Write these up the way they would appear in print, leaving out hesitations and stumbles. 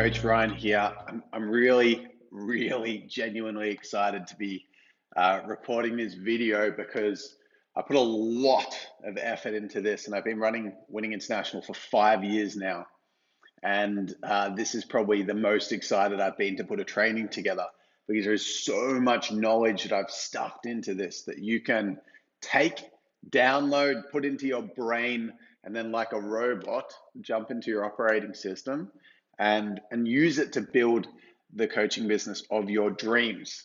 Coach Ryan here. I'm really genuinely excited to be recording this video because I put a lot of effort into this and I've been running Winning International for 5 years now. And this is probably the most excited I've been to put a training together because there's so much knowledge that I've stuffed into this that you can take, download, put into your brain, and then like a robot, jump into your operating system and use it to build the coaching business of your dreams.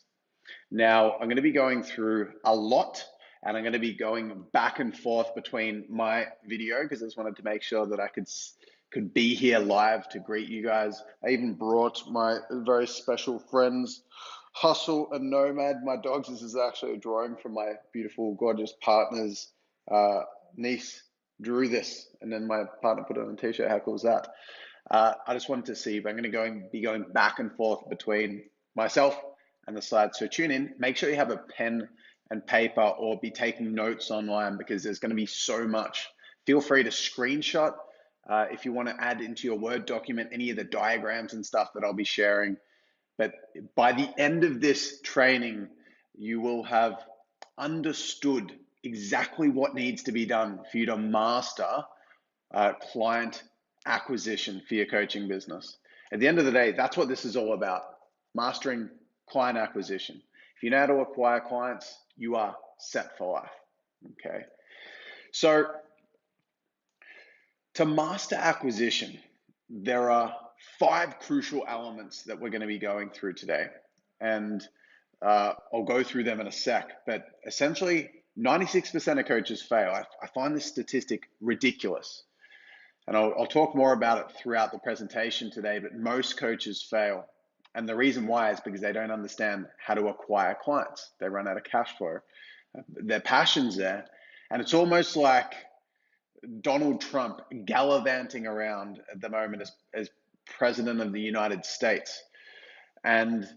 Now, I'm going to be going through a lot and I'm going to be going back and forth between my video because I just wanted to make sure that I could be here live to greet you guys. I even brought my very special friends, Hustle and Nomad, my dogs. This is actually a drawing from my beautiful, gorgeous partner's niece drew this, and then my partner put it on a t-shirt. How cool is that? I just wanted to see if I'm going to be going back and forth between myself and the slides. So tune in. Make sure you have a pen and paper or be taking notes online because there's going to be so much. Feel free to screenshot if you want to add into your Word document any of the diagrams and stuff that I'll be sharing. But by the end of this training, you will have understood exactly what needs to be done for you to master client acquisition for your coaching business. At the end of the day, that's what this is all about, mastering client acquisition. If you know how to acquire clients, you are set for life, okay? So to master acquisition, there are 5 crucial elements that we're going to be going through today. And I'll go through them in a sec, but essentially 96% of coaches fail. I find this statistic ridiculous. And I'll talk more about it throughout the presentation today, but most coaches fail. And the reason why is because they don't understand how to acquire clients. They run out of cash flow. Their passion's there. And it's almost like Donald Trump gallivanting around at the moment as president of the United States. And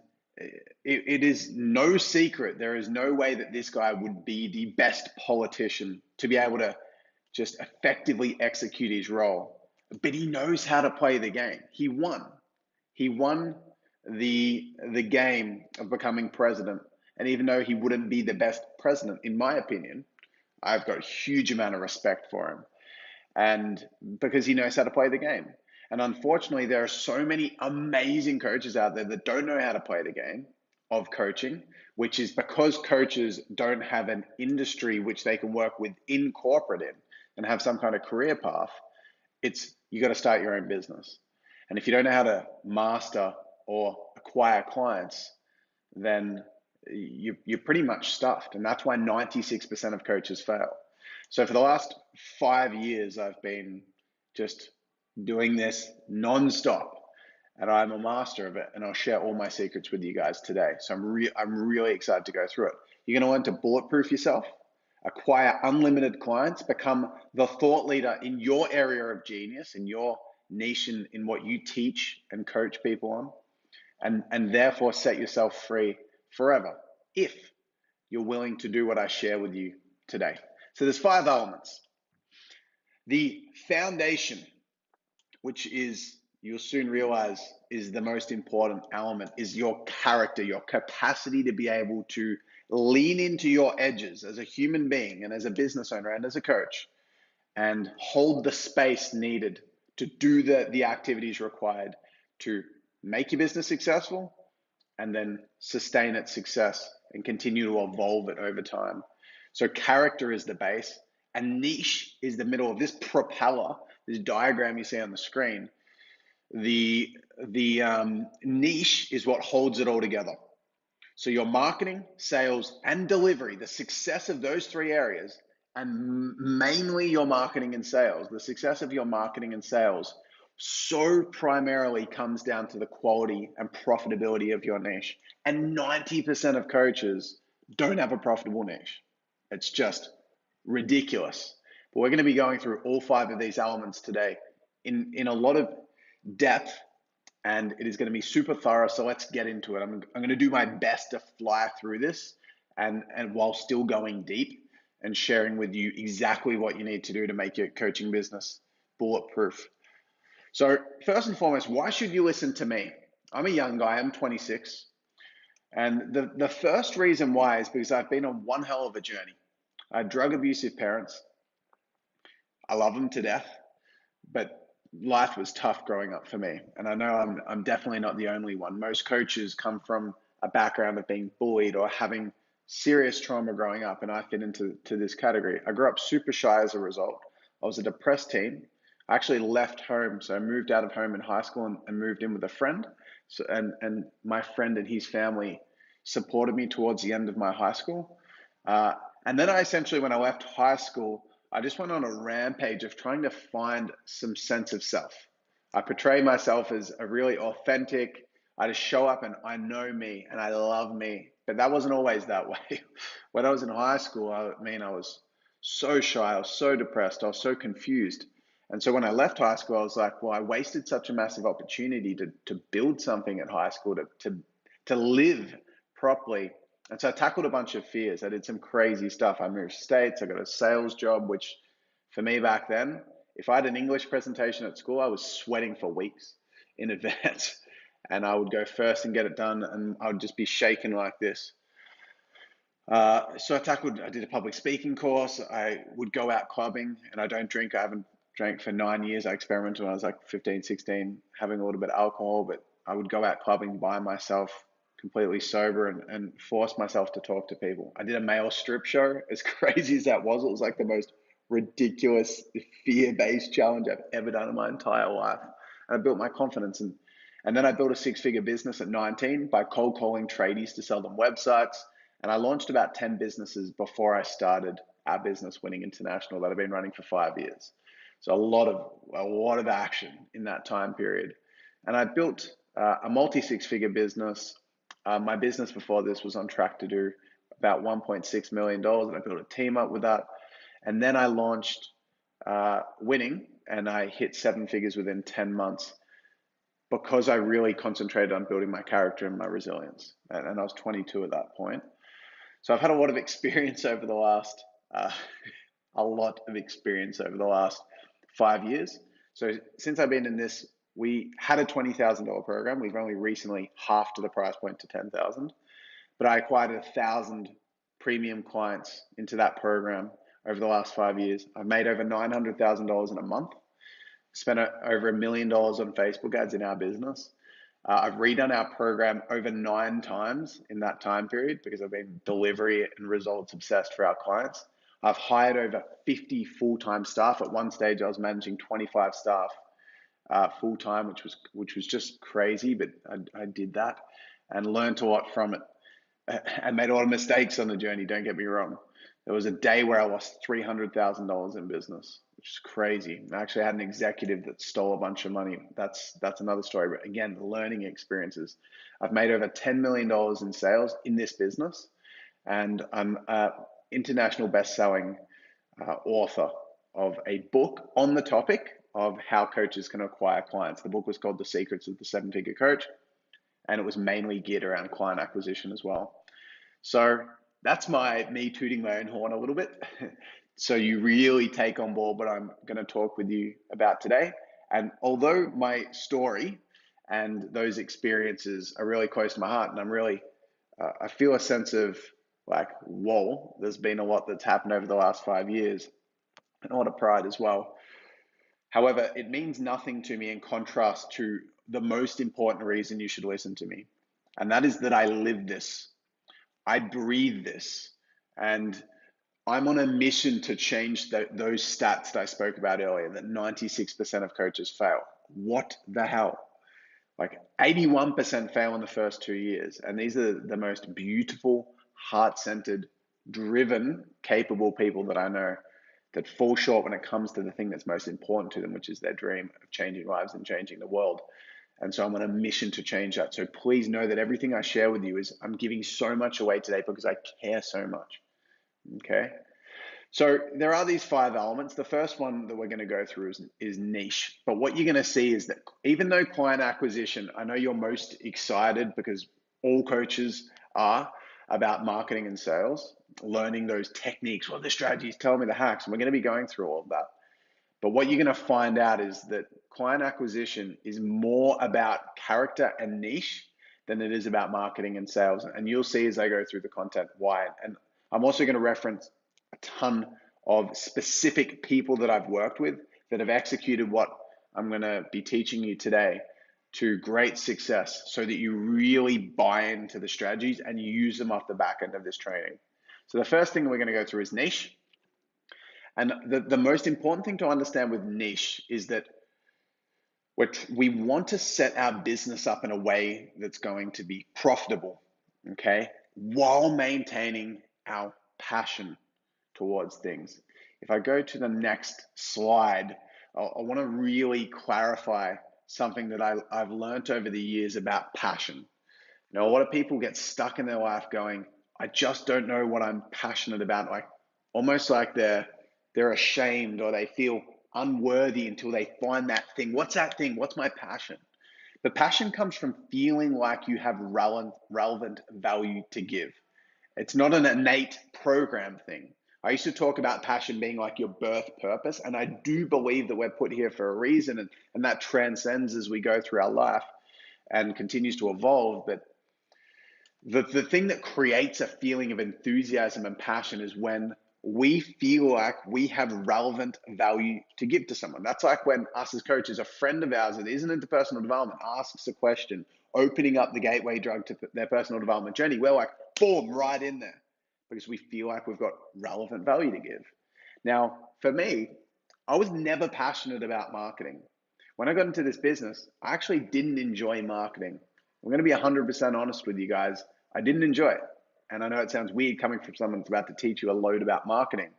it is no secret. There is no way that this guy would be the best politician to be able to just effectively execute his role. But he knows how to play the game. He won. He won the game of becoming president. And even though he wouldn't be the best president, in my opinion, I've got a huge amount of respect for him. And because he knows how to play the game. And unfortunately, there are so many amazing coaches out there that don't know how to play the game of coaching, which is because coaches don't have an industry which they can work within corporate in and have some kind of career path. You got to start your own business. And if you don't know how to master or acquire clients, then you're pretty much stuffed. And that's why 96% of coaches fail. So for the last 5 years, I've been just doing this nonstop, and I'm a master of it. And I'll share all my secrets with you guys today. So I'm really excited to go through it. You're going to learn to bulletproof yourself, acquire unlimited clients, become the thought leader in your area of genius, in your niche, in what you teach and coach people on, and therefore set yourself free forever if you're willing to do what I share with you today. So there's 5 elements. The foundation, which is, you'll soon realize, is the most important element, is your character, your capacity to be able to lean into your edges as a human being and as a business owner and as a coach and hold the space needed to do the activities required to make your business successful and then sustain its success and continue to evolve it over time. So character is the base, and niche is the middle of this propeller, this diagram you see on the screen. The niche is what holds it all together. So your marketing, sales, and delivery, the success of those 3 areas, and mainly your marketing and sales, the success of your marketing and sales so primarily comes down to the quality and profitability of your niche. And 90% of coaches don't have a profitable niche. It's just ridiculous. But we're going to be going through all 5 of these elements today in a lot of depth, and it is going to be super thorough. So let's get into it. I'm going to do my best to fly through this and while still going deep and sharing with you exactly what you need to do to make your coaching business bulletproof. So first and foremost, why should you listen to me? I'm a young guy, I'm 26. And the first reason why is because I've been on one hell of a journey. I had drug abusive parents. I love them to death, but life was tough growing up for me. And I know I'm definitely not the only one. Most coaches come from a background of being bullied or having serious trauma growing up, and I fit into this category. I grew up super shy as a result. I was a depressed teen. I actually left home, so I moved out of home in high school and moved in with a friend. So and my friend and his family supported me towards the end of my high school. Uh, and then I essentially, when I left high school, I just went on a rampage of trying to find some sense of self. I portray myself as a really authentic, I just show up and I know me and I love me. But that wasn't always that way. When I was in high school, I was so shy, I was so depressed, I was so confused. And so when I left high school, I was like, well, I wasted such a massive opportunity to build something at high school, to live properly. And so I tackled a bunch of fears. I did some crazy stuff. I moved states. I got a sales job, which for me back then, if I had an English presentation at school, I was sweating for weeks in advance. And I would go first and get it done, and I would just be shaking like this. So I did a public speaking course. I would go out clubbing, and I don't drink. I haven't drank for 9 years. I experimented when I was like 15, 16, having a little bit of alcohol, but I would go out clubbing by myself, completely sober, and force myself to talk to people. I did a male strip show. As crazy as that was, it was like the most ridiculous fear-based challenge I've ever done in my entire life. And I built my confidence, and then I built a six-figure business at 19 by cold calling tradies to sell them websites. And I launched about 10 businesses before I started our business, Winning International, that I've been running for 5 years. So a lot of action in that time period. And I built a multi six-figure business. My business before this was on track to do about $1.6 million, and I built a team up with that. And then I launched Winning, and I hit seven figures within 10 months because I really concentrated on building my character and my resilience. And I was 22 at that point. So I've had a lot of experience over the last, uh, a lot of experience over the last 5 years. So since I've been in this, we had a $20,000 program. We've only recently halved the price point to 10,000, but I acquired 1,000 premium clients into that program over the last 5 years. I've made over $900,000 in a month, spent over $1 million on Facebook ads in our business. I've redone our program over 9 times in that time period because I've been delivery and results obsessed for our clients. I've hired over 50 full-time staff. At one stage, I was managing 25 staff full-time, which was just crazy, but I did that and learned a lot from it. I made a lot of mistakes on the journey, don't get me wrong. There was a day where I lost $300,000 in business, which is crazy. I actually had an executive that stole a bunch of money. That's another story. But again, learning experiences. I've made over $10 million in sales in this business, and I'm an international best-selling author of a book on the topic of how coaches can acquire clients. The book was called The Secrets of the Seven-Figure Coach, and it was mainly geared around client acquisition as well. So that's me tooting my own horn a little bit. So you really take on board what I'm going to talk with you about today. And although my story and those experiences are really close to my heart, and I feel a sense of like, whoa, there's been a lot that's happened over the last 5 years, and a lot of pride as well. However, it means nothing to me in contrast to the most important reason you should listen to me. And that is that I live this. I breathe this, and I'm on a mission to change those stats that I spoke about earlier, that 96% of coaches fail. What the hell? Like 81% fail in the first 2 years. And these are the most beautiful, heart-centered, driven, capable people that I know that fall short when it comes to the thing that's most important to them, which is their dream of changing lives and changing the world. And so I'm on a mission to change that. So please know that everything I share with you is I'm giving so much away today because I care so much. Okay. So there are these 5 elements. The first one that we're going to go through is niche. But what you're going to see is that even though client acquisition, I know you're most excited because all coaches are about marketing and sales, learning those techniques, what are the strategies, tell me the hacks. And we're going to be going through all of that. But what you're going to find out is that client acquisition is more about character and niche than it is about marketing and sales. And you'll see as I go through the content why. And I'm also going to reference a ton of specific people that I've worked with that have executed what I'm going to be teaching you today to great success, so that you really buy into the strategies and you use them off the back end of this training. So the first thing we're going to go through is niche. And the most important thing to understand with niche is that we want to set our business up in a way that's going to be profitable, okay, while maintaining our passion towards things. If I go to the next slide, I want to really clarify something that I've learned over the years about passion. You know, a lot of people get stuck in their life going, I just don't know what I'm passionate about. Like almost like they're ashamed, or they feel unworthy until they find that thing. What's that thing? What's my passion? The passion comes from feeling like you have relevant value to give. It's not an innate program thing. I used to talk about passion being like your birth purpose, and I do believe that we're put here for a reason, and that transcends as we go through our life and continues to evolve. But the thing that creates a feeling of enthusiasm and passion is when we feel like we have relevant value to give to someone. That's like when us as coaches, a friend of ours that isn't into personal development asks a question, opening up the gateway drug to their personal development journey. We're like, boom, right in there, because we feel like we've got relevant value to give. Now, for me, I was never passionate about marketing. When I got into this business, I actually didn't enjoy marketing. I'm going to be 100% honest with you guys. I didn't enjoy it. And I know it sounds weird coming from someone that's about to teach you a load about marketing,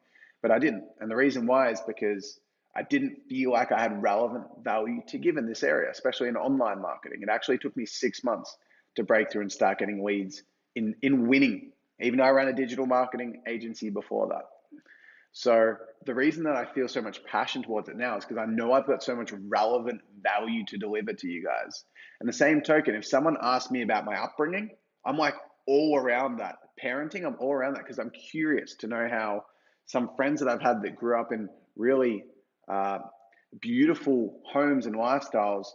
but I didn't. And the reason why is because I didn't feel like I had relevant value to give in this area, especially in online marketing. It actually took me 6 months to break through and start getting leads in winning, even though I ran a digital marketing agency before that. So the reason that I feel so much passion towards it now is because I know I've got so much relevant value to deliver to you guys. And the same token, if someone asks me about my upbringing, I'm like all around that. Parenting, I'm all around that because I'm curious to know how some friends that I've had that grew up in really beautiful homes and lifestyles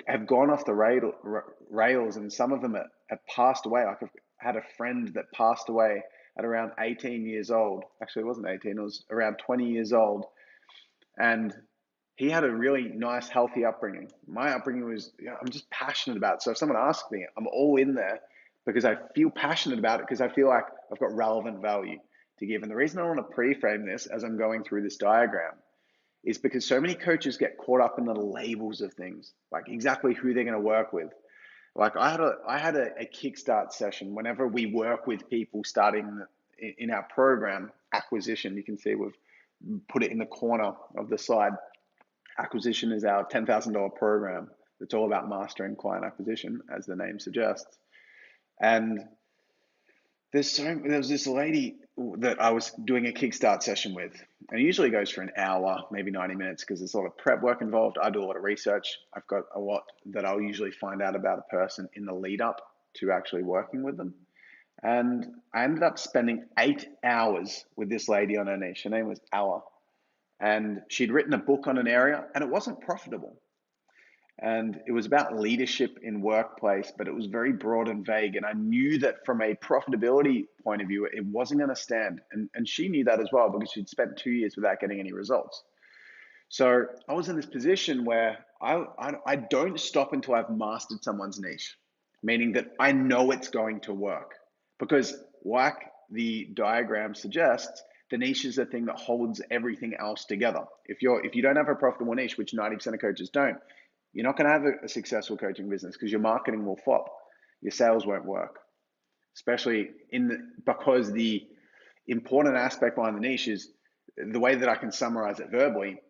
have gone off the rails, and some of them have passed away. Like I've had a friend that passed away at around 18 years old. Actually, it wasn't 18, it was around 20 years old. And he had a really nice, healthy upbringing. My upbringing was, I'm just passionate about it. So if someone asks me, I'm all in there because I feel passionate about it, because I feel like I've got relevant value to give. And the reason I want to pre-frame this as I'm going through this diagram is because so many coaches get caught up in the labels of things, like exactly who they're going to work with. Like I had a kickstart session whenever we work with people starting in our program acquisition. You can see we've put it in the corner of the slide. Acquisition is our $10,000 program. It's all about mastering client acquisition, as the name suggests. And there was this lady that I was doing a kickstart session with, and it usually goes for an hour, maybe 90 minutes, because there's a lot of prep work involved. I do a lot of research. I've got a lot that I'll usually find out about a person in the lead up to actually working with them. And I ended up spending 8 hours with this lady on her niche. Her name was Ella. And she'd written a book on an area, and it wasn't profitable. And it was about leadership in workplace, but it was very broad and vague. And I knew that from a profitability point of view, it wasn't going to stand. And she knew that as well, because she'd spent 2 years without getting any results. So I was in this position where I don't stop until I've mastered someone's niche, meaning that I know it's going to work. Because like the diagram suggests, the niche is the thing that holds everything else together. If you don't have a profitable niche, which 90% of coaches don't, you're not going to have a successful coaching business, because your marketing will flop. Your sales won't work, especially because the important aspect behind the niche is, the way that I can summarize it verbally,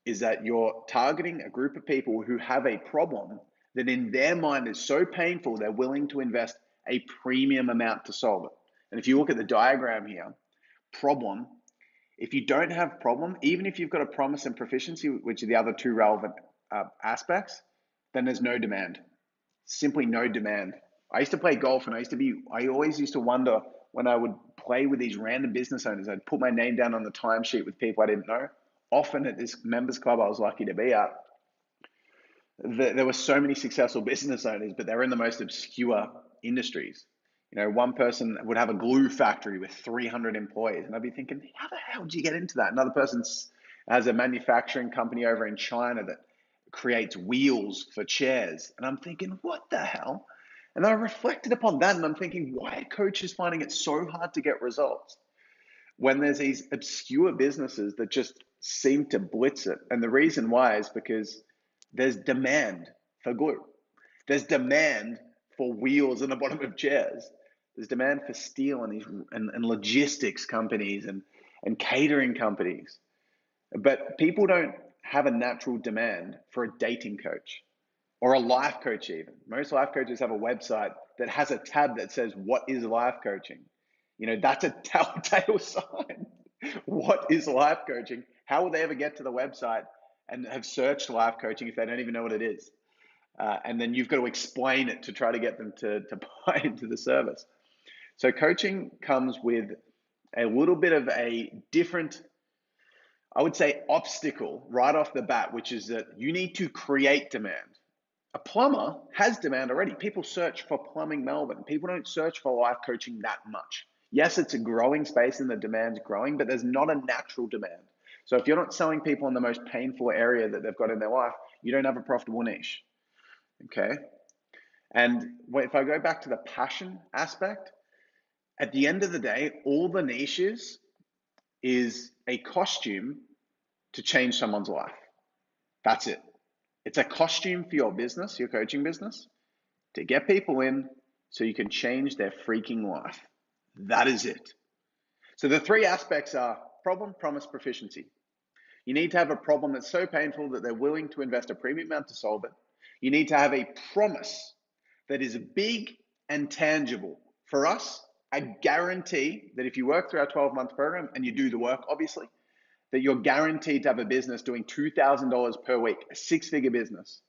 is that you're targeting a group of people who have a problem that in their mind is so painful, they're willing to invest a premium amount to solve it. And if you look at the diagram here, problem, if you don't have problem, even if you've got a promise and proficiency, which are the other two relevant aspects, then there's no demand. Simply no demand. I used to play golf, and I always used to wonder when I would play with these random business owners. I'd put my name down on the timesheet with people I didn't know. often at this members club I was lucky to be at, there were so many successful business owners, but they're in the most obscure industries. You know, one person would have a glue factory with 300 employees, and I'd be thinking, how the hell did you get into that? Another person has a manufacturing company over in China that creates wheels for chairs, and I'm thinking, what the hell? And I reflected upon that, and I'm thinking, why are coaches finding it so hard to get results when there's these obscure businesses that just seem to blitz it? And the reason why is because there's demand for glue. There's demand for wheels in the bottom of chairs. There's demand for steel and logistics companies and catering companies. But people don't have a natural demand for a dating coach or a life coach even. Most life coaches have a website that has a tab that says, what is life coaching? You know, that's a telltale sign. What is life coaching? How will they ever get to the website and have searched life coaching if they don't even know what it is? And then you've got to explain it to try to get them to buy into the service. So coaching comes with a little bit of a different, I would say, obstacle right off the bat, which is that you need to create demand. A plumber has demand already. People search for plumbing Melbourne. People don't search for life coaching that much. Yes, it's a growing space and the demand's growing, but there's not a natural demand. So if you're not selling people in the most painful area that they've got in their life, you don't have a profitable niche. Okay. And if I go back to the passion aspect, at the end of the day, all the niches is a costume to change someone's life. That's it. It's a costume for your business, your coaching business, to get people in so you can change their freaking life. That is it. So the three aspects are problem, promise, proficiency. You need to have a problem that's so painful that they're willing to invest a premium amount to solve it. You need to have a promise that is big and tangible. For us, I guarantee that if you work through our 12-month program and you do the work, obviously, that you're guaranteed to have a business doing $2,000 per week, a six-figure business.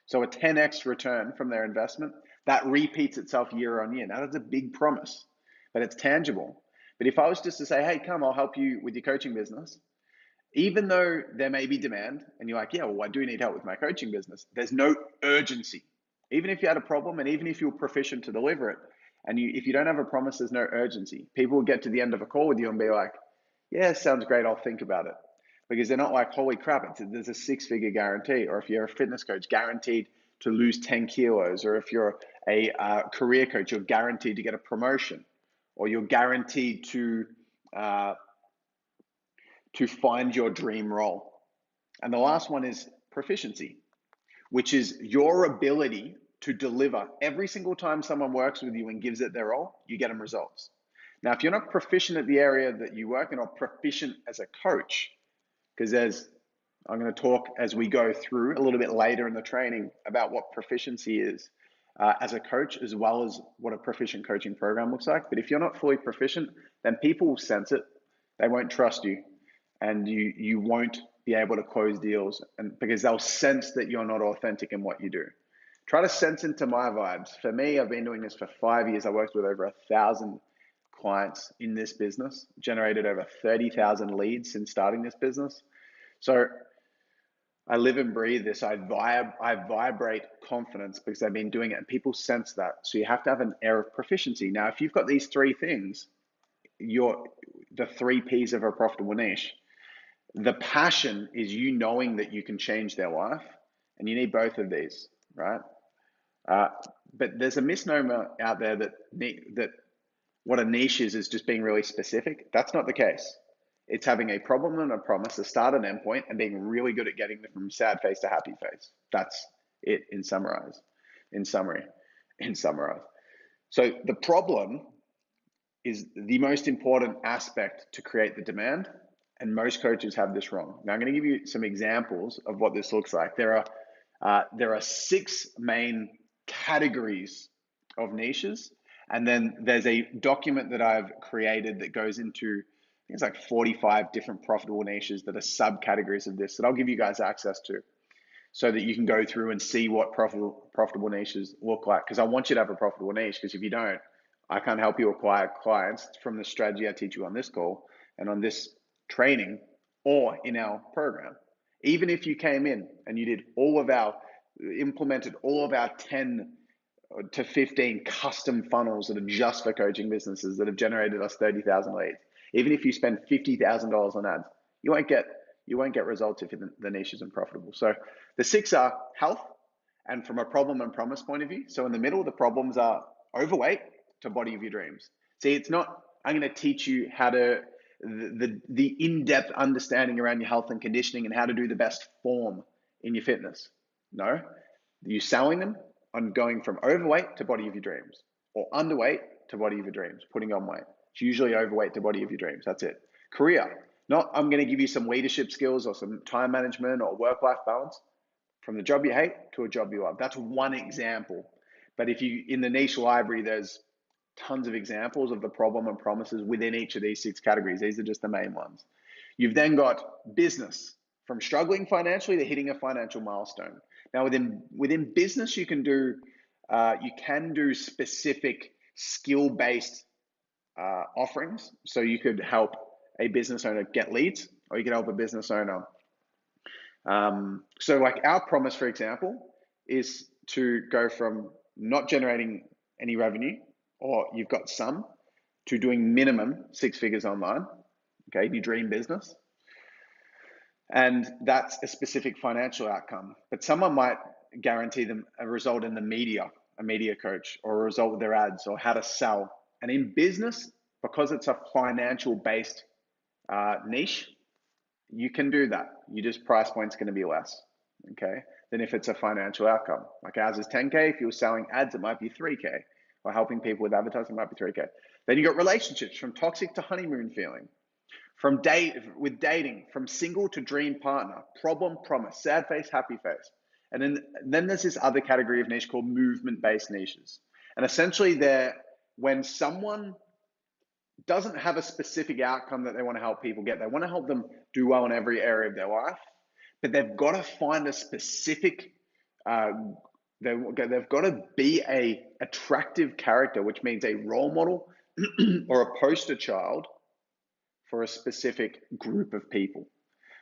So a 10x return from their investment, that repeats itself year on year. Now that's a big promise, but it's tangible. But if I was just to say, hey, come, I'll help you with your coaching business, even though there may be demand and you're like, yeah, well, I do need help with my coaching business, there's no urgency. Even if you had a problem and even if you're proficient to deliver it, and if you don't have a promise, there's no urgency. People will get to the end of a call with you and be like, yeah, sounds great, I'll think about it. Because they're not like, holy crap, there's a six-figure guarantee. Or if you're a fitness coach, guaranteed to lose 10 kilos. Or if you're a career coach, you're guaranteed to get a promotion. Or you're guaranteed to find your dream role. And the last one is proficiency, which is your ability to deliver. Every single time someone works with you and gives it their all, you get them results. Now, if you're not proficient at the area that you work in or proficient as a coach, because I'm going to talk as we go through a little bit later in the training about what proficiency is as a coach, as well as what a proficient coaching program looks like. But if you're not fully proficient, then people will sense it. They won't trust you, and you won't be able to close deals, and because they'll sense that you're not authentic in what you do. Try to sense into my vibes. For me, I've been doing this for 5 years. I worked with over 1,000 clients in this business, generated over 30,000 leads since starting this business. So I live and breathe this. I vibrate confidence because I've been doing it and people sense that. So you have to have an air of proficiency. Now, if you've got these three things, you're the three P's of a profitable niche. The passion is you knowing that you can change their life, and you need both of these, right? But there's a misnomer out there that what a niche is just being really specific. That's not the case. It's having a problem and a promise, a start and end point, and being really good at getting them from sad face to happy face. That's it in summary. So the problem is the most important aspect to create the demand, and most coaches have this wrong. Now I'm going to give you some examples of what this looks like. There are 6 main categories of niches, and then there's a document that I've created that goes into, I think it's like 45 different profitable niches that are subcategories of this that I'll give you guys access to, so that you can go through and see what profitable niches look like. Because I want you to have a profitable niche, because if you don't, I can't help you acquire clients from the strategy I teach you on this call and on this training or in our program. Even if you came in and you did implemented all of our 10 to 15 custom funnels that are just for coaching businesses that have generated us 30,000 leads. Even if you spend $50,000 on ads, you won't get results if the niche isn't profitable. So the 6 are health, and from a problem and promise point of view. So in the middle, the problems are overweight to body of your dreams. See, it's not, I'm going to teach you how to, the in-depth understanding around your health and conditioning and how to do the best form in your fitness. No, you're selling them on going from overweight to body of your dreams, or underweight to body of your dreams, putting on weight. It's usually overweight to body of your dreams. That's it. Career, not I'm going to give you some leadership skills or some time management or work-life balance. From the job you hate to a job you love. That's one example. But if you, in the niche library, there's tons of examples of the problem and promises within each of these 6 categories. These are just the main ones. You've then got business, from struggling financially to hitting a financial milestone. Now, within business, you can do specific skill-based offerings. So you could help a business owner get leads, or you could help a business owner. So like our promise, for example, is to go from not generating any revenue, or you've got some, to doing minimum 6 figures online. Okay, your dream business. And that's a specific financial outcome. But someone might guarantee them a result in the media, a media coach, or a result with their ads, or how to sell. And in business, because it's a financial based niche, you can do that. Your just price point's going to be less, okay, than if it's a financial outcome. Like ours is 10K. If you're selling ads, it might be 3K. Or helping people with advertising, it might be 3K. Then you got relationships, from toxic to honeymoon feeling. From dating, from single to dream partner, problem, promise, sad face, happy face. And then there's this other category of niche called movement-based niches. And essentially when someone doesn't have a specific outcome that they want to help people get, they want to help them do well in every area of their life, but they've got to find a specific, they've got to be a attractive character, which means a role model or a poster child for a specific group of people.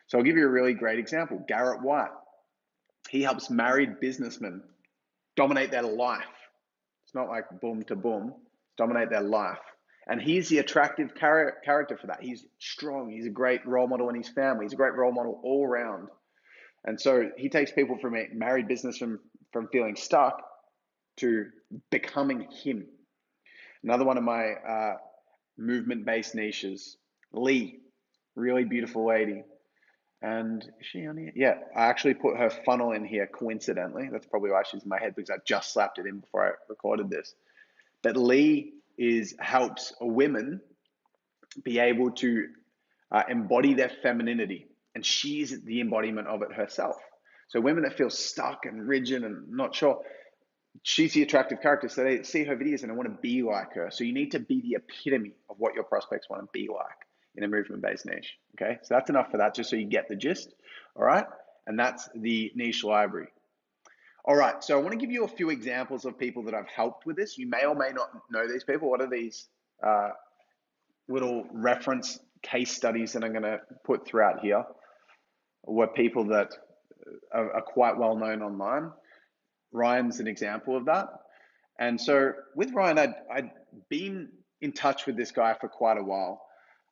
So I'll give you a really great example. Garrett White. He helps married businessmen dominate their life. It's not like boom to boom, dominate their life. And he's the attractive character for that. He's strong. He's a great role model in his family. He's a great role model all around. And so he takes people from a married business from feeling stuck to becoming him. Another one of my movement-based niches, Lee, really beautiful lady. And is she on here? Yeah, I actually put her funnel in here coincidentally. That's probably why she's in my head, because I just slapped it in before I recorded this. But Lee helps women be able to embody their femininity, and she's the embodiment of it herself. So women that feel stuck and rigid and not sure, she's the attractive character. So they see her videos and they want to be like her. So you need to be the epitome of what your prospects want to be like in a movement-based niche. Okay, so that's enough for that, just so you get the gist. All right, and that's the niche library. All right, so I want to give you a few examples of people that I've helped with this. You may or may not know these people. What are these little reference case studies that I'm going to put throughout here? Were people that are quite well known online. Ryan's an example of that. And so with Ryan, I'd been in touch with this guy for quite a while.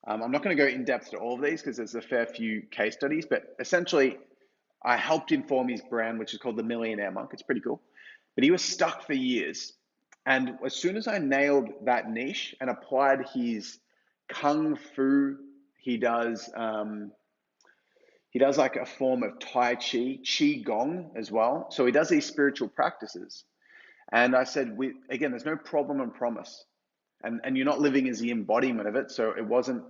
I'm not going to go in depth to all of these because there's a fair few case studies, but essentially I helped him form his brand, which is called the Millionaire Monk. It's pretty cool. But he was stuck for years. And as soon as I nailed that niche and applied his Kung Fu, he does like a form of Tai Chi, Qi Gong as well. So he does these spiritual practices. And I said, again, there's no problem and promise. And you're not living as the embodiment of it. So it wasn't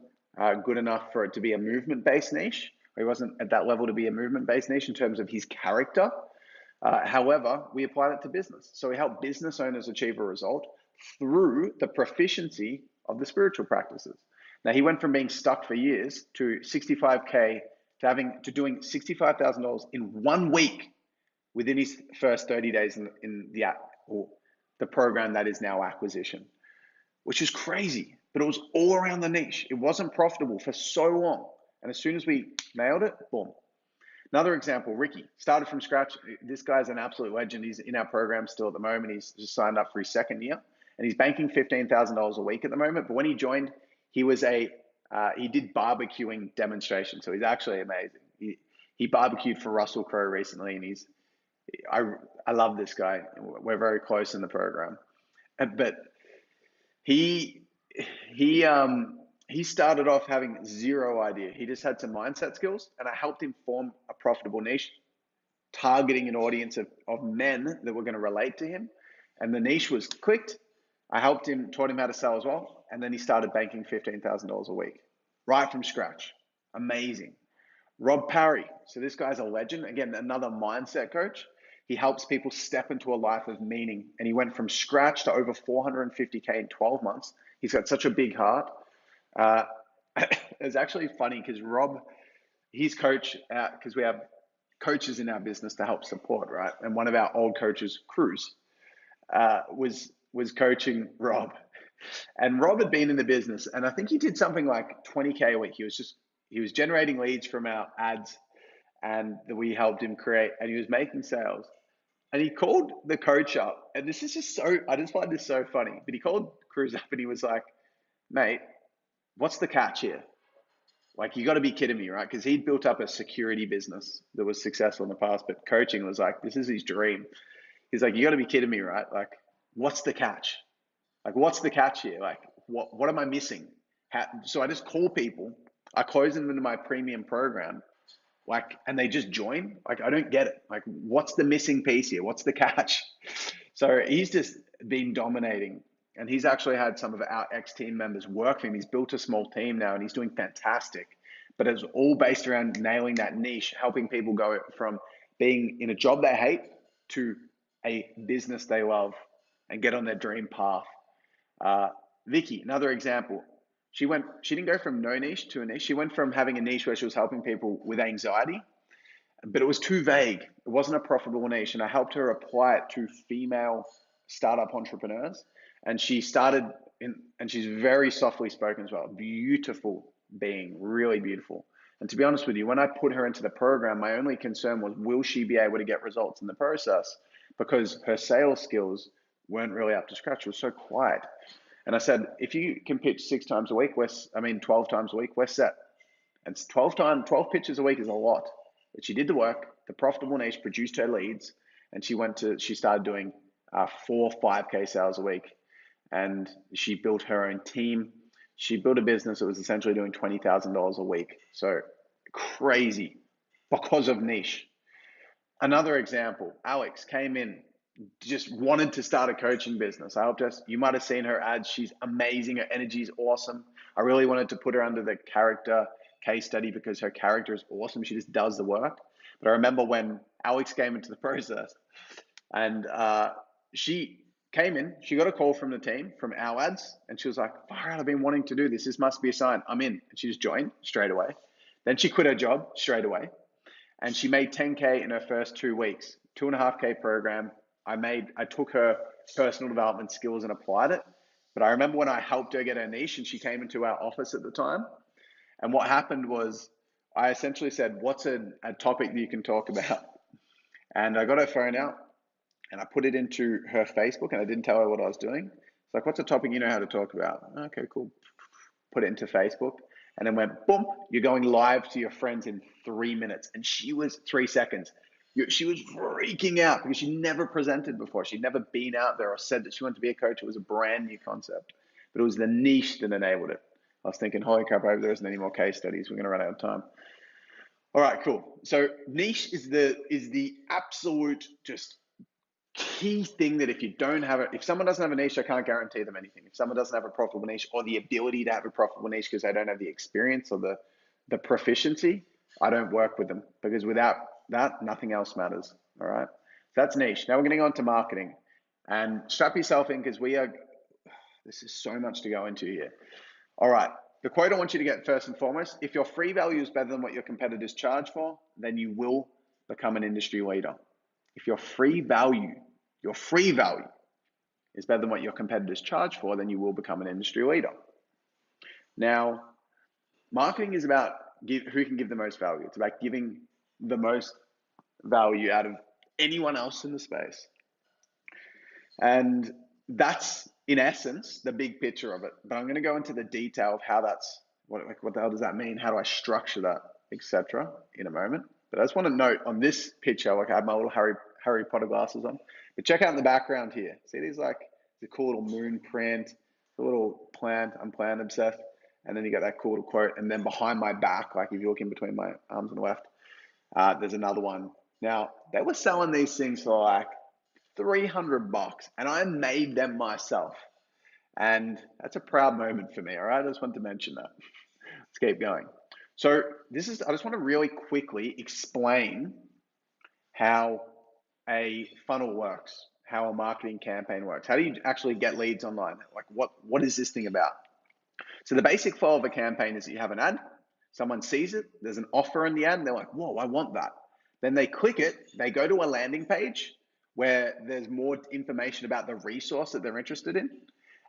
good enough for it to be a movement-based niche. He wasn't at that level to be a movement-based niche in terms of his character. However, we applied it to business. So we helped business owners achieve a result through the proficiency of the spiritual practices. Now, he went from being stuck for years to 65K to doing $65,000 in 1 week within his first 30 days in the program that is now Acquisition, which is crazy. But it was all around the niche. It wasn't profitable for so long. And as soon as we nailed it, boom. Another example, Ricky, started from scratch. This guy's an absolute legend. He's in our program still at the moment. He's just signed up for his second year, and he's banking $15,000 a week at the moment. But when he joined, he did barbecuing demonstrations. So he's actually amazing. He barbecued for Russell Crowe recently, and I love this guy. We're very close in the program. But he he started off having zero idea. He just had some mindset skills, and I helped him form a profitable niche, targeting an audience of men that were going to relate to him. And the niche was clicked. I helped him, taught him how to sell as well. And then he started banking $15,000 a week, right from scratch. Amazing. Rob Parry. So this guy's a legend. Again, another mindset coach. He helps people step into a life of meaning. And he went from scratch to over 450K in 12 months. He's got such a big heart. It's actually funny because Rob, he's coach, because we have coaches in our business to help support, right? And one of our old coaches, Cruz, was coaching Rob. And Rob had been in the business, and I think he did something like 20K a week. He was generating leads from our ads and that we helped him create, and he was making sales. And he called the coach up, and this is just I just find this so funny, but he called Cruz up and he was like, mate, what's the catch here? Like, you got to be kidding me, right? Because he'd built up a security business that was successful in the past, but coaching was like, this is his dream. He's like, you got to be kidding me, right? Like, what's the catch? Like, what's the catch here? Like, what am I missing? So I just call people, I close them into my premium program, like, and they just join. Like, I don't get it. Like, what's the missing piece here? What's the catch? So he's just been dominating, and he's actually had some of our ex-team members work for him. He's built a small team now, and he's doing fantastic. But it's all based around nailing that niche, helping people go from being in a job they hate to a business they love and get on their dream path. Vicky, another example. She didn't go from no niche to a niche. She went from having a niche where she was helping people with anxiety, but it was too vague. It wasn't a profitable niche. And I helped her apply it to female startup entrepreneurs. And she and she's very softly spoken as well. Beautiful being, really beautiful. And to be honest with you, when I put her into the program, my only concern was, will she be able to get results in the process? Because her sales skills weren't really up to scratch. It was so quiet. And I said, if you can pitch 6 times a week, 12 times a week, we're set. And 12 pitches a week is a lot. But she did the work, the profitable niche produced her leads, and she started doing 4, 5K sales a week. And she built her own team. She built a business that was essentially doing $20,000 a week. So crazy because of niche. Another example, Alex came in, just wanted to start a coaching business. I helped her. You might have seen her ads. She's amazing. Her energy is awesome. I really wanted to put her under the character case study because her character is awesome. She just does the work. But I remember when Alex came into the process, and she came in, she got a call from the team, from our ads, and she was like, far out, I've been wanting to do this. This must be a sign. I'm in. And she just joined straight away. Then she quit her job straight away. And she made 10K in her first 2 weeks, 2.5K program. I took her personal development skills and applied it. But I remember when I helped her get her niche and she came into our office at the time. And what happened was I essentially said, what's a topic that you can talk about? And I got her phone out and I put it into her Facebook, and I didn't tell her what I was doing. It's like, what's a topic you know how to talk about? Okay, cool. Put it into Facebook. And then went, boom, you're going live to your friends in 3 minutes. And she was 3 seconds. She was freaking out because she never presented before. She'd never been out there or said that she wanted to be a coach. It was a brand new concept, but it was the niche that enabled it. I was thinking, holy crap, I hope there isn't any more case studies. We're going to run out of time. All right, cool. So niche is the absolute just key thing that if you don't have it, if someone doesn't have a niche, I can't guarantee them anything. If someone doesn't have a profitable niche or the ability to have a profitable niche because they don't have the experience or the proficiency, I don't work with them, because without that, nothing else matters. All right. So that's niche. Now we're getting on to marketing, and strap yourself in because this is so much to go into here. All right. The quote I want you to get first and foremost: if your free value is better than what your competitors charge for, then you will become an industry leader. If your free value is better than what your competitors charge for, then you will become an industry leader. Now, marketing is about who can give the most value. It's about giving the most value out of anyone else in the space. And that's, in essence, the big picture of it. But I'm going to go into the detail of how that's, what the hell does that mean? How do I structure that, etc. in a moment. But I just want to note on this picture, like I have my little Harry Potter glasses on. But check out in the background here. See these, like, the cool little moon print, the little plant, I'm plant obsessed. And then you got that cool little quote. And then behind my back, like if you look in between my arms on the left, there's another one. Now, they were selling these things for like $300, and I made them myself. And that's a proud moment for me. All right, I just want to mention that. Let's keep going. So I just want to really quickly explain how a funnel works, how a marketing campaign works. How do you actually get leads online? Like what is this thing about? So the basic flow of a campaign is that you have an ad, someone sees it, there's an offer in the ad, and they're like, whoa, I want that. Then they click it, they go to a landing page where there's more information about the resource that they're interested in.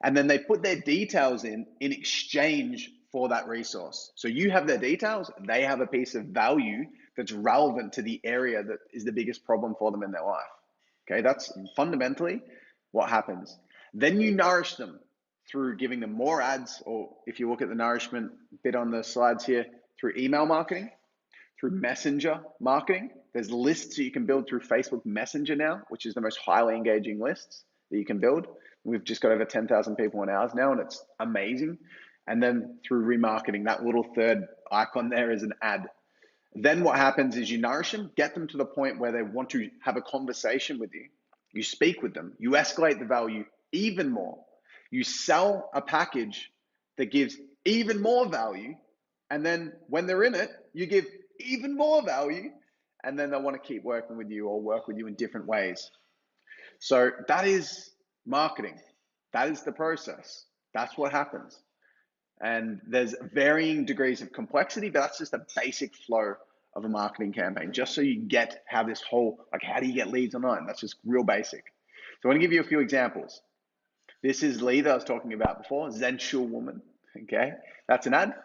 And then they put their details in exchange for that resource. So you have their details, they have a piece of value that's relevant to the area that is the biggest problem for them in their life. Okay, that's fundamentally what happens. Then you nourish them through giving them more ads, or if you look at the nourishment bit on the slides here, through email marketing, through messenger marketing. There's lists that you can build through Facebook Messenger now, which is the most highly engaging lists that you can build. We've just got over 10,000 people on ours now, and it's amazing. And then through remarketing, that little third icon there is an ad. Then what happens is you nourish them, get them to the point where they want to have a conversation with you. You speak with them, you escalate the value even more. You sell a package that gives even more value. And then when they're in it, you give even more value. And then they want to keep working with you or work with you in different ways. So that is marketing. That is the process. That's what happens. And there's varying degrees of complexity, but that's just a basic flow of a marketing campaign, just so you get how this whole, like, how do you get leads online? That's just real basic. So I want to give you a few examples. This is Lee that I was talking about before, Zensual Woman, okay? That's an ad.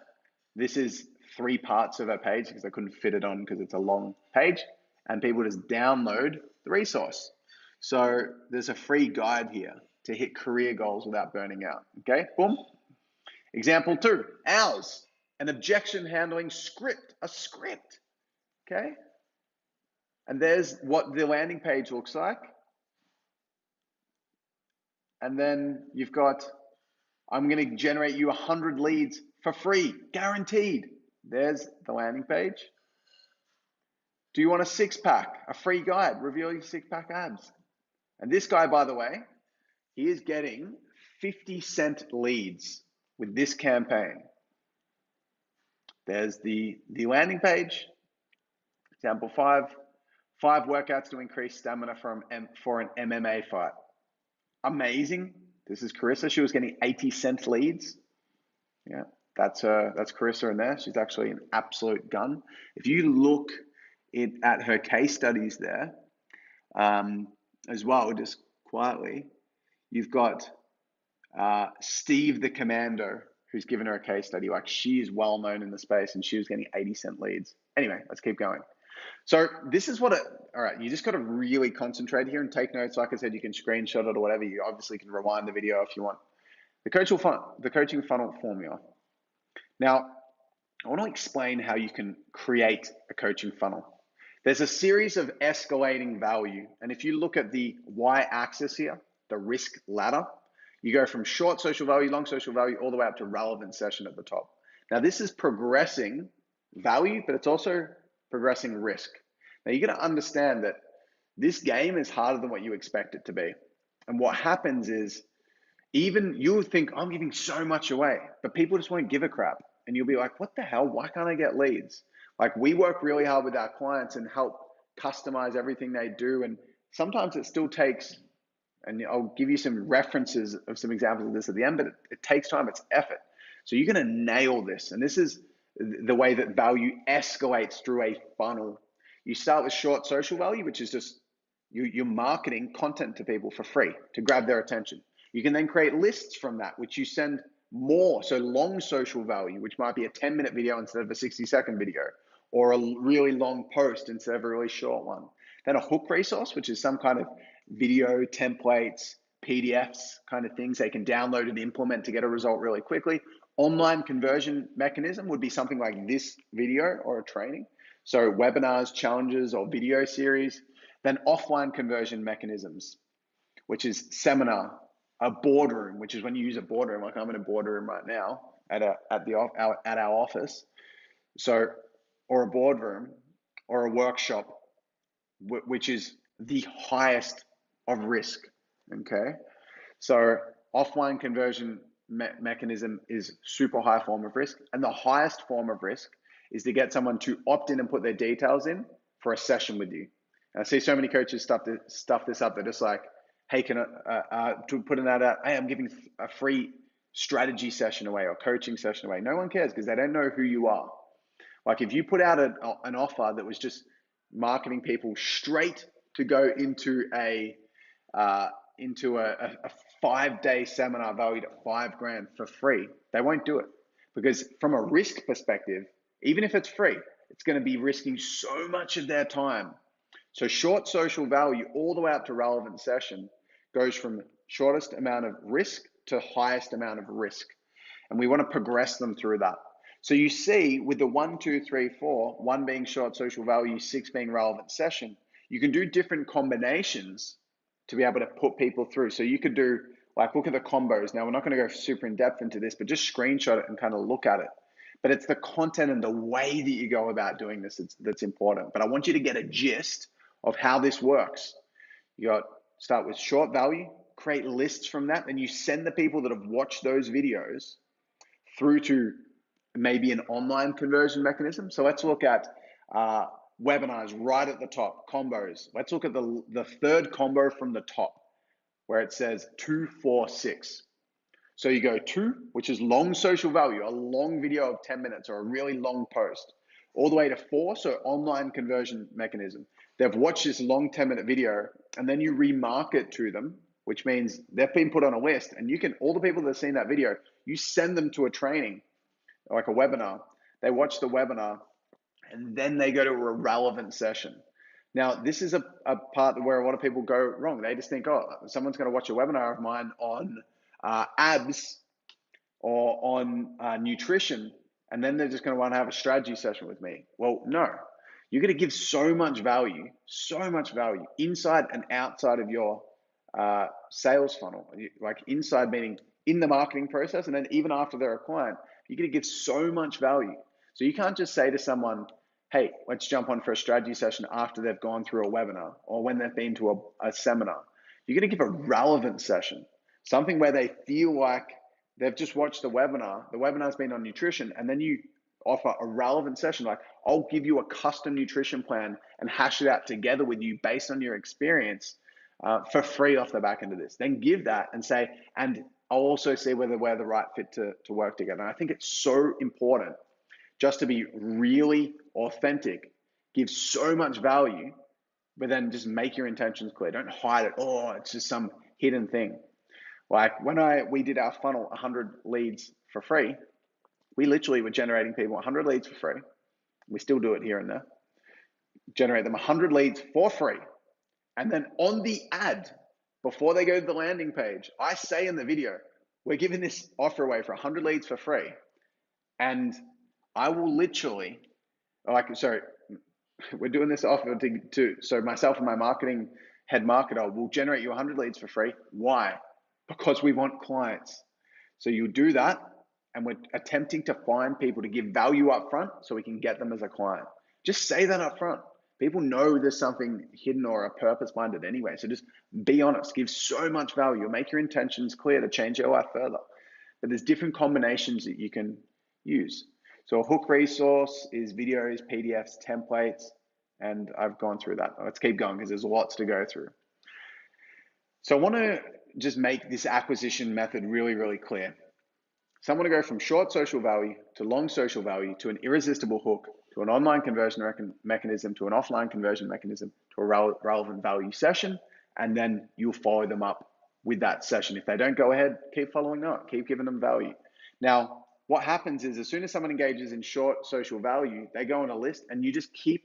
This is 3 parts of her page because I couldn't fit it on because it's a long page, and people just download the resource. So there's a free guide here to hit career goals without burning out, okay? Boom. Example 2, ours, an objection handling script, a script, okay? And there's what the landing page looks like. And then you've got, I'm going to generate you 100 leads for free, guaranteed. There's the landing page. Do you want a 6-pack, a free guide, reveal your 6-pack abs? And this guy, by the way, he is getting 50-cent leads with this campaign. There's the landing page. Example 5, 5 workouts to increase stamina for an MMA fight. Amazing. This is Carissa. She was getting 80-cent leads. Yeah, that's Carissa in there. She's actually an absolute gun. If you look at her case studies there, as well, just quietly, you've got Steve the Commando, who's given her a case study. Like, she is well known in the space, and she was getting 80-cent leads. Anyway, let's keep going. So this is all right, you just got to really concentrate here and take notes. Like I said, you can screenshot it or whatever. You obviously can rewind the video if you want. The coaching funnel formula. Now, I want to explain how you can create a coaching funnel. There's a series of escalating value. And if you look at the y-axis here, the risk ladder, you go from short social value, long social value, all the way up to relevant session at the top. Now, this is progressing value, but it's also progressing risk. Now, you got to understand that this game is harder than what you expect it to be. And what happens is, even you'll think, I'm giving so much away, but people just won't give a crap. And you'll be like, what the hell? Why can't I get leads? Like, we work really hard with our clients and help customize everything they do. And sometimes it still takes, and I'll give you some references of some examples of this at the end, but it takes time, it's effort. So you're going to nail this. And this is the way that value escalates through a funnel. You start with short social value, which is just you're marketing content to people for free to grab their attention. You can then create lists from that, which you send more, so long social value, which might be a 10-minute video instead of a 60-second video, or a really long post instead of a really short one. Then a hook resource, which is some kind of video, templates, PDFs, kind of things they can download and implement to get a result really quickly. Online conversion mechanism would be something like this video or a training. So webinars, challenges, or video series. Then offline conversion mechanisms, which is seminar, a boardroom, which is when you use a boardroom, like I'm in a boardroom right now at our office. So, or a boardroom, or a workshop, which is the highest of risk. Okay, so offline conversion mechanism is super high form of risk, and the highest form of risk is to get someone to opt in and put their details in for a session with you. And I see so many coaches stuff this up. They're just like, hey, can I to put an ad out? Hey, I'm giving a free strategy session away or coaching session away. No one cares because they don't know who you are. Like if you put out an offer that was just marketing people straight to go into a 5-day seminar valued at $5,000 for free, they won't do it, because from a risk perspective, even if it's free, it's going to be risking so much of their time. So short social value all the way up to relevant session goes from shortest amount of risk to highest amount of risk. And we want to progress them through that. So you see with the 1, 2, 3, 4, 1 being short social value, 6 being relevant session, you can do different combinations to be able to put people through. So you could do, like, look at the combos. Now, we're not going to go super in depth into this, but just screenshot it and kind of look at it. But it's the content and the way that you go about doing this that's important. But I want you to get a gist of how this works. You got start with short value, create lists from that, and you send the people that have watched those videos through to maybe an online conversion mechanism. So let's look at webinars right at the top, combos. Let's look at the third combo from the top where it says 2, 4, 6. So you go 2, which is long social value, a long video of 10 minutes or a really long post, all the way to 4, so online conversion mechanism. They've watched this long 10-minute video and then you remarket to them, which means they've been put on a list, and you can, all the people that have seen that video, you send them to a training, like a webinar. They watch the webinar and then they go to a relevant session. Now, this is a part where a lot of people go wrong. They just think, oh, someone's going to watch a webinar of mine on abs or on nutrition, and then they're just going to want to have a strategy session with me. Well, no. You're going to give so much value inside and outside of your sales funnel. Like inside meaning in the marketing process, and then even after they're a client, you're going to give so much value. So you can't just say to someone, hey, let's jump on for a strategy session after they've gone through a webinar or when they've been to a seminar. You're going to give a relevant session, something where they feel like they've just watched the webinar. The webinar's been on nutrition, and then you offer a relevant session. Like, I'll give you a custom nutrition plan and hash it out together with you based on your experience for free off the back end of this. Then give that and say, and I'll also see whether we're the right fit to work together. And I think it's so important just to be really authentic, give so much value, but then just make your intentions clear. Don't hide it. Oh, it's just some hidden thing. Like when we did our funnel, 100 leads for free, we literally were generating people 100 leads for free. We still do it here and there. Generate them 100 leads for free. And then on the ad, before they go to the landing page, I say in the video, we're giving this offer away for 100 leads for free. And I will literally, we're doing this offer so myself and my marketing head marketer will generate you 100 leads for free. Why? Because we want clients. So you do that, and we're attempting to find people to give value up front so we can get them as a client. Just say that up front. People know there's something hidden or a purpose behind it anyway. So just be honest, give so much value, make your intentions clear to change your life further. But there's different combinations that you can use. So a hook resource is videos, PDFs, templates, and I've gone through that. Let's keep going because there's lots to go through. So I want to just make this acquisition method really, really clear. So I want to go from short social value to long social value to an irresistible hook to an online conversion mechanism to an offline conversion mechanism to a relevant value session, and then you'll follow them up with that session. If they don't go ahead, keep following up, keep giving them value. Now, what happens is as soon as someone engages in short social value, they go on a list and you just keep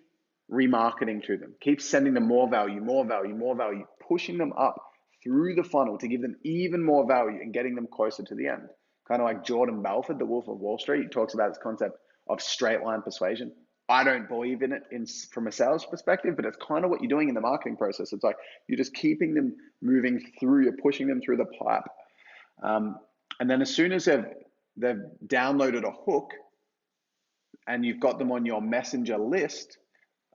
remarketing to them, keep sending them more value, more value, more value, pushing them up through the funnel to give them even more value and getting them closer to the end. Kind of like Jordan Belfort, the Wolf of Wall Street, he talks about this concept of straight line persuasion. I don't believe in it from a sales perspective, but it's kind of what you're doing in the marketing process. It's like you're just keeping them moving through, you're pushing them through the pipe. And then as soon as they've downloaded a hook and you've got them on your messenger list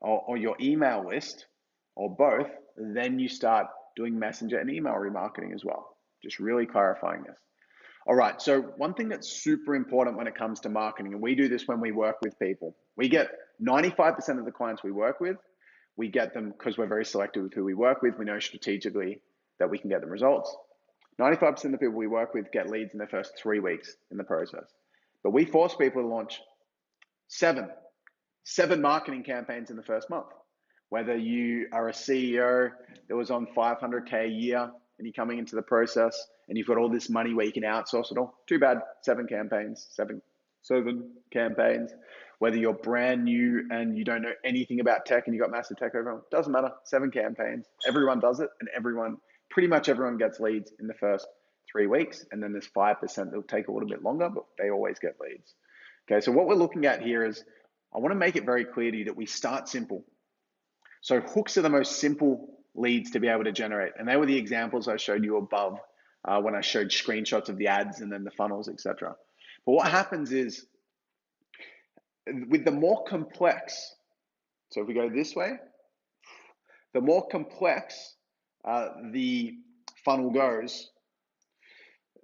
or your email list or both, then you start doing messenger and email remarketing as well. Just really clarifying this. All right, so one thing that's super important when it comes to marketing, and we do this when we work with people, we get 95% of the clients we work with, we get them because we're very selective with who we work with. We know strategically that we can get them results. 95% of the people we work with get leads in the first 3 weeks in the process. But we force people to launch seven marketing campaigns in the first month. Whether you are a CEO that was on 500K a year and you're coming into the process and you've got all this money where you can outsource it all, too bad, seven campaigns. Whether you're brand new and you don't know anything about tech and you've got massive tech overwhelm, doesn't matter, 7 campaigns. Everyone does it and pretty much everyone gets leads in the first 3 weeks. And then there's 5% that'll take a little bit longer, but they always get leads. Okay, so what we're looking at here is, I want to make it very clear to you that we start simple. So hooks are the most simple leads to be able to generate. And they were the examples I showed you above when I showed screenshots of the ads and then the funnels, etc. But what happens is with the more complex, so if we go this way, the more complex the funnel goes,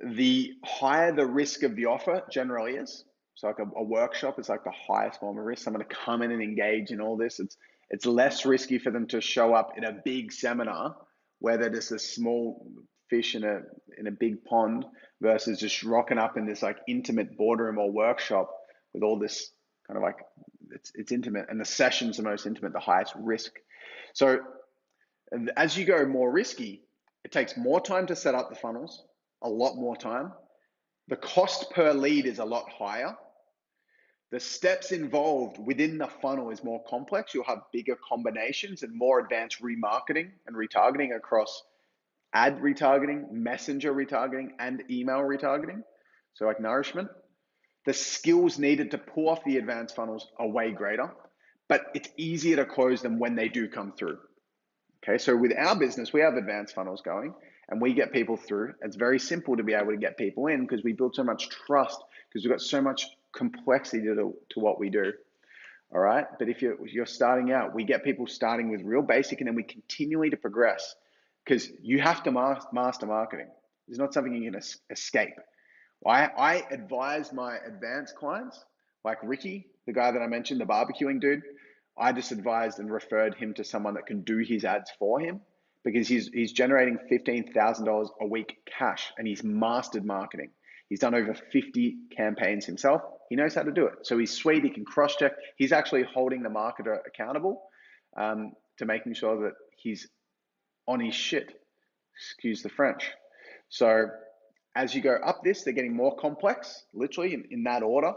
the higher the risk of the offer generally is. So like a workshop is like the highest form of risk. Someone to come in and engage in all this. It's less risky for them to show up in a big seminar where they're just a small fish in a big pond versus just rocking up in this like intimate boardroom or workshop with all this kind of like, it's intimate, and the session's the most intimate, the highest risk. So as you go more risky, it takes more time to set up the funnels, a lot more time. The cost per lead is a lot higher. The steps involved within the funnel is more complex. You'll have bigger combinations and more advanced remarketing and retargeting across ad retargeting, messenger retargeting, and email retargeting. So like nourishment. The skills needed to pull off the advanced funnels are way greater, but it's easier to close them when they do come through. Okay, so with our business, we have advanced funnels going and we get people through. It's very simple to be able to get people in because we build so much trust because we've got so much complexity to what we do. All right, but if you're starting out, we get people starting with real basic and then we continually to progress because you have to master marketing. It's not something you can escape. I advise my advanced clients, like Ricky, the guy that I mentioned, the barbecuing dude. I just advised and referred him to someone that can do his ads for him because he's generating $15,000 a week cash and he's mastered marketing. He's done over 50 campaigns himself. He knows how to do it. So he's sweet, he can cross-check. He's actually holding the marketer accountable to making sure that he's on his shit, excuse the French. So as you go up this, they're getting more complex, literally in that order.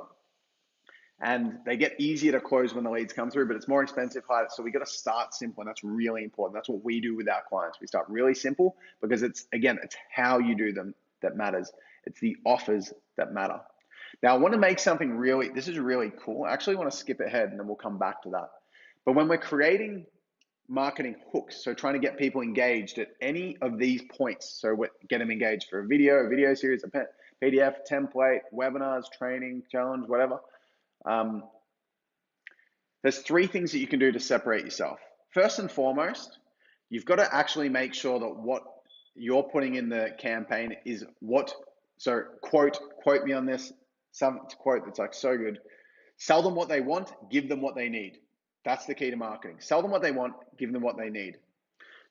And they get easier to close when the leads come through, but it's more expensive, harder. So we got to start simple, and that's really important. That's what we do with our clients. We start really simple because it's how you do them that matters. It's the offers that matter. Now I want to make something this is really cool. I actually want to skip ahead and then we'll come back to that. But when we're creating marketing hooks, so trying to get people engaged at any of these points, so get them engaged for a video series, a PDF, template, webinars, training, challenge, whatever. There's 3 things that you can do to separate yourself. First and foremost, you've got to actually make sure that what you're putting in the campaign is so quote me on this, some quote that's like so good. Sell them what they want, give them what they need. That's the key to marketing. Sell them what they want, give them what they need.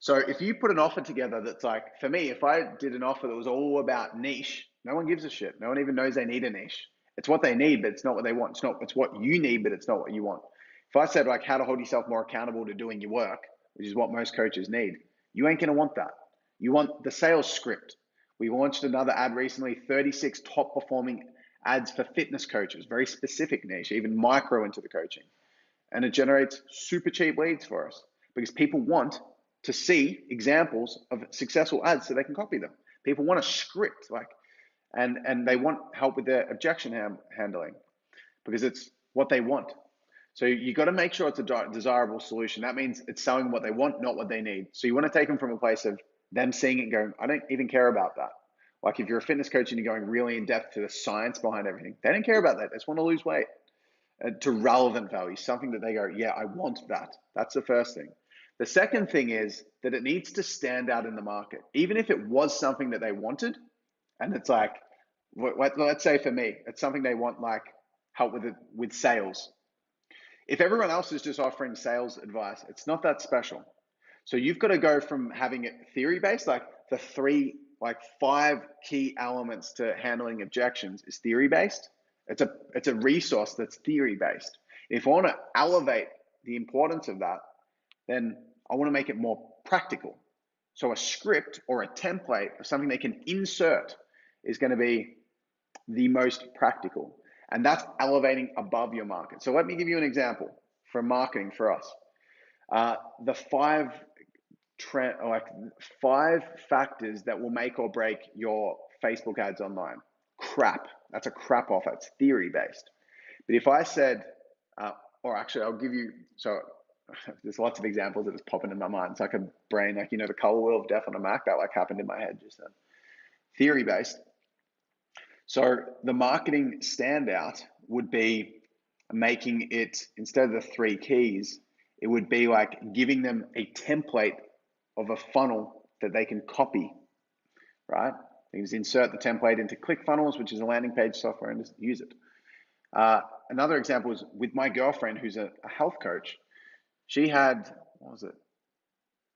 So if you put an offer together that's like, for me, if I did an offer that was all about niche, no one gives a shit. No one even knows they need a niche. It's what they need, but it's not what they want. It's what you need, but it's not what you want. If I said like how to hold yourself more accountable to doing your work, which is what most coaches need, you ain't gonna want that. You want the sales script. We launched another ad recently, 36 top performing ads for fitness coaches, very specific niche, even micro into the coaching. And it generates super cheap leads for us because people want to see examples of successful ads so they can copy them. People want a script, and they want help with their objection handling because it's what they want. So you got to make sure it's a desirable solution. That means it's selling what they want, not what they need. So you want to take them from a place of them seeing it and going, I don't even care about that. Like if you're a fitness coach and you're going really in depth to the science behind everything, they don't care about that. They just want to lose weight. To relevant value, something that they go, yeah, I want that. That's the first thing. The second thing is that it needs to stand out in the market. Even if it was something that they wanted, and it's like, let's say for me, it's something they want, like help with sales. If everyone else is just offering sales advice, it's not that special. So you've got to go from having it theory-based, like the 5 key elements to handling objections is theory-based. It's a resource that's theory-based. If I want to elevate the importance of that, then I want to make it more practical. So a script or a template or something they can insert is going to be the most practical. And that's elevating above your market. So let me give you an example for marketing for us. The 5 factors that will make or break your Facebook ads online. Crap. That's a crap offer. It's theory based. But if I said, or actually, I'll give you, so there's lots of examples that just pop into my mind. It's like a brain, like, the color wheel of death on a Mac, that like happened in my head just then. Theory based. So the marketing standout would be making it, instead of the 3 keys, it would be like giving them a template of a funnel that they can copy, right? You just insert the template into ClickFunnels, which is a landing page software, and just use it. Another example is with my girlfriend, who's a health coach. She had, what was it?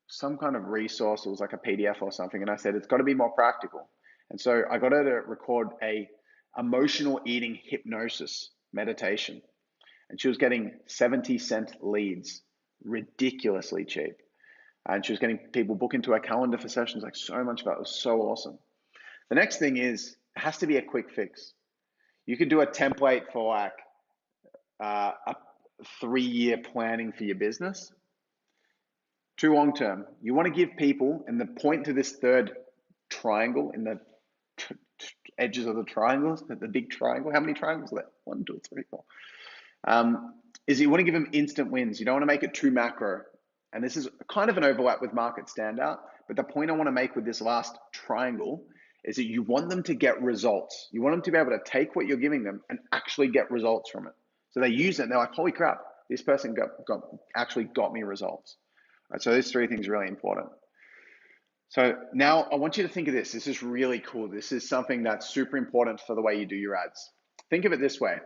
Some kind of resource. It was like a PDF or something. And I said, it's got to be more practical. And so I got her to record a emotional eating hypnosis meditation. And she was getting 70-cent leads, ridiculously cheap. And she was getting people book into her calendar for sessions, like so much of it. It was so awesome. The next thing is, it has to be a quick fix. You could do a template for like a 3-year planning for your business. Too long term. You want to give people, and the point to this third triangle in the edges of the triangles, the big triangle. How many triangles are there? 1, 2, 3, 4. Is you want to give them instant wins. You don't want to make it too macro. And this is kind of an overlap with market standout. But the point I want to make with this last triangle is that you want them to get results. You want them to be able to take what you're giving them and actually get results from it. So they use it and they're like, holy crap, this person actually got me results. Right, so those 3 things are really important. So now I want you to think of this. This is really cool. This is something that's super important for the way you do your ads. Think of it this way.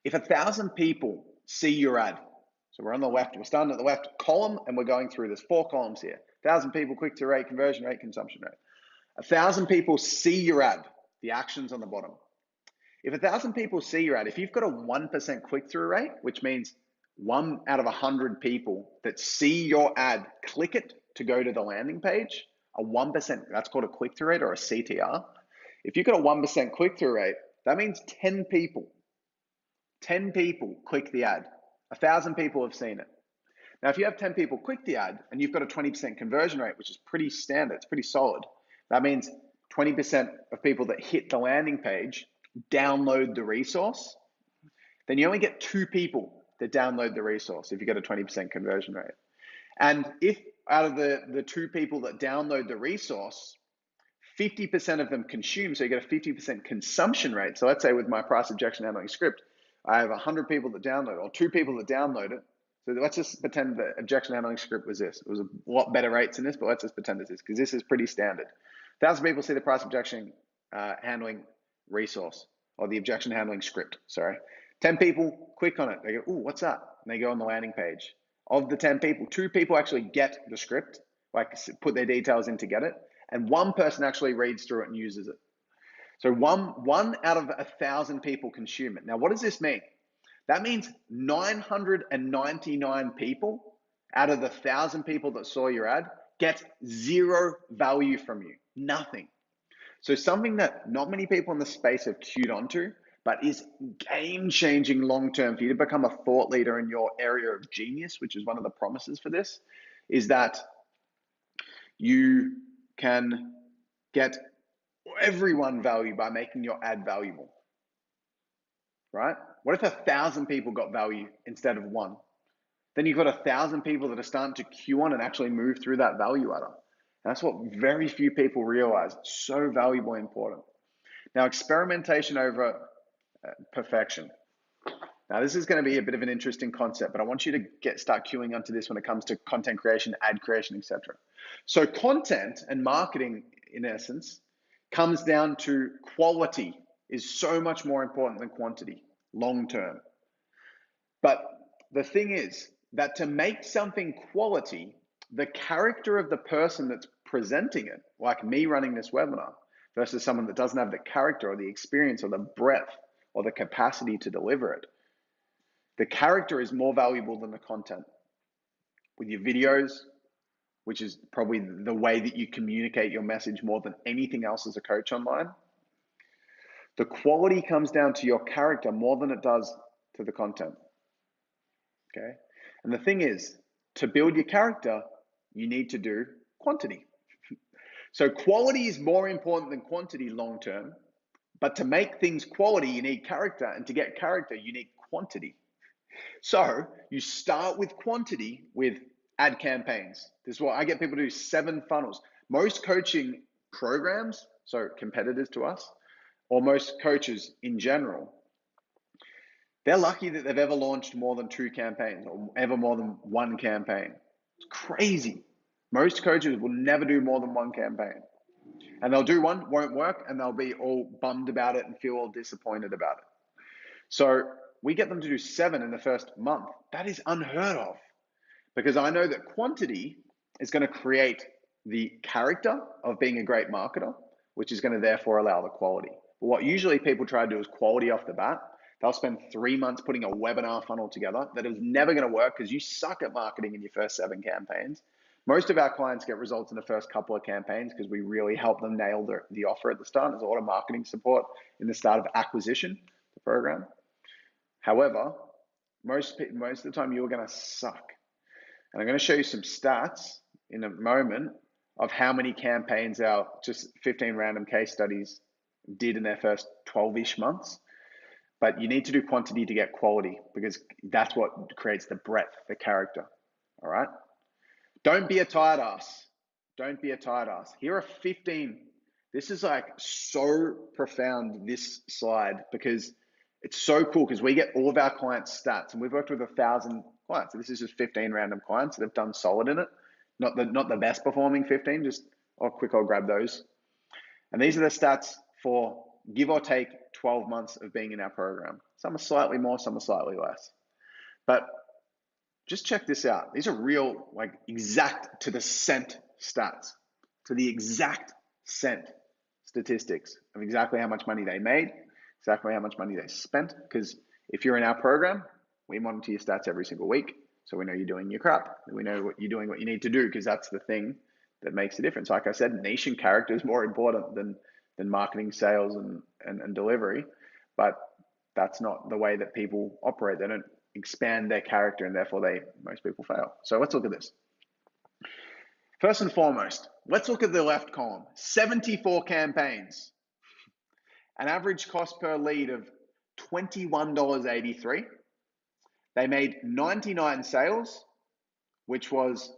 If 1,000 people see your ad, so we're on the left, we're starting at the left column and we're going through, there's 4 columns here. 1,000 people, click-through rate, conversion rate, consumption rate. 1,000 people see your ad, the actions on the bottom. If 1,000 people see your ad, if you've got a 1% click-through rate, which means 1 out of 100 people that see your ad click it to go to the landing page, a 1%, that's called a click-through rate or a CTR. If you've got a 1% click-through rate, that means 10 people click the ad. 1,000 people have seen it. Now, if you have 10 people click the ad and you've got a 20% conversion rate, which is pretty standard, it's pretty solid, that means 20% of people that hit the landing page download the resource. Then you only get 2 people that download the resource if you get a 20% conversion rate. And if out of the 2 people that download the resource, 50% of them consume, so you get a 50% consumption rate. So let's say with my price objection handling script, I have 100 people that download it, or 2 people that download it. So let's just pretend the objection handling script was this. It was a lot better rates than this, but let's just pretend this is, because this is pretty standard. 1,000 people see the price objection handling resource, or the objection handling script, sorry. 10 people click on it. They go, ooh, what's that? And they go on the landing page. Of the 10 people, 2 people actually get the script, like put their details in to get it, and 1 person actually reads through it and uses it. So one out of 1,000 people consume it. Now, what does this mean? That means 999 people out of the 1,000 people that saw your ad get 0 value from you, nothing. So something that not many people in the space have queued onto but is game-changing long-term for you to become a thought leader in your area of genius, which is one of the promises for this, is that you can get everyone value by making your ad valuable, right? What if 1,000 people got value instead of one? Then you've got 1,000 people that are starting to queue on and actually move through that value ladder. That's what very few people realize. It's so valuable and important. Now, experimentation over perfection. Now, this is going to be a bit of an interesting concept, but I want you to start queuing onto this when it comes to content creation, ad creation, etc. So content and marketing, in essence, comes down to quality is so much more important than quantity long term. But the thing is that to make something quality, the character of the person that's presenting it, like me running this webinar, versus someone that doesn't have the character or the experience or the breadth or the capacity to deliver it, the character is more valuable than the content. With your videos, which is probably the way that you communicate your message more than anything else as a coach online, the quality comes down to your character more than it does to the content. Okay? And the thing is, to build your character, you need to do quantity. So quality is more important than quantity long term, but to make things quality, you need character, and to get character, you need quantity. So you start with quantity with ad campaigns. This is what I get people to do: 7 funnels. Most coaching programs, so competitors to us, or most coaches in general, they're lucky that they've ever launched more than 2 campaigns or ever more than 1 campaign. It's crazy. Most coaches will never do more than 1 campaign. And they'll do one, won't work, and they'll be all bummed about it and feel all disappointed about it. So we get them to do 7 in the first month. That is unheard of, because I know that quantity is going to create the character of being a great marketer, which is going to therefore allow the quality. But what usually people try to do is quality off the bat. They'll spend 3 months putting a webinar funnel together that is never going to work because you suck at marketing in your first 7 campaigns. Most of our clients get results in the first couple of campaigns because we really help them nail the offer at the start. There's a lot of marketing support in the start of acquisition, the program. However, most of the time you're going to suck. And I'm going to show you some stats in a moment of how many campaigns our just 15 random case studies did in their first 12-ish months. But you need to do quantity to get quality, because that's what creates the breadth, the character. All right? Don't be a tired ass. Don't be a tired ass. Here are 15. This is like so profound, this slide, because it's so cool, because we get all of our clients' stats, and we've worked with 1,000 clients. So this is just 15 random clients that have done solid in it. Not the best performing 15, just I'll grab those. And these are the stats for give or take 12 months of being in our program. Some are slightly more, some are slightly less. But just check this out. These are real, like exact to the cent stats, to the exact cent statistics of exactly how much money they made, exactly how much money they spent. Because if you're in our program, we monitor your stats every single week. So we know you're doing your crap. We know what you're doing, what you need to do, because that's the thing that makes a difference. Like I said, niche and character is more important than marketing, sales, and delivery. But that's not the way that people operate. They don't expand their character, and therefore most people fail. So let's look at this. First and foremost, let's look at the left column. 74 campaigns. An average cost per lead of $21.83. They made 99 sales, which was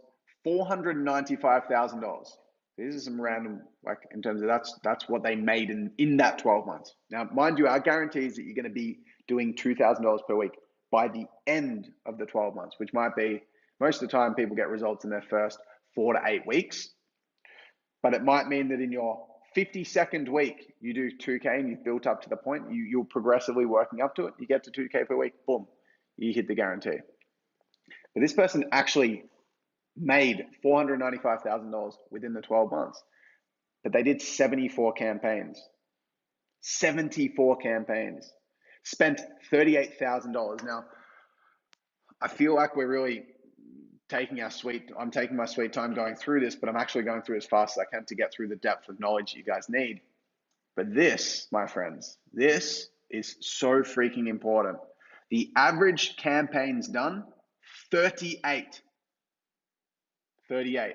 $495,000. These are some random, like in terms of that's what they made in that 12 months. Now, mind you, our guarantee is that you're going to be doing $2,000 per week by the end of the 12 months, which might be, most of the time people get results in their first 4 to 8 weeks. But it might mean that in your 52nd week, you do 2K and you've built up to the point, you're progressively working up to it. You get to 2K per week, boom, you hit the guarantee. But this person actually made $495,000 within the 12 months, but they did 74 campaigns. 74 campaigns. Spent $38,000. Now, I feel like we're really I'm taking my sweet time going through this, but I'm actually going through as fast as I can to get through the depth of knowledge you guys need. But this, my friends, this is so freaking important. The average campaigns done, 38. 38.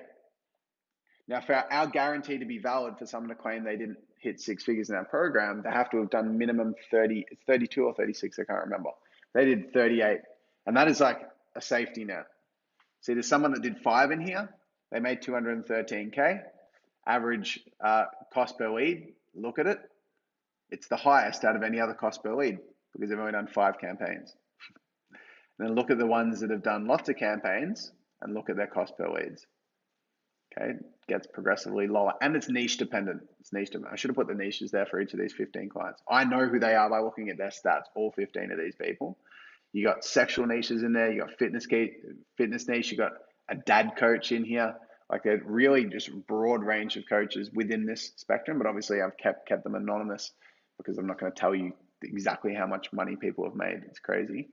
Now, for our guarantee to be valid for someone to claim they didn't hit six figures in our program, they have to have done minimum 30, it's 32 or 36, I can't remember. They did 38. And that is like a safety net. See, there's someone that did 5 in here. They made 213K. Average cost per lead, look at it. It's the highest out of any other cost per lead because they've only done 5 campaigns. And then look at the ones that have done lots of campaigns and look at their cost per leads. Okay, gets progressively lower, and it's niche dependent. It's niche dependent. I should have put the niches there for each of these 15 clients. I know who they are by looking at their stats, all 15 of these people. You got sexual niches in there, you got fitness niche, you got a dad coach in here. Like they're really just broad range of coaches within this spectrum, but obviously I've kept them anonymous because I'm not going to tell you exactly how much money people have made. It's crazy.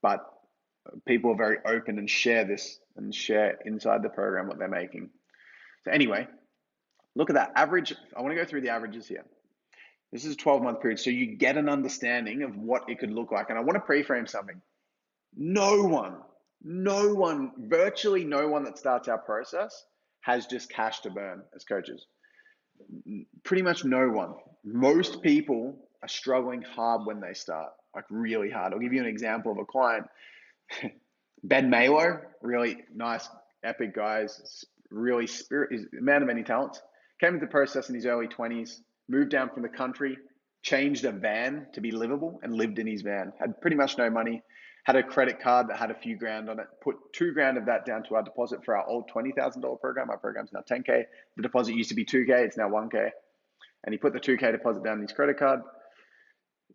But people are very open and share this and share inside the program what they're making. So anyway, look at that average. I want to go through the averages here. This is a 12-month period, so you get an understanding of what it could look like. And I want to pre-frame something. No one, virtually no one that starts our process has just cash to burn as coaches. Pretty much no one. Most people are struggling hard when they start, like really hard. I'll give you an example of a client. Ben Malo, really nice, epic guys, really he's a man of many talents. Came into the process in his early 20s, moved down from the country, changed a van to be livable and lived in his van. Had pretty much no money, had a credit card that had a few grand on it, put $2,000 of that down to our deposit for our old $20,000 program. Our program's now $10K. The deposit used to be $2K, it's now $1K. And he put the $2K deposit down in his credit card,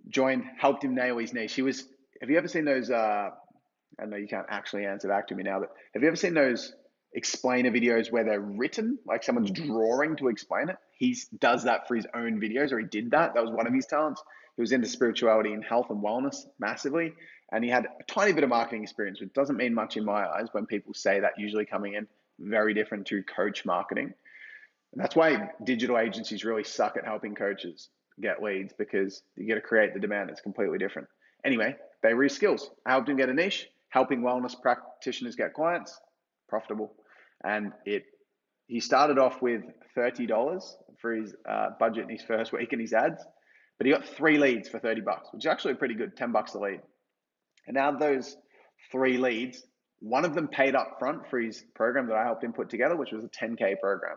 joined, helped him nail his niche. Have you ever seen those, I know you can't actually answer back to me now, but have you ever seen those explainer videos where they're written, like someone's drawing to explain it? He does that for his own videos, or he did that. That was one of his talents. He was into spirituality and health and wellness massively. And he had a tiny bit of marketing experience, which doesn't mean much in my eyes when people say that, usually coming in very different to coach marketing. And that's why digital agencies really suck at helping coaches get leads, because you got to create the demand. It's completely different. Anyway, they were his skills. I helped him get a niche, helping wellness practitioners get clients, profitable. And he started off with $30 for his budget in his first week in his ads, but he got 3 leads for $30, which is actually pretty good, $10 a lead. And out of those 3 leads, one of them paid up front for his program that I helped him put together, which was a 10K program.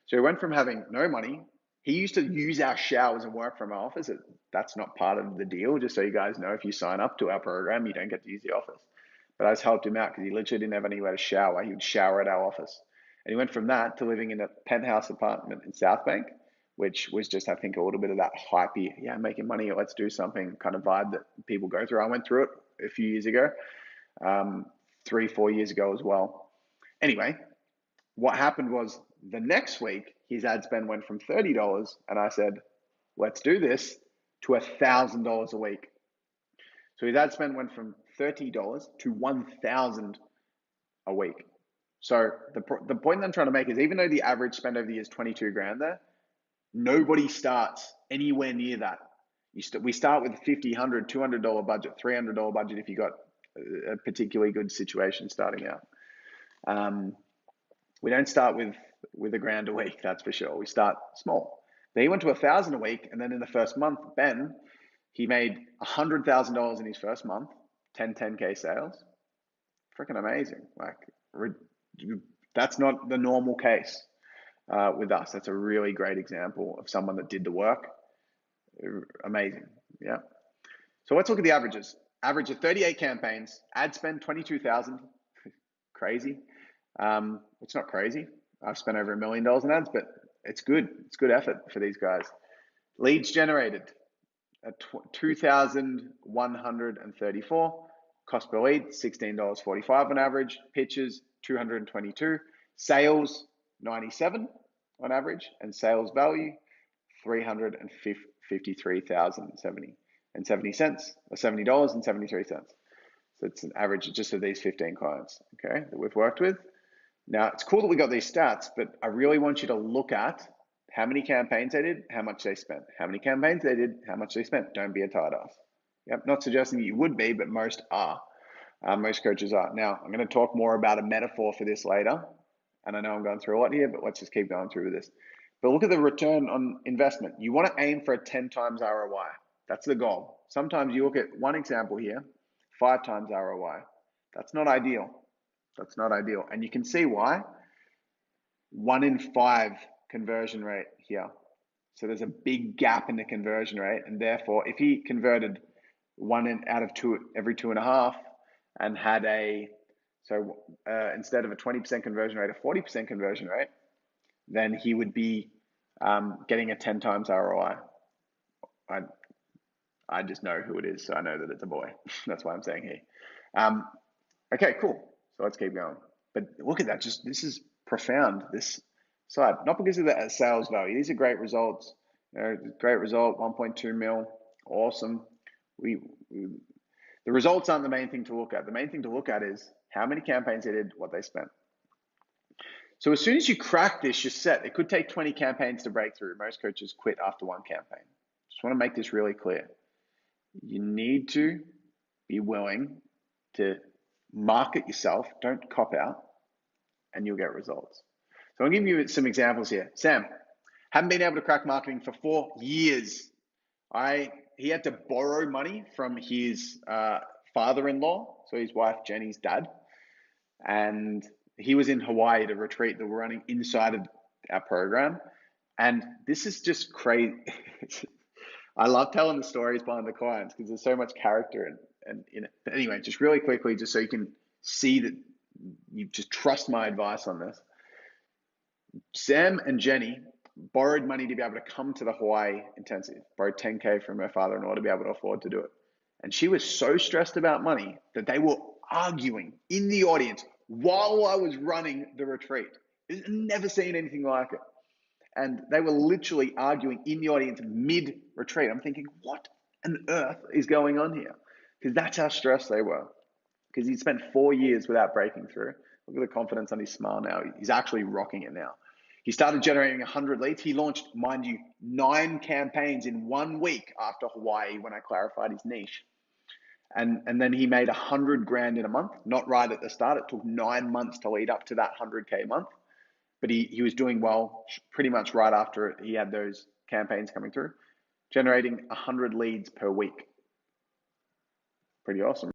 So he went from having no money. He used to use our showers and work from our office. That's not part of the deal, just so you guys know. If you sign up to our program, you don't get to use the office. But I just helped him out because he literally didn't have anywhere to shower. He would shower at our office. And he went from that to living in a penthouse apartment in South Bank, which was just, I think, a little bit of that hypey, yeah, making money, let's do something kind of vibe that people go through. I went through it a few years ago, 3-4 years ago as well. Anyway, what happened was the next week, his ad spend went from $30, and I said, let's do this, to $1,000 a week. So his ad spend went from $30 to $1,000 a week. So the point that I'm trying to make is, even though the average spend over the year is 22 grand there, nobody starts anywhere near that. We start with $50, $100, $200 budget, $300 budget if you got a particularly good situation starting out. We don't start with $1,000 a week, that's for sure. We start small. Then he went to $1,000 a week, and then in the first month, Ben, he made $100,000 in his first month, 10K sales. Freaking amazing. Like, that's not the normal case with us. That's a really great example of someone that did the work. Amazing. Yeah. So let's look at the averages. Average of 38 campaigns, ad spend 22,000. Crazy. It's not crazy. I've spent over $1 million in ads, but it's good. It's good effort for these guys. Leads generated at 2,134. Cost per lead, $16.45 on average. Pitches, 222. Sales, 97 on average. And sales value, $353,070 cents. So it's an average just of these 15 clients, okay, that we've worked with. Now, it's cool that we got these stats, but I really want you to look at how many campaigns they did, how much they spent. How many campaigns they did, how much they spent. Don't be a tight ass. Yep, not suggesting you would be, but most are. Most coaches are. Now, I'm going to talk more about a metaphor for this later. And I know I'm going through a lot here, but let's just keep going through this. But look at the return on investment. You want to aim for a 10 times ROI. That's the goal. Sometimes you look at one example here, 5 times ROI. That's not ideal. That's not ideal. And you can see why. 1 in 5 conversion rate here. So there's a big gap in the conversion rate. And therefore, if he converted 1 out of 2 every 2.5 and had instead of a 20% conversion rate, a 40% conversion rate, then he would be getting a 10 times ROI. I just know who it is, so I know that it's a boy. That's why I'm saying he. Okay, cool. So let's keep going. But look at that. This is profound, this side. Not because of the sales value. These are great results. Great result, 1.2 mil. Awesome. The results aren't the main thing to look at. The main thing to look at is how many campaigns they did, what they spent. So as soon as you crack this, you're set. It could take 20 campaigns to break through. Most coaches quit after 1 campaign. Just want to make this really clear. You need to be willing to market yourself. Don't cop out, and you'll get results. So I'll give you some examples here. Sam, haven't been able to crack marketing for 4 years. He had to borrow money from his father-in-law, so his wife Jenny's dad, and he was in Hawaii to retreat that we're running inside of our program. And this is just crazy. I love telling the stories behind the clients because there's so much character and in it. But anyway, just really quickly, just so you can see that you just trust my advice on this. Sam and Jenny borrowed money to be able to come to the Hawaii intensive, borrowed 10K from her father-in-law to be able to afford to do it. And she was so stressed about money that they were arguing in the audience while I was running the retreat. I've never seen anything like it. And they were literally arguing in the audience mid-retreat. I'm thinking, what on earth is going on here? Because that's how stressed they were. Because he'd spent 4 years without breaking through. Look at the confidence on his smile now. He's actually rocking it now. He started generating 100 leads. He launched, mind you, 9 campaigns in 1 week after Hawaii when I clarified his niche. And then he made 100 grand in a month, not right at the start. It took 9 months to lead up to that 100K month. But he was doing well pretty much right after he had those campaigns coming through, generating 100 leads per week. Pretty awesome.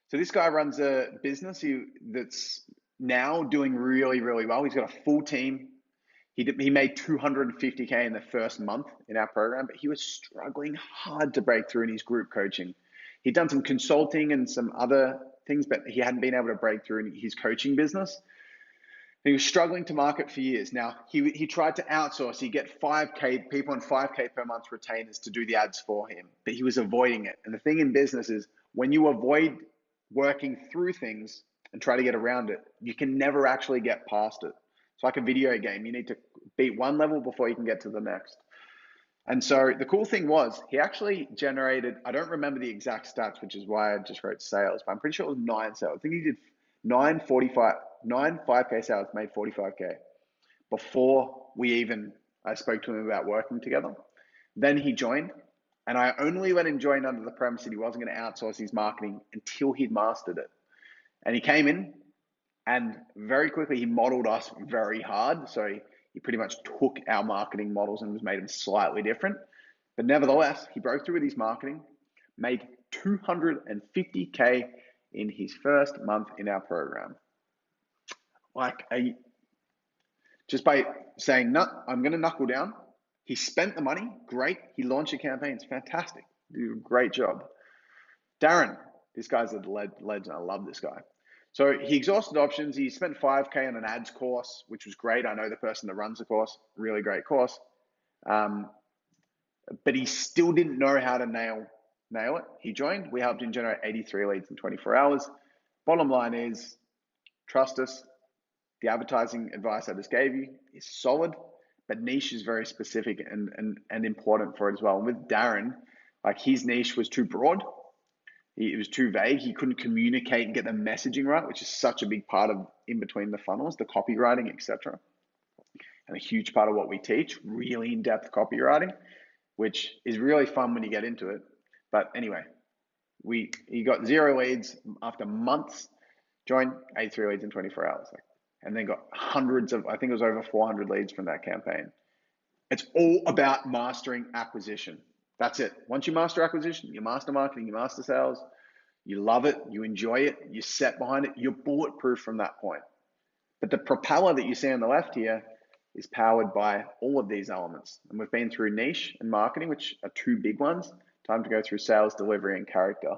So this guy runs a business that's now doing really, really well. He's got a full team. He made 250K in the first month in our program, but he was struggling hard to break through in his group coaching. He'd done some consulting and some other things, but he hadn't been able to break through in his coaching business. He was struggling to market for years. Now, he tried to outsource. He'd get 5K, people on 5K per month retainers to do the ads for him, but he was avoiding it. And the thing in business is when you avoid working through things and try to get around it, you can never actually get past it. It's like a video game. You need to beat one level before you can get to the next. And so the cool thing was he actually generated, I don't remember the exact stats, which is why I just wrote sales, but I'm pretty sure it was 9 sales. I think he did 9 5K sales, made 45K before I spoke to him about working together. Then he joined, and I only let him join under the premise that he wasn't going to outsource his marketing until he'd mastered it. And he came in, and very quickly he modeled us very hard. So he pretty much took our marketing models and made them slightly different. But nevertheless, he broke through with his marketing, made 250K in his first month in our program. Just by saying, no, I'm going to knuckle down. He spent the money. Great. He launched a campaign. It's fantastic. Did a great job. Darren, this guy's a legend. I love this guy. So he exhausted options. He spent 5K on an ads course, which was great. I know the person that runs the course, really great course. But he still didn't know how to nail it. He joined. We helped him generate 83 leads in 24 hours. Bottom line is, trust us. The advertising advice I just gave you is solid, but niche is very specific and important for it as well. And with Darren, like his niche was too broad. It was too vague. He couldn't communicate and get the messaging right, which is such a big part of in between the funnels, the copywriting, etc. And a huge part of what we teach, really in-depth copywriting, which is really fun when you get into it. But anyway, he got 0 leads after months, joined 83 leads in 24 hours, and then got hundreds of, I think it was over 400 leads from that campaign. It's all about mastering acquisition. That's it. Once you master acquisition, you master marketing, you master sales, you love it, you enjoy it, you're set behind it, you're bulletproof from that point. But the propeller that you see on the left here is powered by all of these elements. And we've been through niche and marketing, which are two big ones. Time to go through sales, delivery, and character.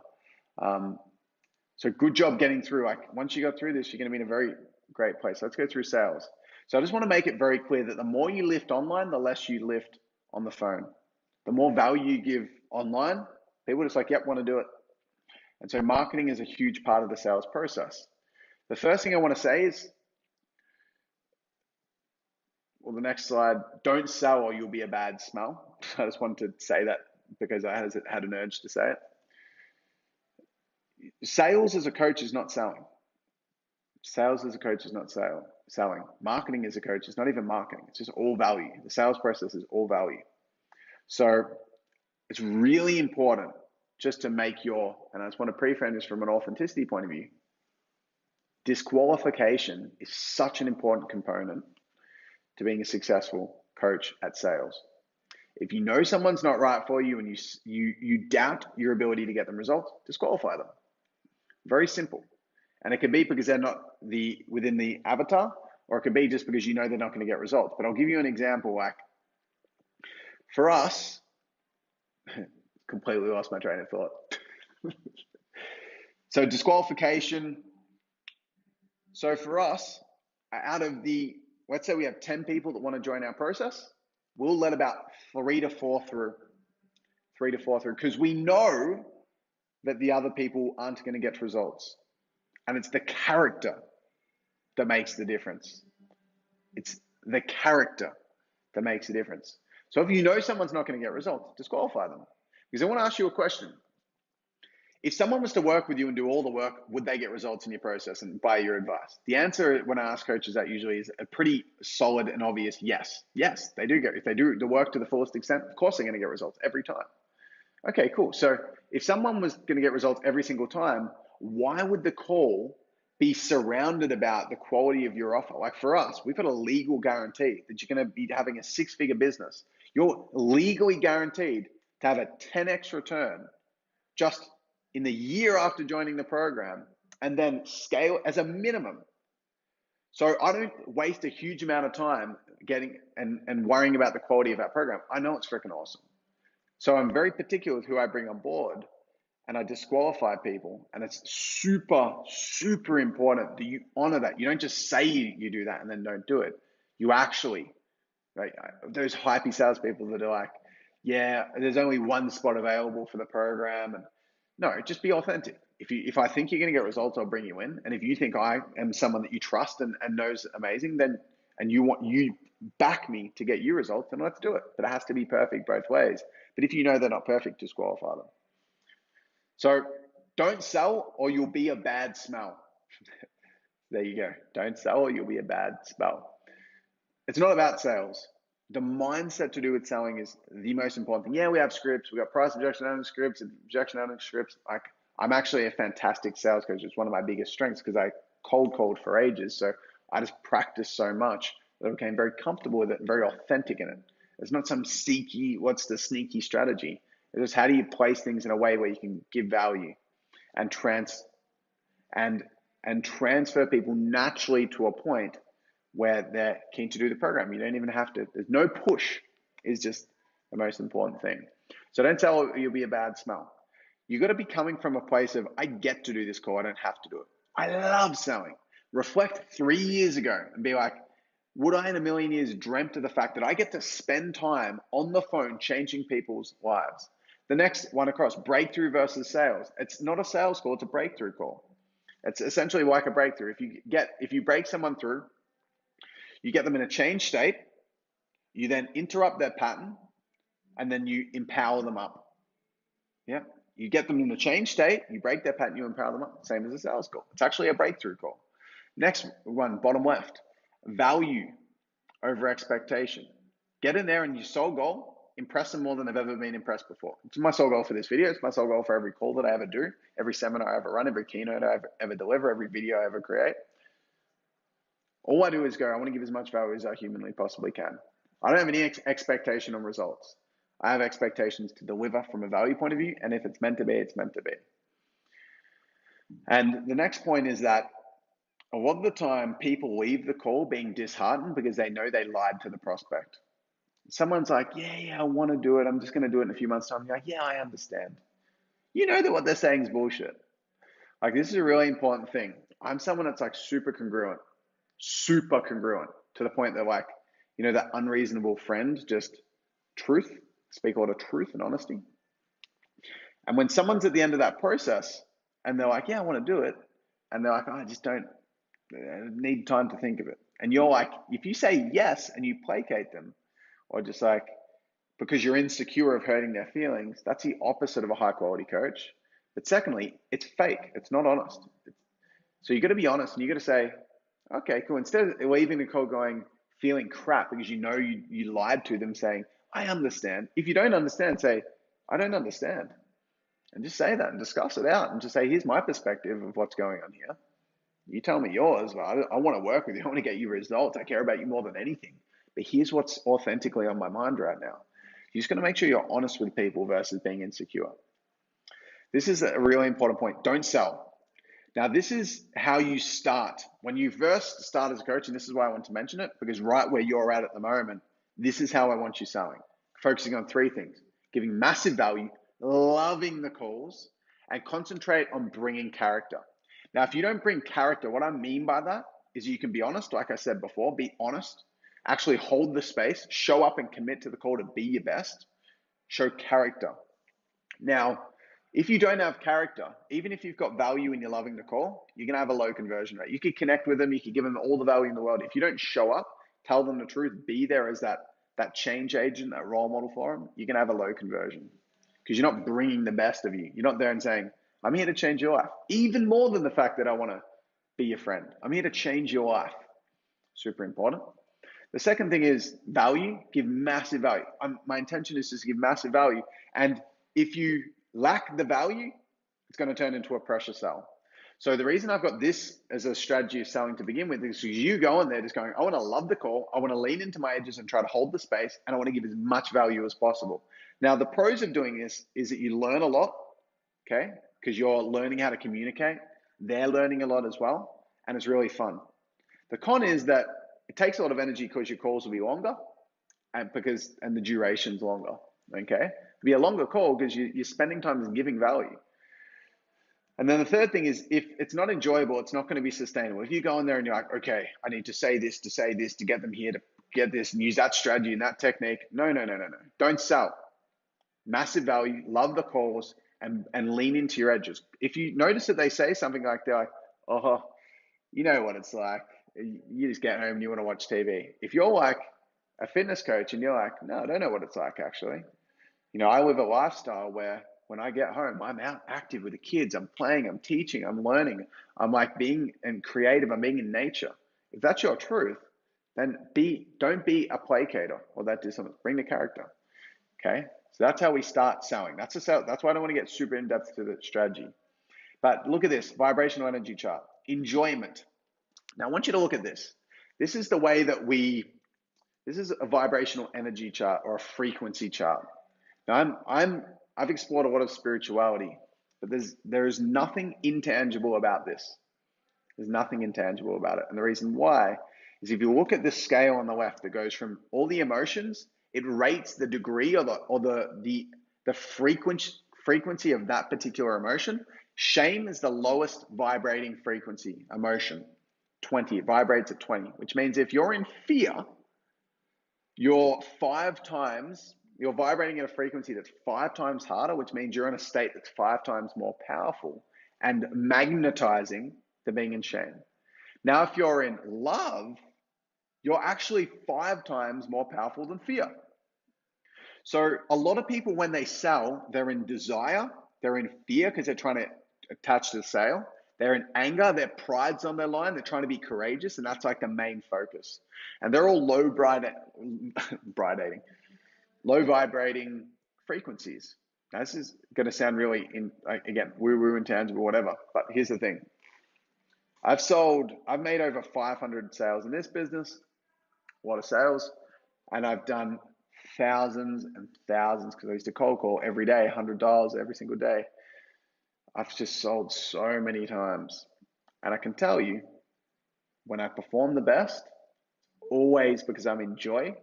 So good job getting through. Like once you got through this, you're going to be in a very great place. Let's go through sales. So I just want to make it very clear that the more you lift online, the less you lift on the phone. The more value you give online, people are just like, yep, want to do it. And so marketing is a huge part of the sales process. The first thing I want to say is, well, the next slide, don't sell or you'll be a bad smell. I just wanted to say that because I had an urge to say it. Sales as a coach is not selling. Sales as a coach is not selling. Marketing as a coach is not even marketing. It's just all value. The sales process is all value. So it's really important just to make and I just want to pre-frame this from an authenticity point of view. Disqualification is such an important component to being a successful coach at sales. If you know someone's not right for you and you doubt your ability to get them results, disqualify them. Very simple. And it could be because they're not within the avatar, or it could be just because you know they're not going to get results. But I'll give you an example. Like for us, completely lost my train of thought. So disqualification. So for us, out of let's say we have 10 people that want to join our process, we'll let about 3 to 4 through, because we know that the other people aren't going to get results. And it's the character that makes the difference. It's the character that makes the difference. So if you know someone's not going to get results, disqualify them. Because I want to ask you a question. If someone was to work with you and do all the work, would they get results in your process and by your advice? The answer when I ask coaches that usually is a pretty solid and obvious yes. Yes, they do if they do the work to the fullest extent, of course they're going to get results every time. Okay, cool. So if someone was going to get results every single time, why would the call be surrounded about the quality of your offer? Like for us, we've got a legal guarantee that you're going to be having a 6-figure business. You're legally guaranteed to have a 10x return just in the year after joining the program, and then scale as a minimum. So I don't waste a huge amount of time getting and worrying about the quality of that program. I know it's freaking awesome. So I'm very particular with who I bring on board, and I disqualify people. And it's super, super important that you honor that. You don't just say you do that and then don't do it. You actually, right? Those hypey salespeople that are like, yeah, there's only one spot available for the program. And no, just be authentic. If I think you're going to get results, I'll bring you in. And if you think I am someone that you trust and knows amazing, then and you back me to get you results, then let's do it. But it has to be perfect both ways. But if you know they're not perfect, disqualify them. So don't sell or you'll be a bad smell. There you go. Don't sell or you'll be a bad smell. It's not about sales. The mindset to do with selling is the most important thing. Yeah, we have scripts. We got price objection handling scripts, objection handling scripts. I'm actually a fantastic sales coach. It's one of my biggest strengths because I cold for ages. So I just practiced so much that I became very comfortable with it and very authentic in it. It's not some what's the sneaky strategy? It's just how do you place things in a way where you can give value and transfer people naturally to a point where they're keen to do the program. You don't even have to, there's no push is just the most important thing. So don't tell you'll be a bad smell. You got to be coming from a place of, I get to do this call, I don't have to do it. I love selling. Reflect 3 years ago and be like, would I in a million years dreamt of the fact that I get to spend time on the phone changing people's lives? The next one across, breakthrough versus sales. It's not a sales call, it's a breakthrough call. It's essentially like a breakthrough. If you break someone through, you get them in a change state, you then interrupt their pattern, and then you empower them up. Yeah. You get them in a change state, you break their pattern, you empower them up. Same as a sales call. It's actually a breakthrough call. Next one, bottom left, value over expectation. Get in there and your sole goal, impress them more than they've ever been impressed before. It's my sole goal for this video. It's my sole goal for every call that I ever do, every seminar I ever run, every keynote I ever deliver, every video I ever create. All I do is go, I want to give as much value as I humanly possibly can. I don't have any expectation on results. I have expectations to deliver from a value point of view, and if it's meant to be, it's meant to be. And the next point is that a lot of the time people leave the call being disheartened because they know they lied to the prospect. Someone's like, yeah, I want to do it. I'm just going to do it in a few months' time. You're like, yeah, I understand. You know that what they're saying is bullshit. Like, this is a really important thing. I'm someone that's like super congruent to the point that, like, you know, that unreasonable friend, just truth, speak a lot of truth and honesty. And when someone's at the end of that process and they're like, yeah, I want to do it. And they're like, oh, I just don't need time to think of it. And you're like, if you say yes and you placate them, or just like, because you're insecure of hurting their feelings, that's the opposite of a high quality coach. But secondly, it's fake. It's not honest. So you got to be honest and you got to say, okay, cool. Instead of leaving the call going, feeling crap because you know you lied to them, saying, I understand. If you don't understand, say, I don't understand. And just say that and discuss it out and just say, here's my perspective of what's going on here. You tell me yours, but I want to work with you. I want to get you results. I care about you more than anything. But here's what's authentically on my mind right now. You're just going to make sure you're honest with people versus being insecure. This is a really important point. Don't sell. Now, this is how you start. When you first start as a coach, and this is why I want to mention it, because right where you're at the moment, this is how I want you selling. Focusing on three things: giving massive value, loving the calls, and concentrate on bringing character. Now, if you don't bring character, what I mean by that is you can be honest, like I said before, be honest, actually hold the space, show up and commit to the call to be your best, show character. Now, if you don't have character, even if you've got value and you're loving the call, you're going to have a low conversion rate. You could connect with them, you could give them all the value in the world. If you don't show up, tell them the truth, be there as that change agent, that role model for them, you're going to have a low conversion because you're not bringing the best of you. You're not there and saying, I'm here to change your life. Even more than the fact that I want to be your friend. I'm here to change your life. Super important. The second thing is value, give massive value. My intention is to give massive value. And if you lack the value, it's going to turn into a pressure sell. So the reason I've got this as a strategy of selling to begin with is because you go in there just going, I want to love the call. I want to lean into my edges and try to hold the space. And I want to give as much value as possible. Now, the pros of doing this is that you learn a lot, okay? Because you're learning how to communicate. They're learning a lot as well. And it's really fun. The con is that it takes a lot of energy because your calls will be longer and the duration's longer, okay? It'll be a longer call because you're spending time giving value. And then the third thing is, if it's not enjoyable, it's not going to be sustainable. If you go in there and you're like, okay, I need to say this to get them here to get this and use that strategy and that technique. No. Don't sell. Massive value, love the calls, and lean into your edges. If you notice that they say something like, they're like, oh, you know what it's like. You just get home and you want to watch TV. If you're like a fitness coach and you're like, no, I don't know what it's like actually. You know, I live a lifestyle where when I get home, I'm out active with the kids. I'm playing, I'm teaching, I'm learning. I'm like being creative. I'm being in nature. If that's your truth, then don't be a placater or that dissonance. Bring the character. Okay. So that's how we start selling. That's why I don't want to get super in depth to the strategy. But look at this vibrational energy chart. Enjoyment. Now I want you to look at this. This is the way that this is a vibrational energy chart or a frequency chart. Now I've explored a lot of spirituality, but there's nothing intangible about this. There's nothing intangible about it. And the reason why is if you look at this scale on the left that goes from all the emotions, it rates the degree or the frequency of that particular emotion. Shame is the lowest vibrating frequency emotion, 20. It vibrates at 20, which means if you're in fear, you're vibrating at a frequency that's 5 times harder, which means you're in a state that's 5 times more powerful and magnetizing than being in shame. Now, if you're in love, you're actually 5 times more powerful than fear. So a lot of people, when they sell, they're in desire, They're in fear because they're trying to attach to the sale. They're in anger. Their pride's on their line. They're trying to be courageous, and that's like the main focus. And they're all low vibrating frequencies. Now, this is going to sound really again woo-woo, intangible, whatever. But here's the thing: I've made over 500 sales in this business, a lot of sales, and I've done thousands and thousands because I used to cold call every day, $100 every single day. I've just sold so many times. And I can tell you, when I perform the best, always because I'm in joy,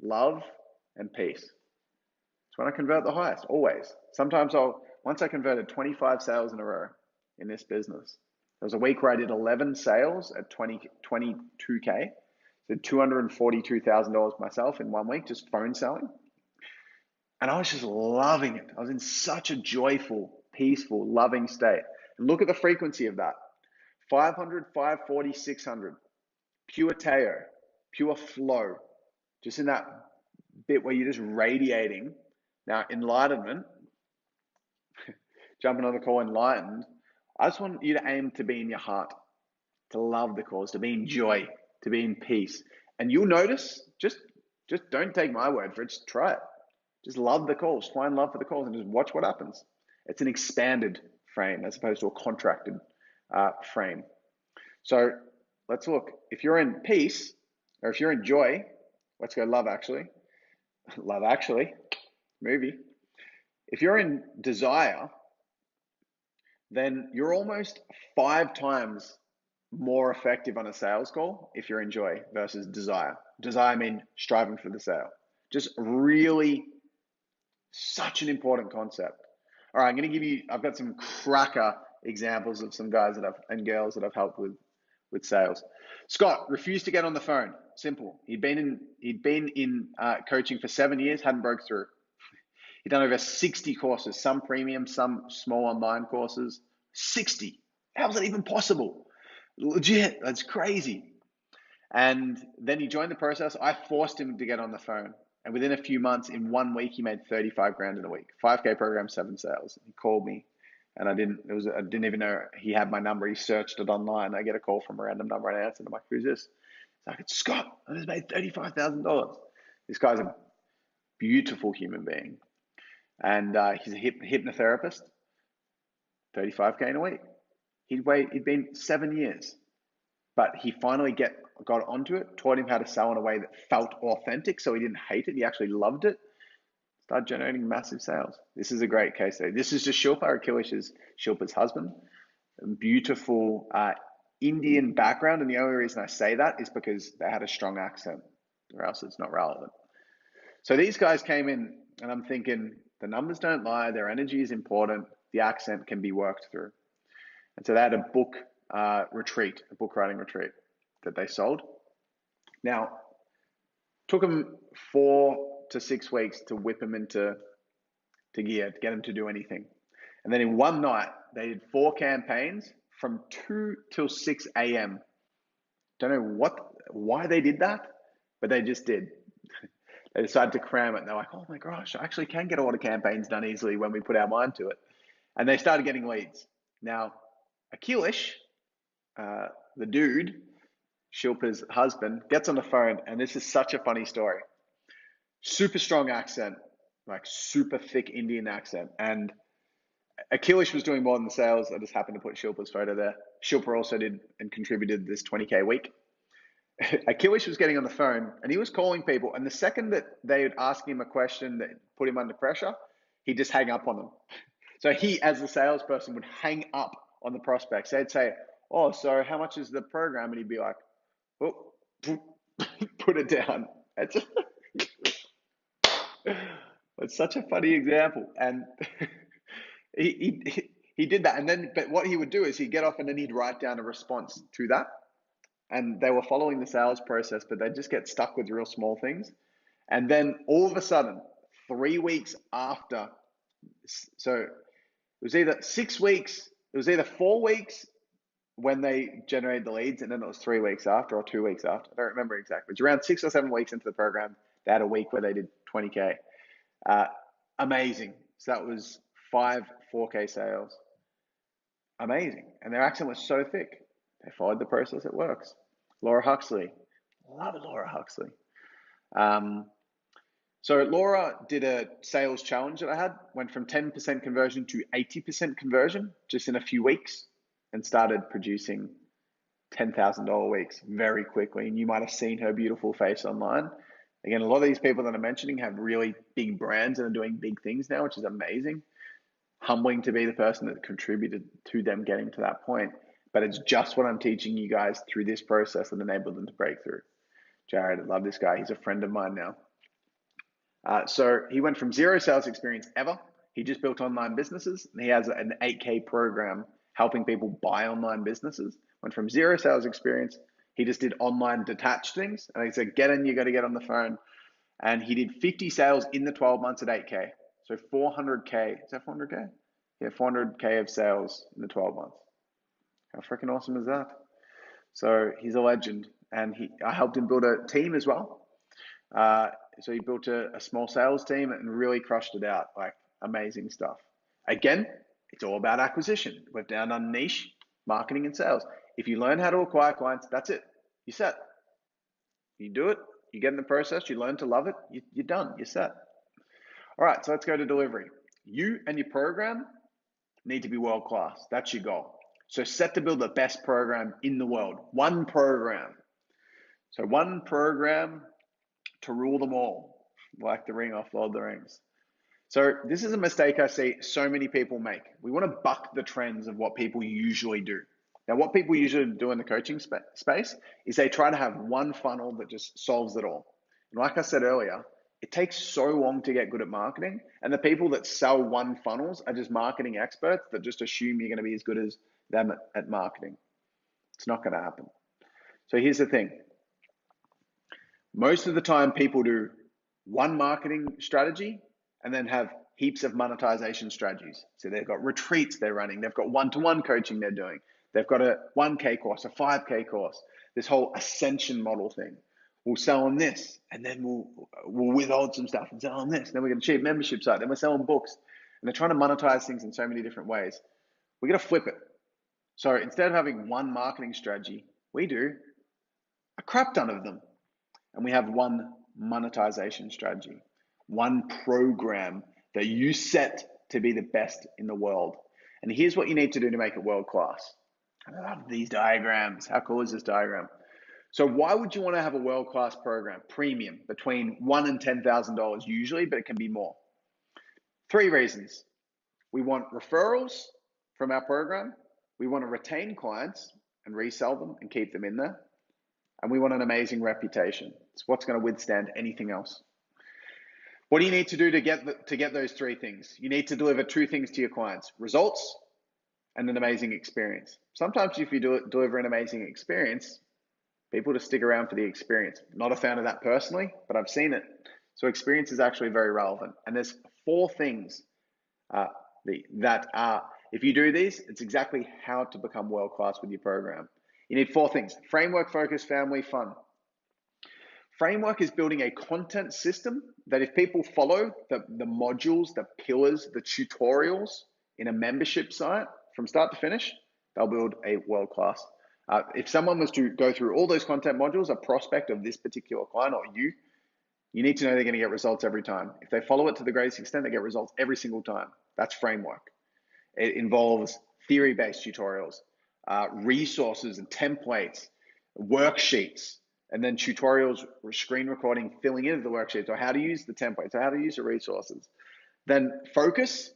love, and peace. It's when I convert the highest, always. Sometimes once I converted 25 sales in a row in this business. There was a week where I did 11 sales at 22K. So $242,000 myself in 1 week, just phone selling. And I was just loving it. I was in such a joyful, peaceful, loving state. And look at the frequency of that. 500, 540, 600. Pure Teo, pure flow. Just in that bit where you're just radiating. Now, enlightenment, jumping on the call, enlightened. I just want you to aim to be in your heart, to love the cause, to be in joy, to be in peace. And you'll notice, just don't take my word for it, just try it. Just love the calls, find love for the calls, and just watch what happens. It's an expanded frame as opposed to a contracted frame. So let's look. If you're in peace, or if you're in joy, let's go Love Actually. Love Actually, movie. If you're in desire, then you're almost 5 times more effective on a sales call if you're in joy versus desire. Desire, I mean striving for the sale. Just really such an important concept. All right, I've got some cracker examples of some guys and girls that I've helped with sales. Scott refused to get on the phone. Simple. He'd been in coaching for 7 years, hadn't broke through. He'd done over 60 courses, some premium, some small online courses. 60. How is that even possible? Legit, that's crazy. And then he joined the process. I forced him to get on the phone. And within a few months, in 1 week, he made 35 grand in a week. 5K program, 7 sales. He called me, and I didn't even know he had my number. He searched it online. I get a call from a random number, and I answered. I'm like, "Who's this?" He's like, "It's Scott. I just made $35,000." This guy's a beautiful human being, and he's a hypnotherapist. 35K in a week. He'd been 7 years, but he finally got onto it, taught him how to sell in a way that felt authentic, so he didn't hate it. He actually loved it. Started generating massive sales. This is a great case study. This is just Shilpa Akhilesh, Shilpa's husband. A beautiful Indian background, and the only reason I say that is because they had a strong accent, or else it's not relevant. So these guys came in, and I'm thinking, the numbers don't lie, their energy is important, the accent can be worked through. And so they had a book writing retreat that they sold. Now, took them 4 to 6 weeks to whip them into gear, to get them to do anything. And then in one night, they did 4 campaigns from 2 till 6 a.m. Don't know why they did that, but they just did. They decided to cram it. And they're like, oh my gosh, I actually can get a lot of campaigns done easily when we put our mind to it. And they started getting leads. Now, Akhilesh, the dude, Shilpa's husband, gets on the phone, and this is such a funny story. Super strong accent, like super thick Indian accent. And Akhilesh was doing more than the sales. I just happened to put Shilpa's photo there. Shilpa also did and contributed this 20K week. Akhilesh was getting on the phone, and he was calling people. And the second that they would ask him a question that put him under pressure, he'd just hang up on them. So he, as the salesperson, would hang up on the prospects. They'd say, oh, so how much is the program? And he'd be like, oh, put it down. It's such a funny example. And he did that. And then, but what he would do is he'd get off and then he'd write down a response to that. And they were following the sales process, but they'd just get stuck with real small things. And then all of a sudden, 3 weeks after, so it was either 6 weeks, it was either 4 weeks when they generated the leads, and then it was 3 weeks after or 2 weeks after. I don't remember exactly. It was around 6 or 7 weeks into the program. They had a week where they did 20K. Amazing. So that was 4K sales. Amazing. And their accent was so thick. They followed the process, it works. Laura Huxley. Love Laura Huxley. So Laura did a sales challenge that I had, went from 10% conversion to 80% conversion just in a few weeks, and started producing $10,000 weeks very quickly. And you might have seen her beautiful face online. Again, a lot of these people that I'm mentioning have really big brands and are doing big things now, which is amazing. Humbling to be the person that contributed to them getting to that point. But it's just what I'm teaching you guys through this process that enabled them to break through. Jared, I love this guy. He's a friend of mine now. So he went from zero sales experience ever. He just built online businesses, and he has an 8K program helping people buy online businesses. Went from zero sales experience. He just did online detached things. And he said, get in, you got to get on the phone. And he did 50 sales in the 12 months at 8K. So 400K. Is that 400K? Yeah, 400K of sales in the 12 months. How freaking awesome is that? So he's a legend. And I helped him build a team as well. So he built a small sales team and really crushed it out. Like, amazing stuff. Again, it's all about acquisition. We've down on niche, marketing and sales. If you learn how to acquire clients, that's it. You're set. You do it, you get in the process, you learn to love it, you're done, you're set. All right, so let's go to delivery. You and your program need to be world-class. That's your goal. So set to build the best program in the world. One program. So one program to rule them all, like the ring off Lord of the Rings. So this is a mistake I see so many people make. We want to buck the trends of what people usually do. Now, what people usually do in the coaching space is they try to have one funnel that just solves it all. And like I said earlier, it takes so long to get good at marketing. And the people that sell one funnels are just marketing experts that just assume you're going to be as good as them at marketing. It's not going to happen. So here's the thing. Most of the time, people do one marketing strategy and then have heaps of monetization strategies. So they've got retreats they're running. They've got one-to-one coaching they're doing. They've got a 1K course, a 5K course, this whole ascension model thing. We'll sell on this, and then we'll withhold some stuff and sell on this. Then we're going to cheap membership site. Then we're selling books. And they're trying to monetize things in so many different ways. We're going to flip it. So instead of having one marketing strategy, we do a crap ton of them. And we have one monetization strategy, one program that you set to be the best in the world. And here's what you need to do to make it world-class. I love these diagrams. How cool is this diagram? So why would you want to have a world-class program? Premium, between $1,000 and $10,000 usually, but it can be more. 3 reasons. We want referrals from our program. We want to retain clients and resell them and keep them in there. And we want an amazing reputation. It's what's going to withstand anything else. What do you need to do to get those 3 things? You need to deliver 2 things to your clients: results and an amazing experience. Sometimes if you deliver an amazing experience, people just stick around for the experience. Not a fan of that personally, but I've seen it. So experience is actually very relevant. And there's 4 things that are, if you do these, it's exactly how to become world-class with your program. You need 4 things: framework, focus, family, fun. Framework is building a content system that if people follow the modules, the pillars, the tutorials in a membership site from start to finish, they'll build a world-class. If someone was to go through all those content modules, a prospect of this particular client or you need to know they're going to get results every time. If they follow it to the greatest extent, they get results every single time. That's framework. It involves theory-based tutorials, resources and templates, worksheets, and then tutorials, screen recording, filling in the worksheets, or how to use the templates, or how to use the resources. Then focus,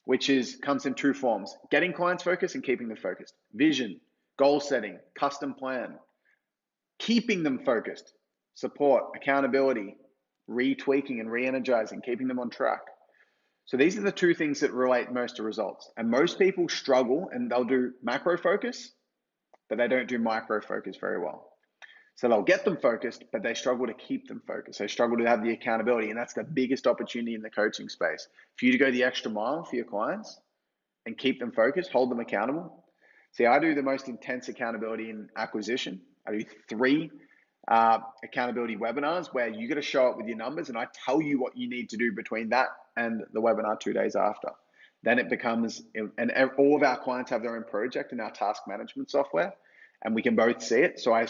which comes in 2 forms: getting clients focused and keeping them focused. Vision, goal setting, custom plan, keeping them focused, support, accountability, retweaking and re-energizing, keeping them on track. So these are the 2 things that relate most to results. And most people struggle, and they'll do macro focus, but they don't do micro focus very well. So they'll get them focused, but they struggle to keep them focused. They struggle to have the accountability, and that's the biggest opportunity in the coaching space. For you to go the extra mile for your clients and keep them focused, hold them accountable. See, I do the most intense accountability in acquisition. I do 3 accountability webinars where you got to show up with your numbers, and I tell you what you need to do between that and the webinar 2 days after. Then it becomes, and all of our clients have their own project in our task management software, and we can both see it. So I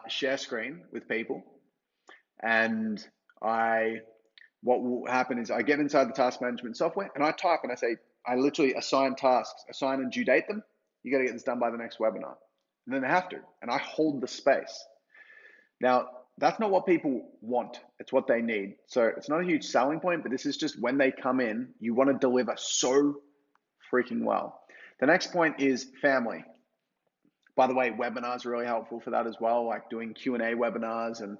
share screen with people, and what will happen is I get inside the task management software and I type and I say, I literally assign tasks, assign and due date them. You got to get this done by the next webinar. And then they have to, and I hold the space. Now, that's not what people want. It's what they need. So it's not a huge selling point, but this is just when they come in, you want to deliver so freaking well. The next point is family. By the way, webinars are really helpful for that as well, like doing Q&A webinars. And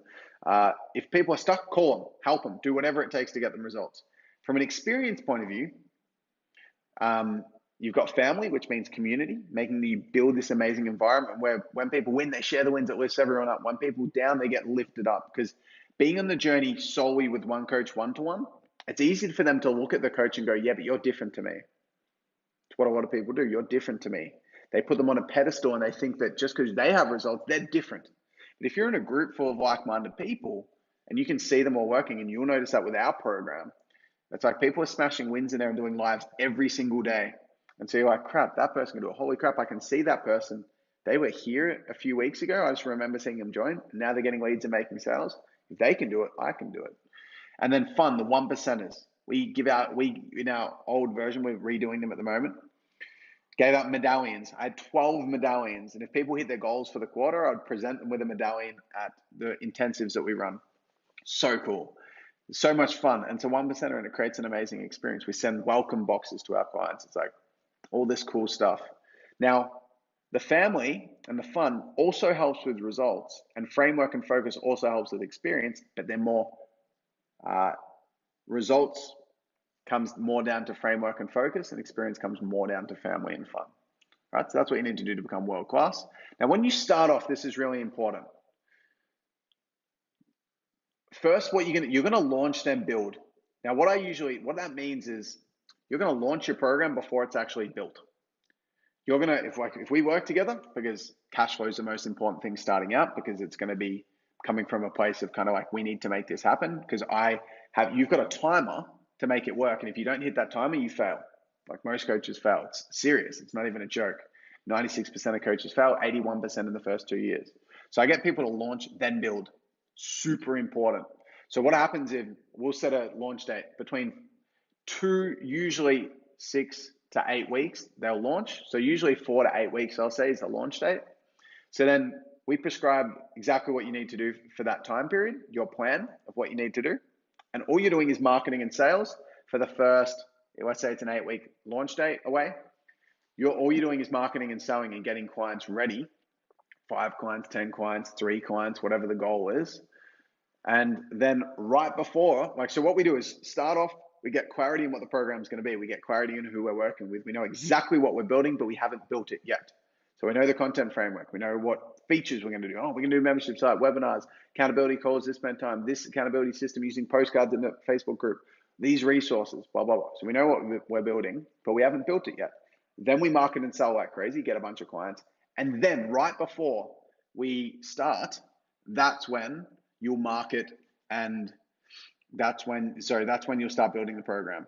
if people are stuck, call them, help them, do whatever it takes to get them results. From an experience point of view, you've got family, which means community, making you build this amazing environment where when people win, they share the wins, it lifts everyone up. When people down, they get lifted up. Because being on the journey solely with one coach one-to-one, it's easy for them to look at the coach and go, yeah, but you're different to me. It's what a lot of people do. You're different to me. They put them on a pedestal and they think that just because they have results, they're different. But if you're in a group full of like-minded people and you can see them all working, and you'll notice that with our program, it's like people are smashing wins in there and doing lives every single day. And so you're like, crap, that person can do it. Holy crap, I can see that person. They were here a few weeks ago. I just remember seeing them join. And now they're getting leads and making sales. If they can do it, I can do it. And then fun, the one percenters. In our old version, we're redoing them at the moment. Gave out medallions. I had 12 medallions. And if people hit their goals for the quarter, I'd present them with a medallion at the intensives that we run. So cool. So much fun. And it's a 1%er and it creates an amazing experience. We send welcome boxes to our clients. It's like all this cool stuff. Now, the family and the fun also helps with results, and framework and focus also helps with experience, but they're more results comes more down to framework and focus, and experience comes more down to family and fun. Right? So that's what you need to do to become world class. Now, when you start off, this is really important. First, you're gonna launch, then build. Now, what that means is you're gonna launch your program before it's actually built. You're gonna, if we work together, because cash flow is the most important thing starting out, because it's gonna be coming from a place of kind of like, we need to make this happen, because you've got a timer to make it work. And if you don't hit that timer, you fail. Like most coaches fail. It's serious. It's not even a joke. 96% of coaches fail, 81% in the first 2 years. So I get people to launch, then build. Super important. So what happens is we'll set a launch date between usually 6 to 8 weeks, they'll launch. So usually 4 to 8 weeks, I'll say, is the launch date. So then we prescribe exactly what you need to do for that time period, your plan of what you need to do. And all you're doing is marketing and sales for the first, let's say it's an 8-week launch date away. All you're doing is marketing and selling and getting clients ready. 5 clients, 10 clients, 3 clients, whatever the goal is. And then right before, so what we do is start off, we get clarity in what the program is going to be. We get clarity in who we're working with. We know exactly what we're building, but we haven't built it yet. So we know the content framework. We know what features we're going to do. Oh, we can do membership site, webinars, accountability calls, this spend time, this accountability system using postcards in the Facebook group, these resources, blah, blah, blah. So we know what we're building, but we haven't built it yet. Then we market and sell like crazy, get a bunch of clients. And then right before we start, that's when you'll market, and that's when you'll start building the program.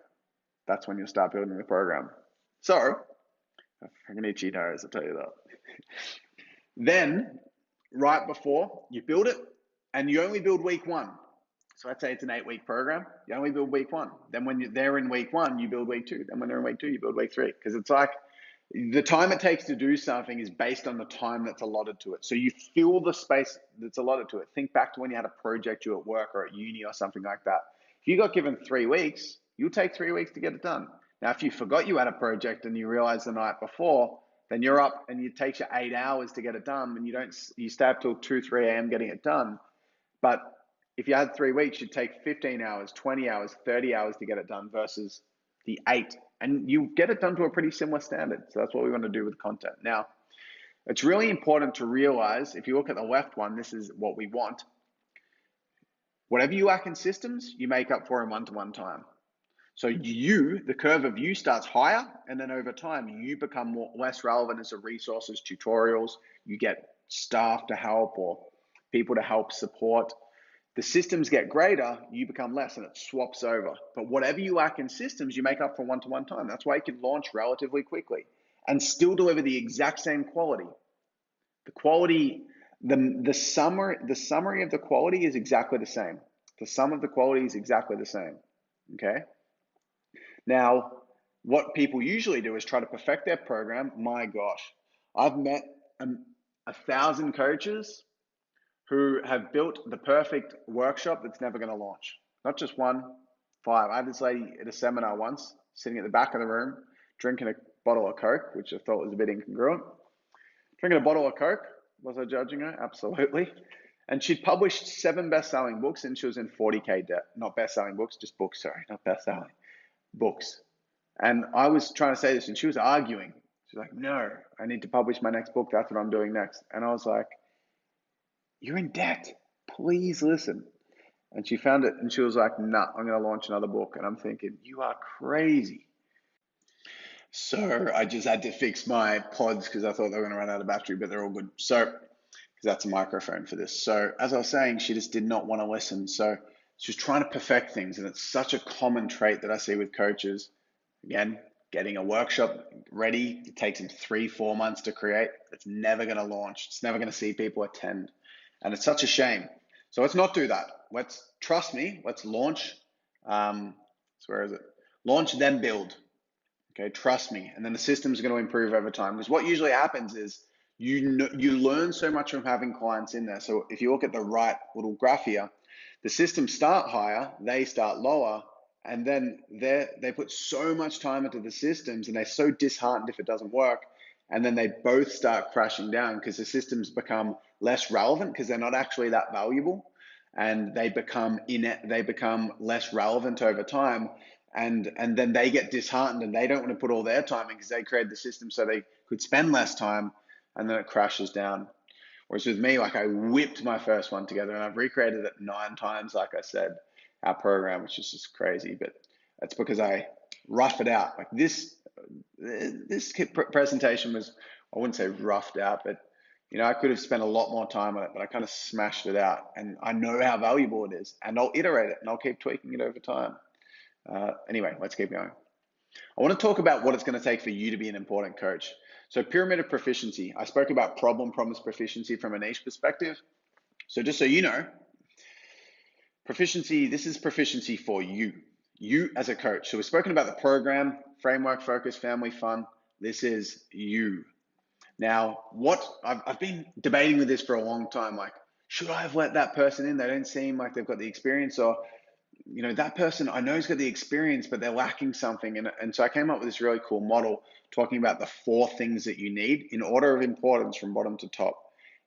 That's when you'll start building the program. So, I'm going to cheat Harris, I'll tell you that. Then, right before you build it, and you only build week 1. So let's say it's an 8-week program, you only build week 1. Then when they're in week 1, you build week 2. Then when they're in week 2, you build week 3. Because it's like, the time it takes to do something is based on the time that's allotted to it. So you fill the space that's allotted to it. Think back to when you had a project you at work or at uni or something like that. If you got given 3 weeks, you'll take 3 weeks to get it done. Now, if you forgot you had a project and you realized the night before, then you're up and it takes you 8 hours to get it done, and you stay up till 2, 3 a.m. getting it done. But if you had 3 weeks, you'd take 15 hours, 20 hours, 30 hours to get it done versus the 8. And you get it done to a pretty similar standard. So that's what we want to do with content. Now, it's really important to realize, if you look at the left one, this is what we want. Whatever you lack in systems, you make up for in one-to-one time. So the curve of you starts higher, and then over time, you become less relevant as a resources, tutorials, you get staff to help or people to help support. The systems get greater, you become less, and it swaps over. But whatever you lack in systems, you make up for one-to-one time. That's why you can launch relatively quickly and still deliver the exact same quality. The quality, the summary of the quality is exactly the same. The sum of the quality is exactly the same. Okay. Now, what people usually do is try to perfect their program. My gosh, I've met 1,000 coaches who have built the perfect workshop that's never going to launch. Not just one, 5. I had this lady at a seminar once, sitting at the back of the room, drinking a bottle of Coke, which I thought was a bit incongruent. Drinking a bottle of Coke, was I judging her? Absolutely. And she'd published 7 best-selling books, and she was in 40K debt. Not best-selling books, just books, sorry, not best-selling books. And I was trying to say this, and she was arguing. She's like, no, I need to publish my next book. That's what I'm doing next. And I was like, you're in debt. Please listen. And she found it, and she was like, nah, I'm going to launch another book. And I'm thinking, you are crazy. So I just had to fix my pods because I thought they were going to run out of battery, but they're all good. So, because that's a microphone for this. So as I was saying, she just did not want to listen. So she was trying to perfect things. And it's such a common trait that I see with coaches. Again, getting a workshop ready, it takes them 3-4 months to create. It's never going to launch. It's never going to see people attend. And it's such a shame. So let's not do that. Let's trust me. Let's launch. So where is it? Launch, then build. Okay, trust me. And then the system's going to improve over time. Because what usually happens is you learn so much from having clients in there. So if you look at the right little graph here, the systems start higher, they start lower, and then they put so much time into the systems, and they're so disheartened if it doesn't work, and then they both start crashing down because the systems become less relevant because they're not actually that valuable, and they become less relevant over time, and then they get disheartened and they don't want to put all their time in because they created the system so they could spend less time, and then it crashes down. Whereas with me, like I whipped my first one together and I've recreated it 9 times, like I said, our program, which is just crazy, but that's because I rough it out. Like this presentation was, I wouldn't say roughed out, but I could have spent a lot more time on it, but I kind of smashed it out, and I know how valuable it is, and I'll iterate it and I'll keep tweaking it over time. Anyway, let's keep going. I want to talk about what it's going to take for you to be an important coach. So pyramid of proficiency. I spoke about problem promise proficiency from a niche perspective. So just so you know, proficiency, this is proficiency for you as a coach. So we've spoken about the program, framework, focus, family, fun. This is you. Now, what I've been debating with this for a long time, like, should I have let that person in? They don't seem like they've got the experience, or that person I know has got the experience, but they're lacking something. And so I came up with this really cool model talking about the 4 things that you need in order of importance from bottom to top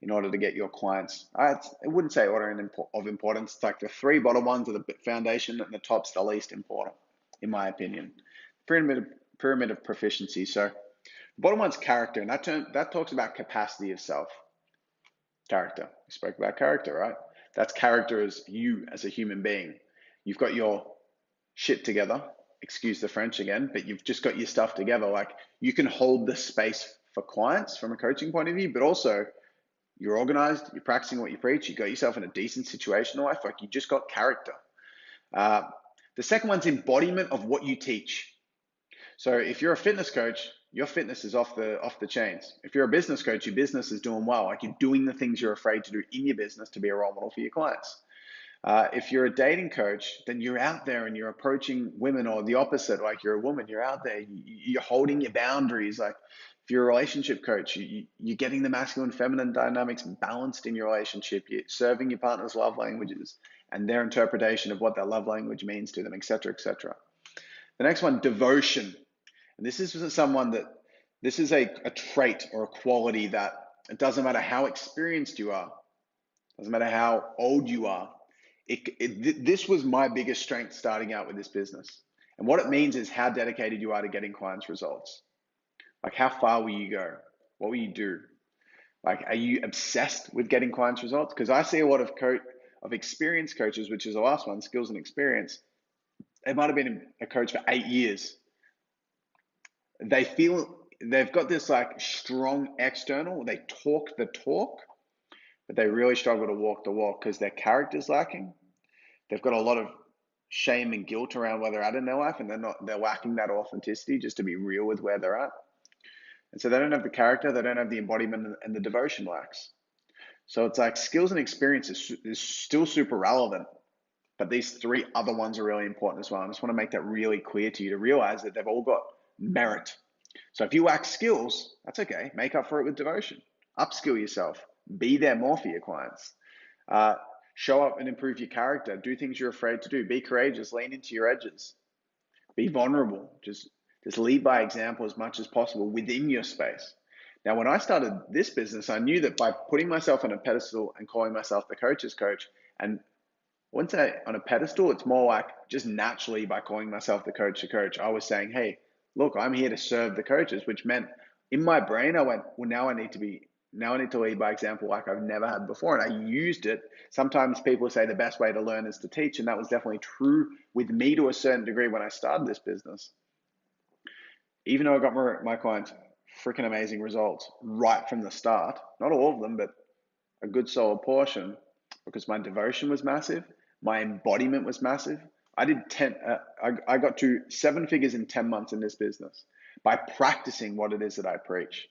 in order to get your clients. I wouldn't say order of importance. It's like the 3 bottom ones are the foundation and the top's the least important, in my opinion. Pyramid of proficiency. So the bottom one's character, and that talks about capacity of self. Character. We spoke about character, right? That's character as you as a human being. You've got your shit together, excuse the French again, but you've just got your stuff together. Like, you can hold the space for clients from a coaching point of view, but also you're organized, you're practicing what you preach, you got yourself in a decent situation in life, like you just got character. The second one's embodiment of what you teach. So if you're a fitness coach, your fitness is off the chains. If you're a business coach, your business is doing well. Like, you're doing the things you're afraid to do in your business to be a role model for your clients. If you're a dating coach, then you're out there and you're approaching women, or the opposite, like you're a woman, you're out there, you're holding your boundaries. Like, if you're a relationship coach, you're getting the masculine feminine dynamics balanced in your relationship. You're serving your partner's love languages and their interpretation of what that love language means to them, etc., etc. The next one, devotion. And this is a trait or a quality that it doesn't matter how experienced you are, doesn't matter how old you are. This was my biggest strength starting out with this business. And what it means is how dedicated you are to getting clients' results. Like, how far will you go? What will you do? Like, are you obsessed with getting clients' results? Because I see a lot of experienced coaches, which is the last one, skills and experience. They might have been a coach for 8 years. They feel they've got this like strong external, they talk the talk, but they really struggle to walk the walk because their character's lacking. They've got a lot of shame and guilt around where they're at in their life, and they're lacking that authenticity just to be real with where they're at. And so they don't have the character, they don't have the embodiment, and the devotion lacks. So it's like skills and experience is still super relevant, but these three other ones are really important as well. I just want to make that really clear to you to realize that they've all got merit. So if you lack skills, that's okay. Make up for it with devotion. Upskill yourself. Be there more for your clients. Show up and improve your character. Do things you're afraid to do. Be courageous. Lean into your edges. Be vulnerable. Just lead by example as much as possible within your space. Now, when I started this business, I knew that by putting myself on a pedestal and calling myself the coach's coach, and I wouldn't say on a pedestal, it's more like just naturally by calling myself the coach, I was saying, hey, look, I'm here to serve the coaches, which meant in my brain, I went, well, now I need to lead by example like I've never had before. And I used it. Sometimes people say the best way to learn is to teach. And that was definitely true with me to a certain degree when I started this business. Even though I got my clients freaking amazing results right from the start, not all of them, but a good solid portion, because my devotion was massive, my embodiment was massive. I got to 7 figures in 10 months in this business by practicing what it is that I preach.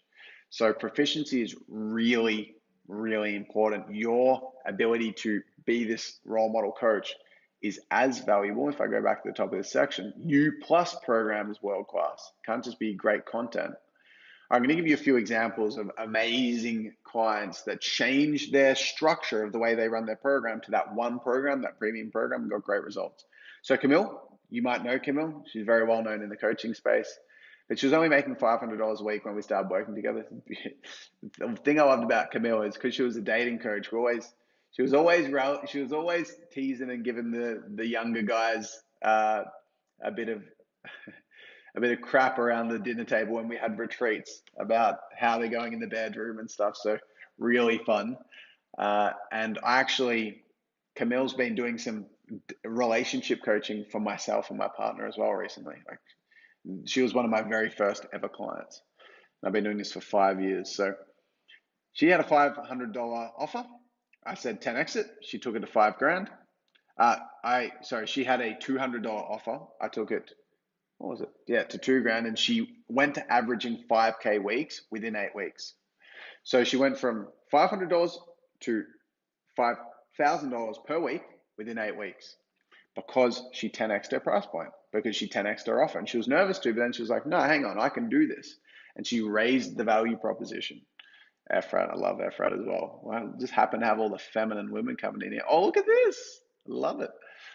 So proficiency is really, really important. Your ability to be this role model coach is as valuable. If I go back to the top of this section, U plus program is world class. Can't just be great content. I'm going to give you a few examples of amazing clients that changed their structure of the way they run their program to that one program, that premium program, and got great results. So Camille, you might know Camille. She's very well known in the coaching space, but she was only making $500 a week when we started working together. The thing I loved about Camille is because she was a dating coach. She was always teasing and giving the younger guys a bit of crap around the dinner table when we had retreats about how they're going in the bedroom and stuff. So really fun. And Camille's been doing some relationship coaching for myself and my partner as well recently. Like, she was one of my very first ever clients. I've been doing this for 5 years. So she had a $500 offer. I said 10x it. She took it to $5,000. She had a $200 offer. I took it, what was it? Yeah, to $2,000, and she went to averaging 5K weeks within 8 weeks. So she went from $500 to $5,000 per week within 8 weeks because she 10x'd her price point, because she 10x'd her offer. And she was nervous too, but then she was like, no, hang on, I can do this. And she raised the value proposition. Efrat, I love Efrat as well. I just happen to have all the feminine women coming in here. Oh, look at this. I love it.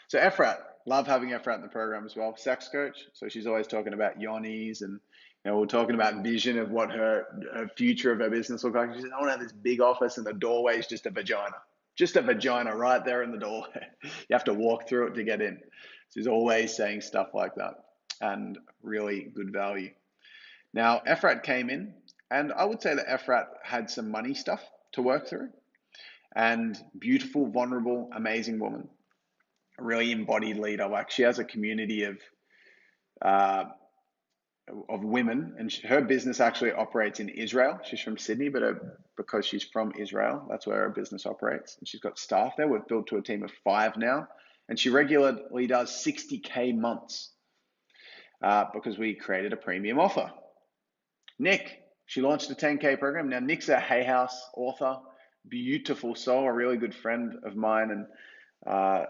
So Efrat, love having Efrat in the program as well. Sex coach. So she's always talking about yonis, and we're talking about vision of what her future of her business looks like. She says, I want to have this big office and the doorway is just a vagina. Just a vagina right there in the doorway. You have to walk through it to get in. She's always saying stuff like that, and really good value. Now, Efrat came in, and I would say that Efrat had some money stuff to work through, and beautiful, vulnerable, amazing woman, a really embodied leader. Like, she has a community of women, and her business actually operates in Israel. She's from Sydney, but because she's from Israel, that's where her business operates. And she's got staff there. We've built to a team of 5 now, and she regularly does 60K months because we created a premium offer. Nick, she launched a 10K program. Now, Nick's a Hay House author, beautiful soul, a really good friend of mine, and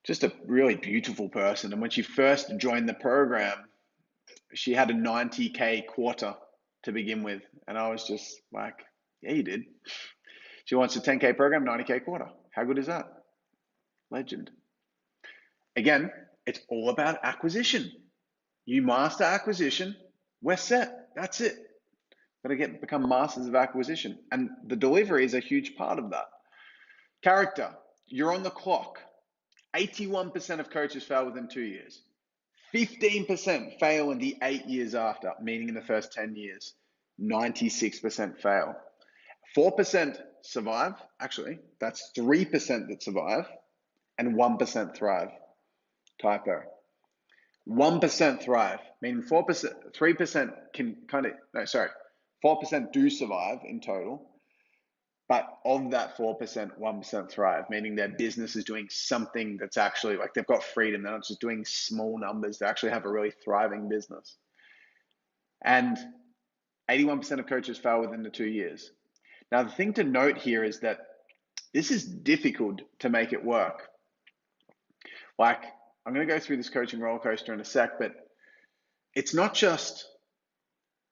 just a really beautiful person. And when she first joined the program, she had a 90K quarter to begin with. And I was just like, yeah, you did. She wants a 10K program, 90K quarter. How good is that? Legend. Again, it's all about acquisition. You master acquisition, we're set. That's it. Got to become masters of acquisition. And the delivery is a huge part of that. Character, you're on the clock. 81% of coaches fail within 2 years. 15% fail in the 8 years after, meaning in the first 10 years. 96% fail. 4% survive. Actually, that's 3% that survive, and 1% thrive. Typo. 1% thrive, meaning 3% can 4% do survive in total. But of that 4%, 1% thrive, meaning their business is doing something that's actually like they've got freedom. They're not just doing small numbers. They actually have a really thriving business. And 81% of coaches fail within the 2 years. Now, the thing to note here is that this is difficult to make it work. Like, I'm going to go through this coaching roller coaster in a sec, but it's not just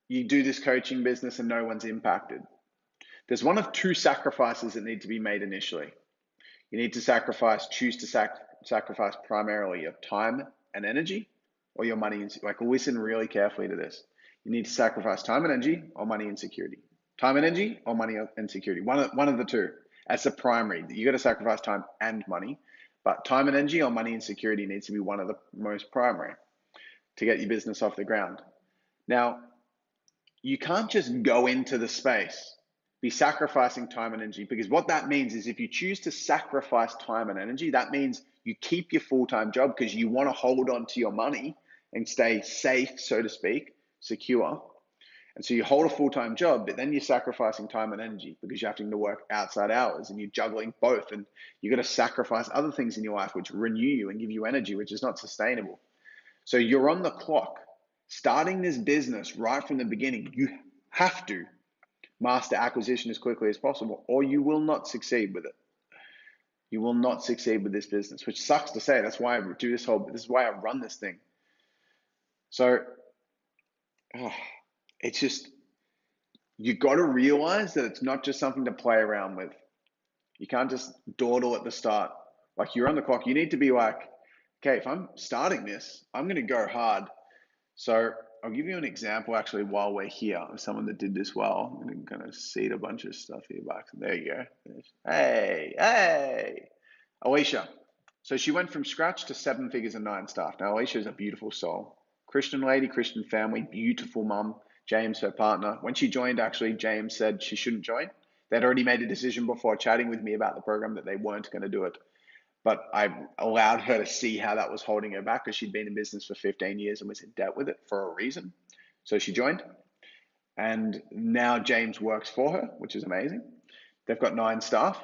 you do this coaching business and no one's impacted. There's one of two sacrifices that need to be made initially. You need to choose to sacrifice primarily your time and energy or your money. Like, listen really carefully to this. You need to sacrifice time and energy or money and security. Time and energy or money and security. One of the two. That's the primary. You got to sacrifice time and money, but time and energy or money and security needs to be one of the most primary to get your business off the ground. Now, you can't just go into the space, be sacrificing time and energy, because what that means is if you choose to sacrifice time and energy, that means you keep your full-time job because you want to hold on to your money and stay safe, so to speak, secure. And so you hold a full-time job, but then you're sacrificing time and energy because you're having to work outside hours and you're juggling both. And you got to sacrifice other things in your life which renew you and give you energy, which is not sustainable. So you're on the clock. Starting this business right from the beginning, you have to master acquisition as quickly as possible, or you will not succeed with it. You will not succeed with this business, which sucks to say. That's why I do this is why I run this thing. So it's just, you got to realize that it's not just something to play around with. You can't just dawdle at the start. Like, you're on the clock. You need to be like, okay, if I'm starting this, I'm going to go hard. So I'll give you an example actually while we're here of someone that did this well. I'm going to seed a bunch of stuff here back. There you go. Hey, Alicia. So she went from scratch to 7 figures and 9 staff. Now, Alicia is a beautiful soul. Christian lady, Christian family, beautiful mum. James, her partner. When she joined, actually, James said she shouldn't join. They'd already made a decision before chatting with me about the program that they weren't going to do it. But I allowed her to see how that was holding her back because she'd been in business for 15 years and was in debt with it for a reason. So she joined. And now James works for her, which is amazing. They've got 9 staff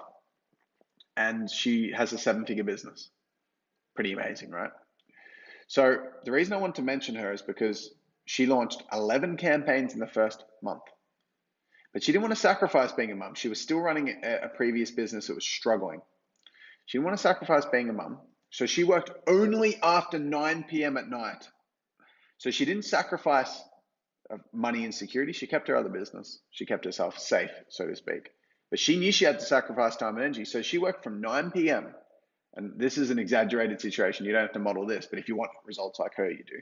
and she has a 7-figure business. Pretty amazing, right? So the reason I want to mention her is because she launched 11 campaigns in the first month. But she didn't want to sacrifice being a mum. She was still running a previous business that was struggling. She didn't want to sacrifice being a mum. So she worked only after 9 p.m. at night. So she didn't sacrifice money and security. She kept her other business. She kept herself safe, so to speak. But she knew she had to sacrifice time and energy. So she worked from 9 p.m. And this is an exaggerated situation. You don't have to model this, but if you want results like her, you do.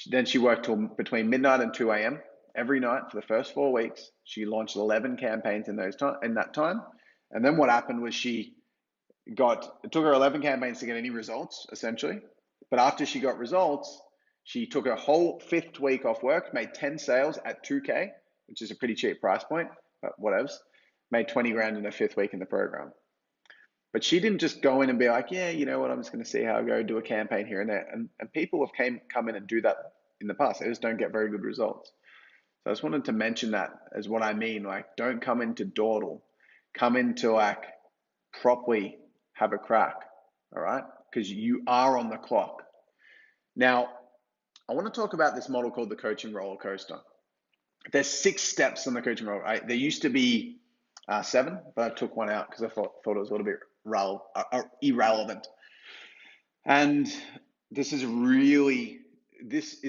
Then she worked till between midnight and 2 a.m. every night for the first 4 weeks. She launched 11 campaigns in that time. And then what happened was it took her 11 campaigns to get any results, essentially. But after she got results, she took her whole 5th week off work, made 10 sales at 2K, which is a pretty cheap price point, but whatevs. Made 20 grand in her 5th week in the program. But she didn't just go in and be like, yeah, you know what, I'm just going to see how I go, do a campaign here and there. And people have come in and do that in the past. They just don't get very good results. So I just wanted to mention that as what I mean. Like, don't come into dawdle. Come into like properly have a crack, all right? Because you are on the clock. Now, I want to talk about this model called the coaching roller coaster. There's 6 steps on the coaching roller. Right? There used to be 7, but I took one out because I thought it was a little bit irrelevant. And this is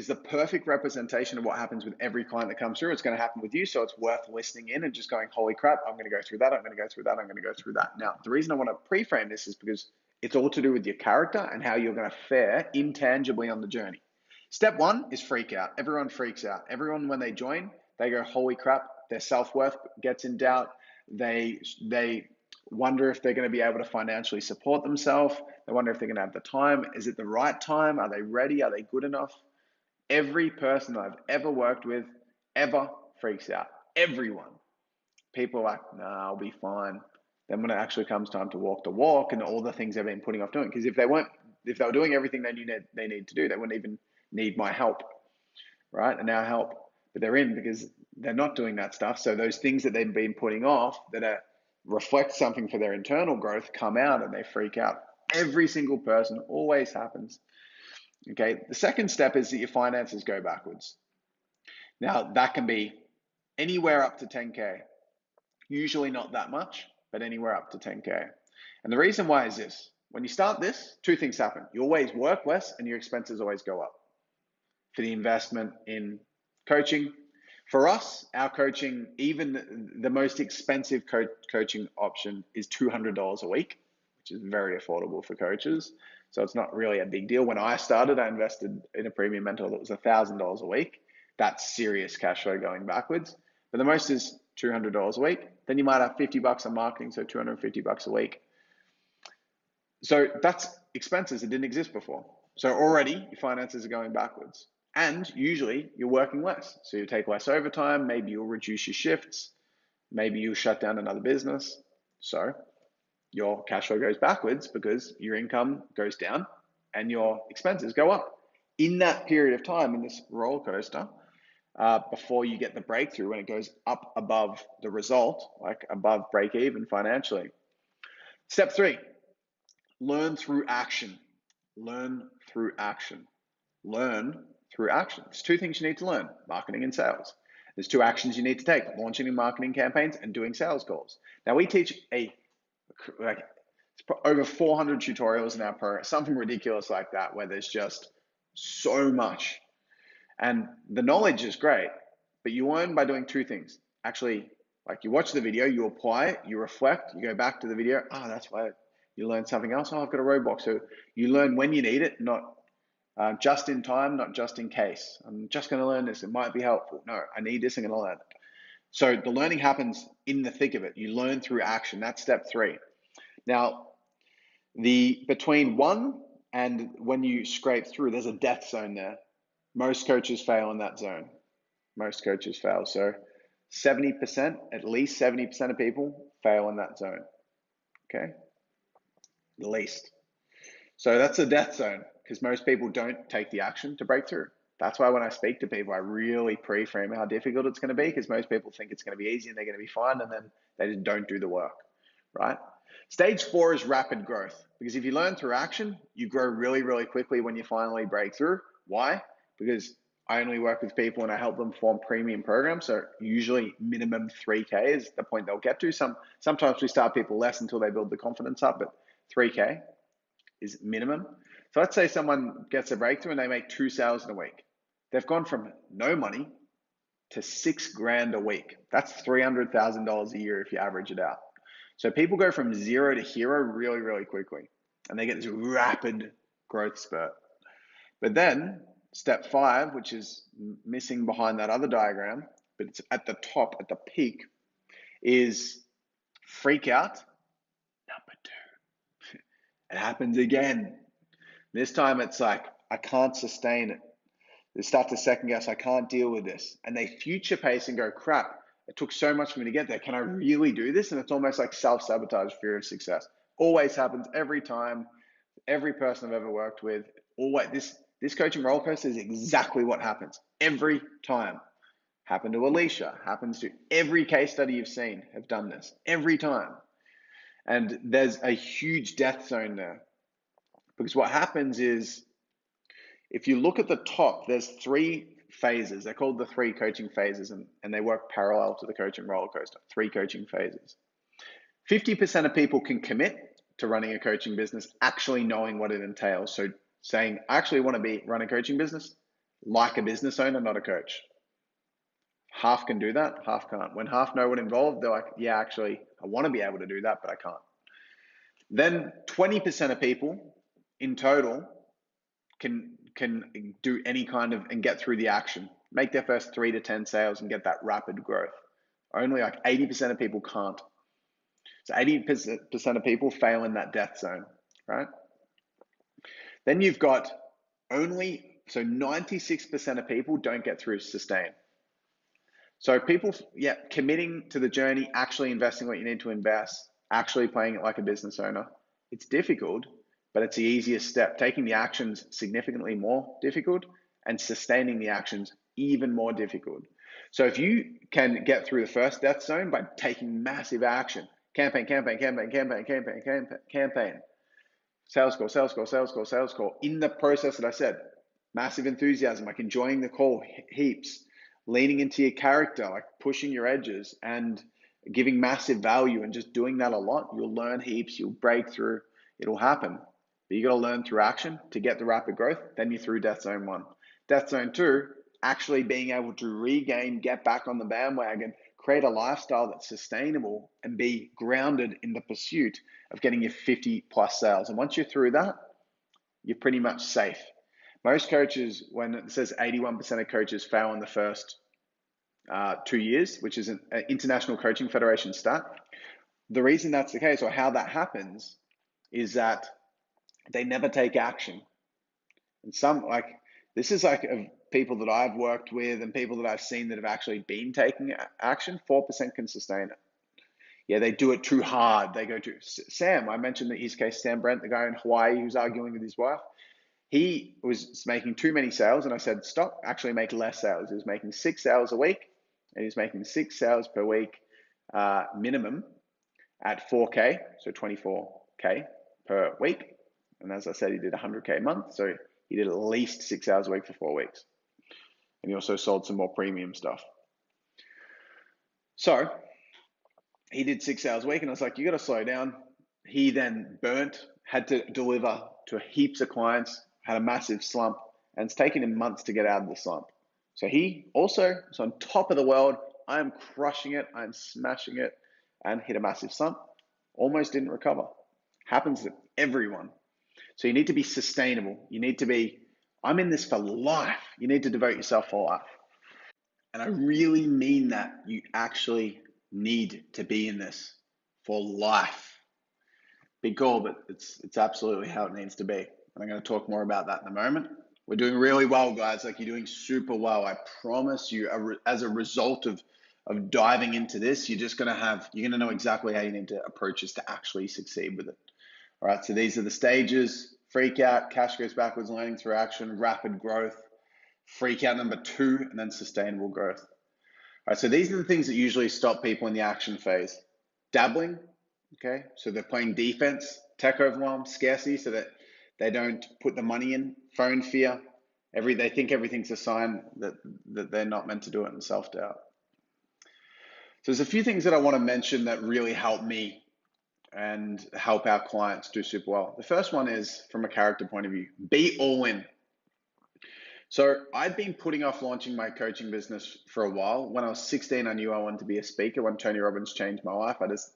the perfect representation of what happens with every client that comes through. It's going to happen with you, so it's worth listening in and just going, holy crap, I'm going to go through that, I'm going to go through that, I'm going to go through that. Now, the reason I want to pre-frame this is because it's all to do with your character and how you're going to fare intangibly on the journey. Step 1 is freak out. Everyone freaks out. Everyone, when they join, they go, holy crap, their self-worth gets in doubt. They wonder if they're going to be able to financially support themselves. They wonder if they're going to have the time. Is it the right time? Are they ready? Are they good enough? Every person that I've ever worked with ever freaks out. Everyone. People are like, nah, I'll be fine. Then when it actually comes time to walk the walk and all the things they've been putting off doing, because if they were doing everything they need to do, they wouldn't even need my help, right? And our help, but they're in because they're not doing that stuff. So those things that they've been putting off that are reflect something for their internal growth, come out and they freak out. Every single person, always happens. Okay. The second step is that your finances go backwards. Now, that can be anywhere up to 10K. Usually not that much, but anywhere up to 10K. And the reason why is this. When you start this, two things happen. You always work less and your expenses always go up for the investment in coaching. For us, our coaching, even the most expensive coaching option is $200 a week, which is very affordable for coaches. So it's not really a big deal. When I started, I invested in a premium mentor that was $1,000 a week. That's serious cash flow going backwards. But the most is $200 a week. Then you might have $50 on marketing, so $250 a week. So that's expenses that didn't exist before. So already your finances are going backwards. And usually you're working less. So you take less overtime, maybe you'll reduce your shifts, maybe you'll shut down another business. So your cash flow goes backwards because your income goes down and your expenses go up. In that period of time, in this roller coaster, before you get the breakthrough, when it goes up above the result, like above break even financially. Step 3, learn through action. Learn through action. Learn through action. There's 2 things you need to learn: marketing and sales. There's 2 actions you need to take: launching your marketing campaigns and doing sales calls. Now we teach over 400 tutorials in our program, something ridiculous like that, where there's just so much. And the knowledge is great, but you learn by doing 2 things. Actually, like you watch the video, you apply it, you reflect, you go back to the video. That's why you learn something else. I've got a roadblock. So you learn when you need it, not just in time, not just in case. I'm just going to learn this. It might be helpful. No, I need this. I'm going to learn it. So the learning happens in the thick of it. You learn through action. That's step 3. Now, between 1 and when you scrape through, there's a death zone there. Most coaches fail in that zone. Most coaches fail. So 70%, at least 70% of people fail in that zone. Okay? The least. So that's a death zone because most people don't take the action to break through. That's why when I speak to people, I really pre-frame how difficult it's going to be, because most people think it's going to be easy and they're going to be fine, and then they just don't do the work, right? Stage 4 is rapid growth, because if you learn through action, you grow really, really quickly when you finally break through. Why? Because I only work with people and I help them form premium programs. So usually minimum 3K is the point they'll get to. Sometimes we start people less until they build the confidence up, but 3K is minimum. So let's say someone gets a breakthrough and they make 2 sales in a week. They've gone from no money to $6,000 a week. That's $300,000 a year if you average it out. So people go from 0 to hero really, really quickly, and they get this rapid growth spurt. But then step 5, which is missing behind that other diagram, but it's at the top, at the peak, is freak out. Number 2. It happens again. This time it's like, I can't sustain it. They start to second guess, I can't deal with this. And they future pace and go, crap, it took so much for me to get there. Can I really do this? And it's almost like self-sabotage, fear of success. Always happens every time. Every person I've ever worked with, always, this coaching roller coaster is exactly what happens every time. Happened to Alicia, happens to every case study you've seen have done this every time. And there's a huge death zone there, because what happens is, if you look at the top, there's 3 phases. They're called the 3 coaching phases, and they work parallel to the coaching roller coaster. 3 coaching phases. 50% of people can commit to running a coaching business, actually knowing what it entails. So saying, I actually want to run a coaching business like a business owner, not a coach. Half can do that, half can't. When half know what involved, they're like, yeah, actually, I want to be able to do that, but I can't. Then 20% of people in total can do any kind of, and get through the action, make their first 3 to 10 sales and get that rapid growth. Only like 80% of people can't. So 80% of people fail in that death zone, right? Then you've got so 96% of people don't get through sustain. So people, committing to the journey, actually investing what you need to invest, actually playing it like a business owner. It's difficult, but it's the easiest step. Taking the actions significantly more difficult, and sustaining the actions even more difficult. So if you can get through the first death zone by taking massive action, campaign, campaign, campaign, campaign, campaign, campaign, campaign, sales call, sales call, sales call, sales call. In the process that I said, massive enthusiasm, like enjoying the call heaps, leaning into your character, like pushing your edges and giving massive value and just doing that a lot. You'll learn heaps, you'll break through, it'll happen. But you got to learn through action to get the rapid growth. Then you're through Death Zone 1. Death Zone 2, actually being able to regain, get back on the bandwagon, create a lifestyle that's sustainable and be grounded in the pursuit of getting your 50 plus sales. And once you're through that, you're pretty much safe. Most coaches, when it says 81% of coaches fail in the first 2 years, which is an International Coaching Federation stat, the reason that's the case, or how that happens, is that they never take action. And this is like of people that I've worked with and people that I've seen that have actually been taking action, 4% can sustain it. Yeah, they do it too hard. They go to Sam. I mentioned that his case, Sam Brent, the guy in Hawaii who's arguing with his wife. He was making too many sales, and I said, stop, actually make less sales. He was making 6 sales a week, and he's making 6 sales per week minimum at 4K, so 24K per week. And as I said, he did 100K a month, so he did at least 6 hours a week for 4 weeks. And he also sold some more premium stuff. So he did 6 hours a week, and I was like, you got to slow down. He then had to deliver to heaps of clients, had a massive slump, and it's taken him months to get out of the slump. So he also is on top of the world. I'm crushing it. I'm smashing it, and hit a massive slump. Almost didn't recover. Happens to everyone. So you need to be sustainable. You need to be, I'm in this for life. You need to devote yourself for life. And I really mean that. You actually need to be in this for life. Big call, but it's absolutely how it needs to be. And I'm going to talk more about that in a moment. We're doing really well, guys. Like, you're doing super well. I promise you, as a result of diving into this, you're going to know exactly how you need to approach this to actually succeed with it. All right, so these are the stages: freak out, cash goes backwards, learning through action, rapid growth, freak out number 2, and then sustainable growth. All right, so these are the things that usually stop people in the action phase. Dabbling, okay, so they're playing defense, tech overwhelm, scarcity, so that they don't put the money in, phone fear, they think everything's a sign that they're not meant to do it, and self-doubt. So there's a few things that I want to mention that really help me and help our clients do super well. The first one is from a character point of view: be all in. So I'd been putting off launching my coaching business for a while. When I was 16, I knew I wanted to be a speaker. When Tony Robbins changed my life, I just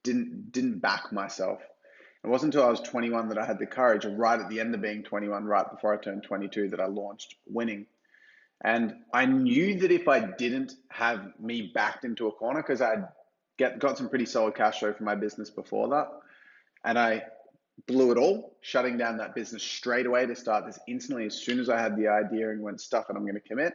didn't back myself. It wasn't until I was 21 that I had the courage, right at the end of being 21, right before I turned 22, that I launched Winning. And I knew that if I didn't have me backed into a corner, because I'd got some pretty solid cash flow from my business before that, and I blew it all, shutting down that business straight away to start this instantly as soon as I had the idea and went, stuff it, I'm going to commit.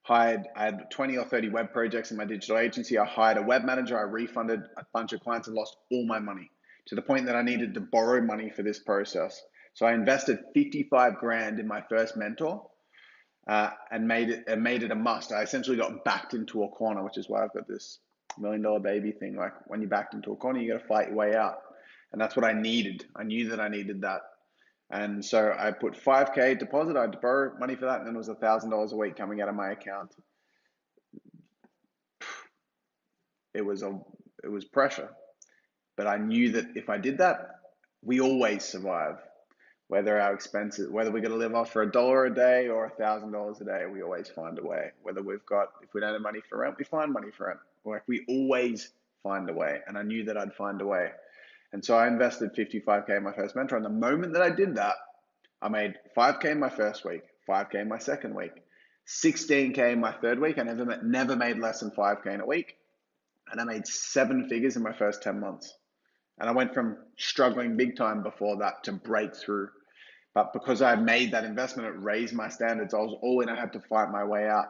I had 20 or 30 web projects in my digital agency. I hired a web manager. I refunded a bunch of clients and lost all my money, to the point that I needed to borrow money for this process. So I invested 55 grand in my first mentor and made it a must. I essentially got backed into a corner, which is why I've got this $1 million baby thing. Like, when you're backed into a corner, you got to fight your way out. And that's what I needed. I knew that I needed that. And so I put 5K deposit. I had to borrow money for that. And then it was $1,000 a week coming out of my account. It was pressure. But I knew that if I did that, we always survive. Whether we got to live off for $1 a day or $1,000 a day, we always find a way. If we don't have money for rent, we find money for rent. Like, we always find a way. And I knew that I'd find a way. And so I invested 55K in my first mentor. And the moment that I did that, I made 5K in my first week, 5K in my second week, 16K in my third week. I never made less than 5K in a week. And I made 7 figures in my first 10 months. And I went from struggling big time before that to breakthrough. But because I made that investment, it raised my standards. I was all in. I had to fight my way out.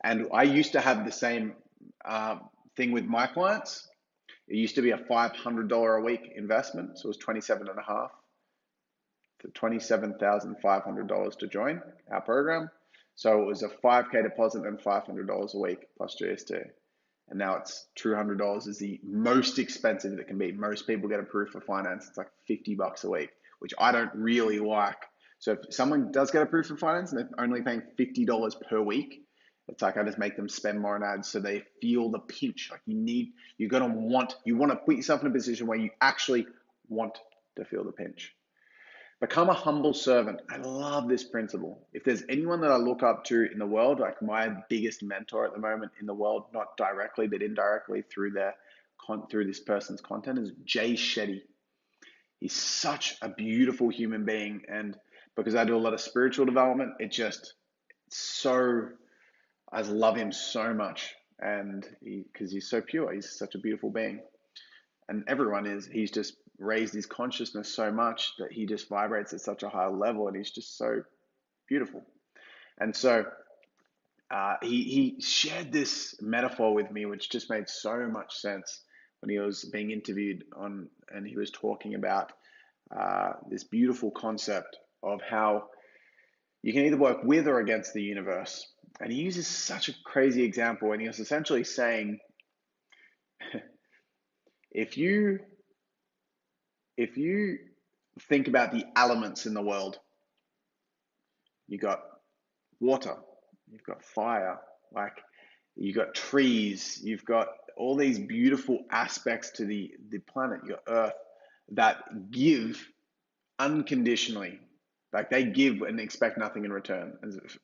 And I used to have the same thing with my clients. It used to be a $500 a week investment. So it was $27,500 to $27,500 to join our program. So it was a 5K deposit and $500 a week plus GST. and now it's $200 is the most expensive that can be. Most people get approved for finance. It's like $50 a week, which I don't really like. So if someone does get approved for finance and they're only paying $50 per week, it's like I just make them spend more on ads so they feel the pinch. Like you want to put yourself in a position where you actually want to feel the pinch. Become a humble servant. I love this principle. If there's anyone that I look up to in the world, like my biggest mentor at the moment in the world, not directly but indirectly through through this person's content, is Jay Shetty. He's such a beautiful human being, and because I do a lot of spiritual development, I love him so much, and because he's so pure, he's such a beautiful being, and everyone is. He's just raised his consciousness so much that he just vibrates at such a high level, and he's just so beautiful. And so he shared this metaphor with me, which just made so much sense when he was being interviewed on, and he was talking about this beautiful concept of how you can either work with or against the universe. And he uses such a crazy example, and he was essentially saying, if you think about the elements in the world, you got water, you've got fire, like you've got trees, you've got all these beautiful aspects to the planet, your Earth, that give unconditionally. Like they give and expect nothing in return.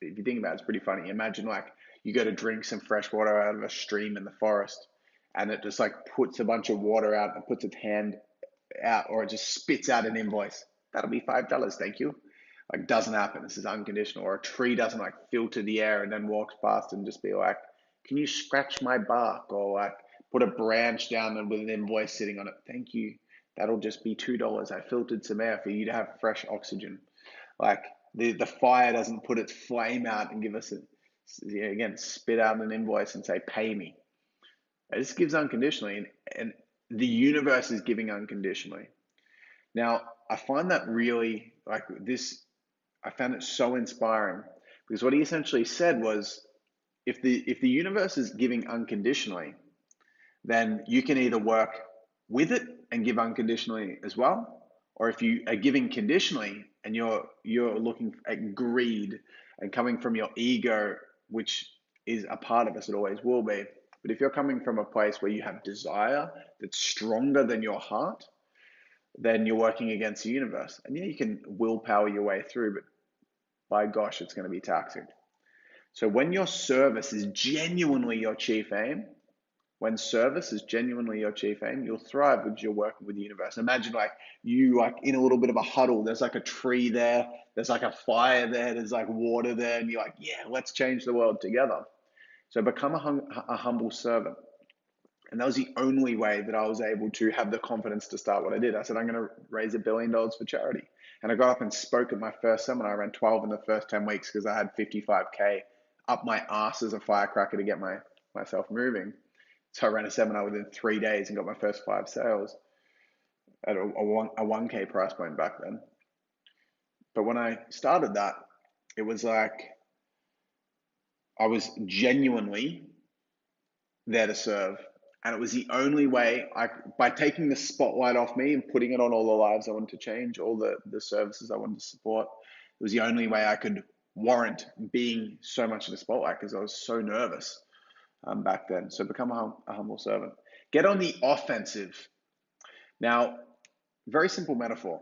If you think about it, it's pretty funny. Imagine like you go to drink some fresh water out of a stream in the forest, and it just like puts a bunch of water out and puts its hand out, or it just spits out an invoice. That'll be $5, thank you. Like doesn't happen. This is unconditional. Or a tree doesn't like filter the air and then walks past and just be like, can you scratch my bark? Or like put a branch down and with an invoice sitting on it. Thank you. That'll just be $2. I filtered some air for you to have fresh oxygen. Like the fire doesn't put its flame out and give us again, spit out an invoice and say, pay me. It just gives unconditionally, and the universe is giving unconditionally. Now, I find that really like this, I found it so inspiring because what he essentially said was, if the universe is giving unconditionally, then you can either work with it and give unconditionally as well, or if you are giving conditionally and you're looking at greed and coming from your ego, which is a part of us, it always will be. But if you're coming from a place where you have desire that's stronger than your heart, then you're working against the universe. And yeah, you can willpower your way through, but by gosh, it's going to be taxing. So when your service is genuinely your chief aim, you'll thrive because you're working with the universe. Imagine like you like in a little bit of a huddle, there's like a tree there, there's like a fire there, there's like water there, and you're like, yeah, let's change the world together. So become a humble servant. And that was the only way that I was able to have the confidence to start what I did. I said, I'm going to raise $1 billion for charity. And I got up and spoke at my first seminar. I ran 12 in the first 10 weeks because I had 55K up my ass as a firecracker to get myself moving. So I ran a seminar within 3 days and got my first 5 sales at a 1K price point back then. But when I started that, it was like I was genuinely there to serve. And it was the only way by taking the spotlight off me and putting it on all the lives I wanted to change, all the services I wanted to support, it was the only way I could warrant being so much in the spotlight because I was so nervous back then. So become a humble servant. Get on the offensive. Now, very simple metaphor.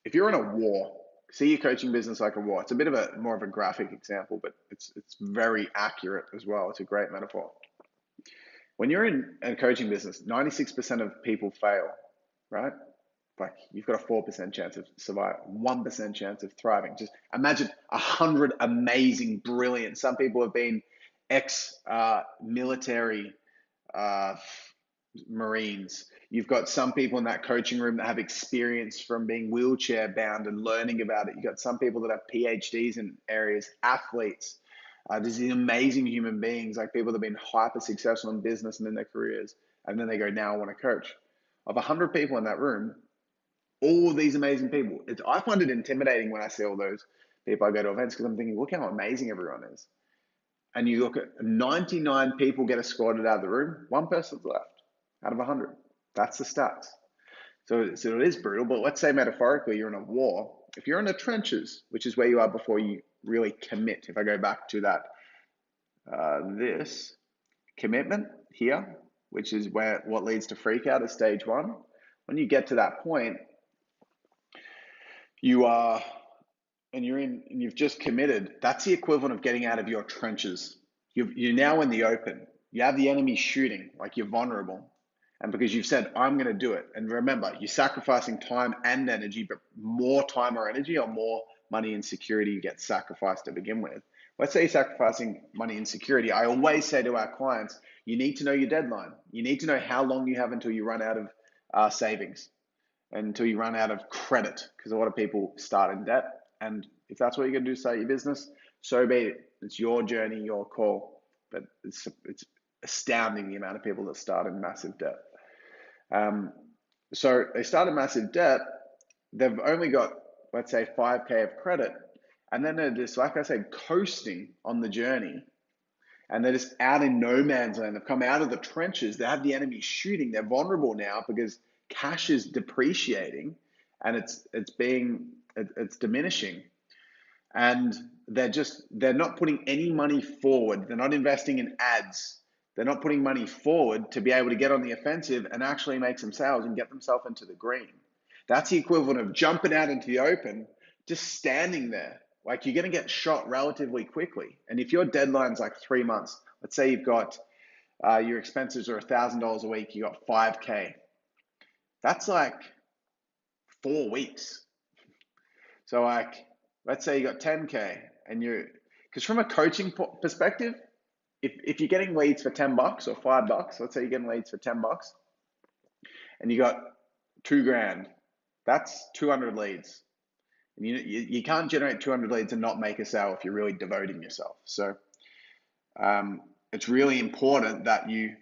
If you're in a war, see your coaching business like a war. It's a bit of more of a graphic example, but it's very accurate as well. It's a great metaphor. When you're in a coaching business, 96% of people fail, right? Like you've got a 4% chance of surviving, 1% chance of thriving. Just imagine 100 amazing, brilliant. Some people have been ex-military Marines. You've got some people in that coaching room that have experience from being wheelchair bound and learning about it. You've got some people that have PhDs in areas, athletes. There's these amazing human beings, like people that have been hyper successful in business and in their careers, and then they go, now I want to coach. Of 100 people in that room, all these amazing people, I find it intimidating when I see all those people. I go to events because I'm thinking, look how amazing everyone is. and you look at 99 people get escorted out of the room, one person's left out of 100. That's the stats. So it is brutal, but let's say metaphorically you're in a war. If you're in the trenches, which is where you are before you really commit, if I go back to that, this commitment here, which is what leads to freak out is stage one. When you get to that point, you've just committed. That's the equivalent of getting out of your trenches. You're now in the open. You have the enemy shooting, like you're vulnerable. And because you've said, I'm going to do it. And remember, you're sacrificing time and energy, but more time or energy or more money and security gets sacrificed to begin with. Let's say you're sacrificing money and security. I always say to our clients, you need to know your deadline. You need to know how long you have until you run out of savings, until you run out of credit, because a lot of people start in debt. And if that's what you're going to do, start your business, so be it. It's your journey, your call. But it's astounding the amount of people that start in massive debt. So they start in massive debt. They've only got, let's say, 5K of credit. And then they're just, like I said, coasting on the journey. And they're just out in no man's land. They've come out of the trenches. They have the enemy shooting. They're vulnerable now because cash is depreciating and it's diminishing. And they're not putting any money forward. They're not investing in ads. They're not putting money forward to be able to get on the offensive and actually make some sales and get themselves into the green. That's the equivalent of jumping out into the open, just standing there. Like, you're going to get shot relatively quickly. And if your deadline's like 3 months, let's say you've got your expenses are $1,000 a week, you got 5K. That's like 4 weeks. So like, let's say you got 10K and because from a coaching perspective, if you're getting leads for $10 or $5, let's say you're getting leads for $10 and you got $2,000, that's 200 leads. And you can't generate 200 leads and not make a sale if you're really devoting yourself. So it's really important that you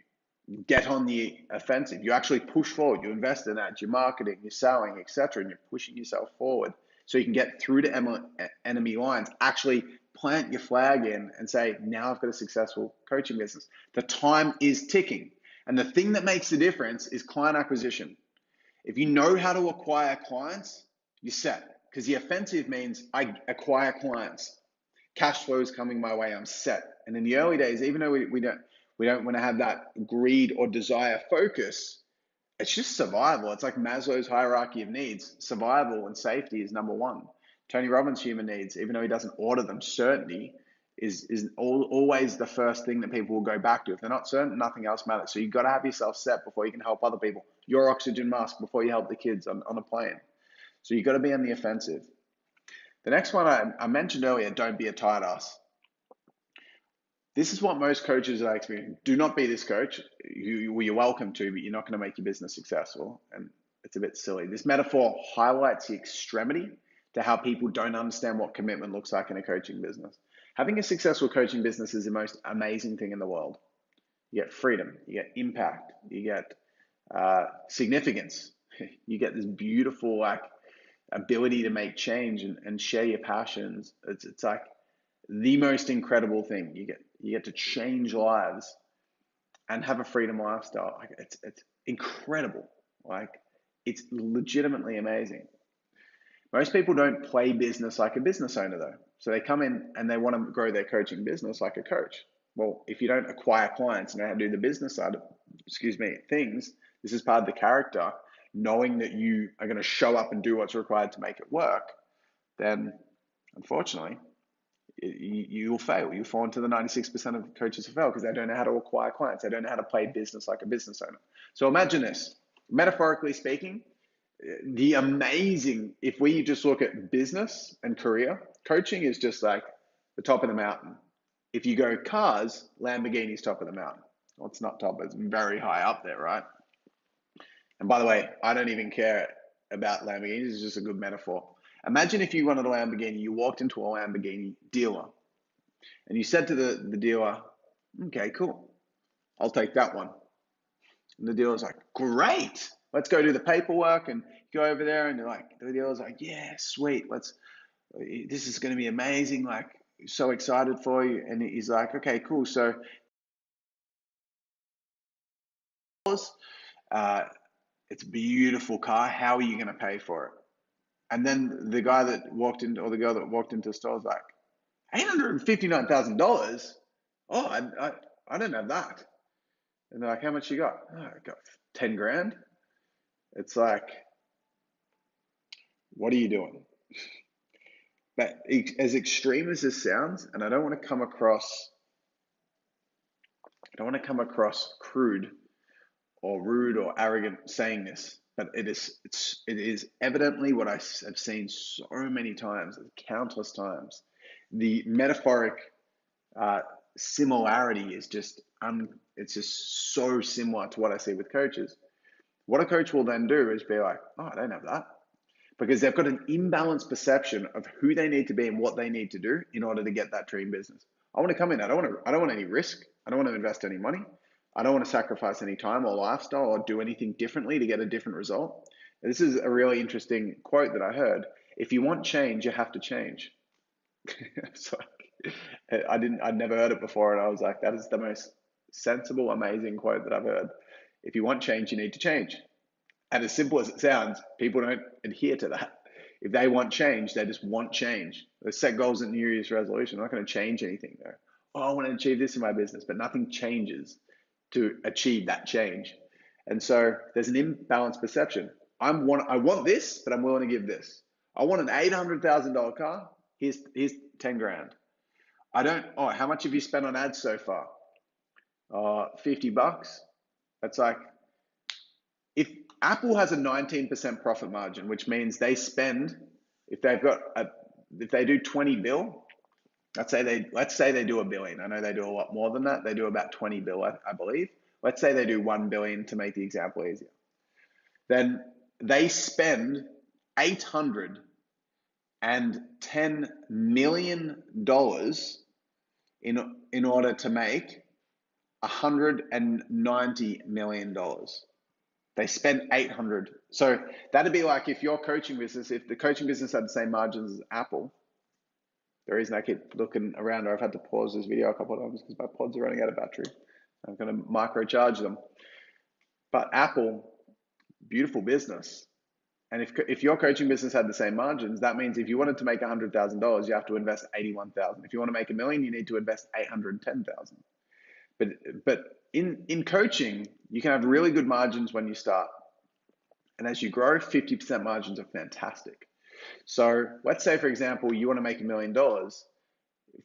get on the offensive. You actually push forward. You invest in that. You're marketing, you're selling, etc., and you're pushing yourself forward so you can get through to enemy lines. Actually plant your flag in and say, now I've got a successful coaching business. The time is ticking. And the thing that makes the difference is client acquisition. If you know how to acquire clients, you're set. Because the offensive means I acquire clients. Cash flow is coming my way, I'm set. And in the early days, even though we don't want to have that greed or desire focus, it's just survival. It's like Maslow's hierarchy of needs. Survival and safety is number one. Tony Robbins' human needs, even though he doesn't order them, certainty is always the first thing that people will go back to. If they're not certain, nothing else matters. So you've got to have yourself set before you can help other people. Your oxygen mask before you help the kids on a plane. So you've got to be on the offensive. The next one I mentioned earlier, don't be a tight ass. This is what most coaches I experience. Do not be this coach. You're welcome to, but you're not going to make your business successful. And it's a bit silly. This metaphor highlights the extremity to how people don't understand what commitment looks like in a coaching business. Having a successful coaching business is the most amazing thing in the world. You get freedom, you get impact, you get significance. You get this beautiful ability to make change and share your passions. It's like the most incredible thing. You get to change lives and have a freedom lifestyle. Like, it's incredible. Like, it's legitimately amazing. Most people don't play business like a business owner though. So they come in and they want to grow their coaching business like a coach. Well, if you don't acquire clients and know how to do the business side of, things, this is part of the character, knowing that you are going to show up and do what's required to make it work, then unfortunately, you'll fail. You'll fall into the 96% of coaches who fail because they don't know how to acquire clients. They don't know how to play business like a business owner. So imagine this, metaphorically speaking, if we just look at business and career, coaching is just like the top of the mountain. If you go cars, Lamborghini's top of the mountain. Well, it's not top, it's very high up there, right? And by the way, I don't even care about Lamborghinis, it's just a good metaphor. Imagine if you wanted a Lamborghini, you walked into a Lamborghini dealer and you said to the dealer, okay, cool, I'll take that one. And the dealer's like, great, let's go do the paperwork and go over there. And the dealer's like, yeah, sweet, this is going to be amazing. Like, so excited for you. And he's like, okay, cool. So, uh, it's a beautiful car. How are you going to pay for it? And then the guy that walked into, or the girl that walked into the store was like, $859,000? Oh, I don't have that. And they're like, how much you got? Oh, I got 10 grand. It's like, what are you doing? But as extreme as this sounds, and I don't want to come across crude or rude or arrogant saying this, but it is evidently what I have seen so many times, countless times. The metaphoric similarity is just it's just so similar to what I see with coaches. What a coach will then do is be like, oh, I don't have that. Because they've got an imbalanced perception of who they need to be and what they need to do in order to get that dream business. I want to come in. I don't want any risk. I don't want to invest any money. I don't want to sacrifice any time or lifestyle or do anything differently to get a different result. This is a really interesting quote that I heard. If you want change, you have to change. So I'd never heard it before, and I was like, that is the most sensible, amazing quote that I've heard. If you want change, you need to change. And as simple as it sounds, people don't adhere to that. If they want change, they just want change. They set goals and New Year's resolution. They're not going to change anything there. Oh, I want to achieve this in my business, but nothing changes to achieve that change. And so there's an imbalanced perception. I want this, but I'm willing to give this. I want an $800,000 car. Here's 10 grand. How much have you spent on ads so far? $50. That's like, if Apple has a 19% profit margin, which means they spend, if they do 20 bill, let's say they do $1 billion. I know they do a lot more than that. They do about 20 bill, I believe. Let's say they do 1 billion to make the example easier. Then they spend $810 million in order to make $190 million. They spend 800. So that'd be like if the coaching business had the same margins as Apple. The reason I keep looking around, or I've had to pause this video a couple of times because my pods are running out of battery. I'm going to microcharge them. But Apple, beautiful business. And if your coaching business had the same margins, that means if you wanted to make $100,000, you have to invest 81,000. If you want to make $1 million, you need to invest 810,000. But in coaching, you can have really good margins when you start. And as you grow, 50% margins are fantastic. So let's say, for example, you want to make $1 million.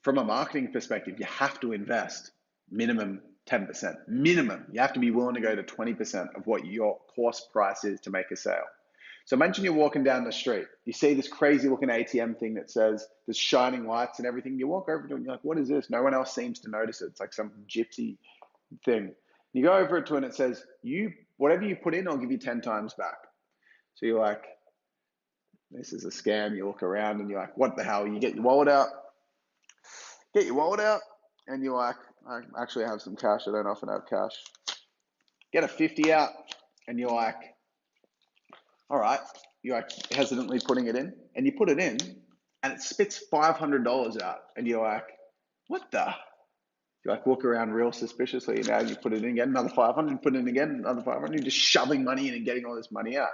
From a marketing perspective, you have to invest minimum 10%. Minimum. You have to be willing to go to 20% of what your course price is to make a sale. So imagine you're walking down the street. You see this crazy looking ATM thing that says there's shining lights and everything. You walk over to it and you're like, what is this? No one else seems to notice it. It's like some gypsy thing. You go over to it and it says, whatever you put in, I'll give you 10 times back. So you're like, this is a scam. You look around and you're like, what the hell? You get your wallet out, and you're like, I actually have some cash. I don't often have cash. Get a 50 out, and you're like, all right. You're like hesitantly putting it in, and you put it in, and it spits $500 out, and you're like, what the? You like walk around real suspiciously, and now you put it in again, another 500, put it in again, another 500, you're just shoving money in and getting all this money out.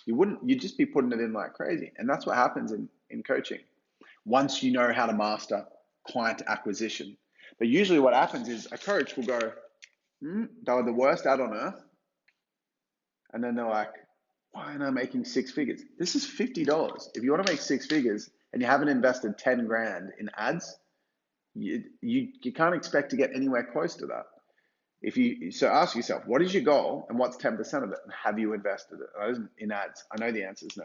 You'd just be putting it in like crazy. And that's what happens in coaching. Once you know how to master client acquisition. But usually what happens is a coach will go, they were the worst ad on earth. And then they're like, why am I making 6 figures? This is $50. If you want to make 6 figures and you haven't invested 10 grand in ads, you can't expect to get anywhere close to that. So ask yourself, what is your goal and what's 10% of it? And have you invested it? In ads? I know the answer is no.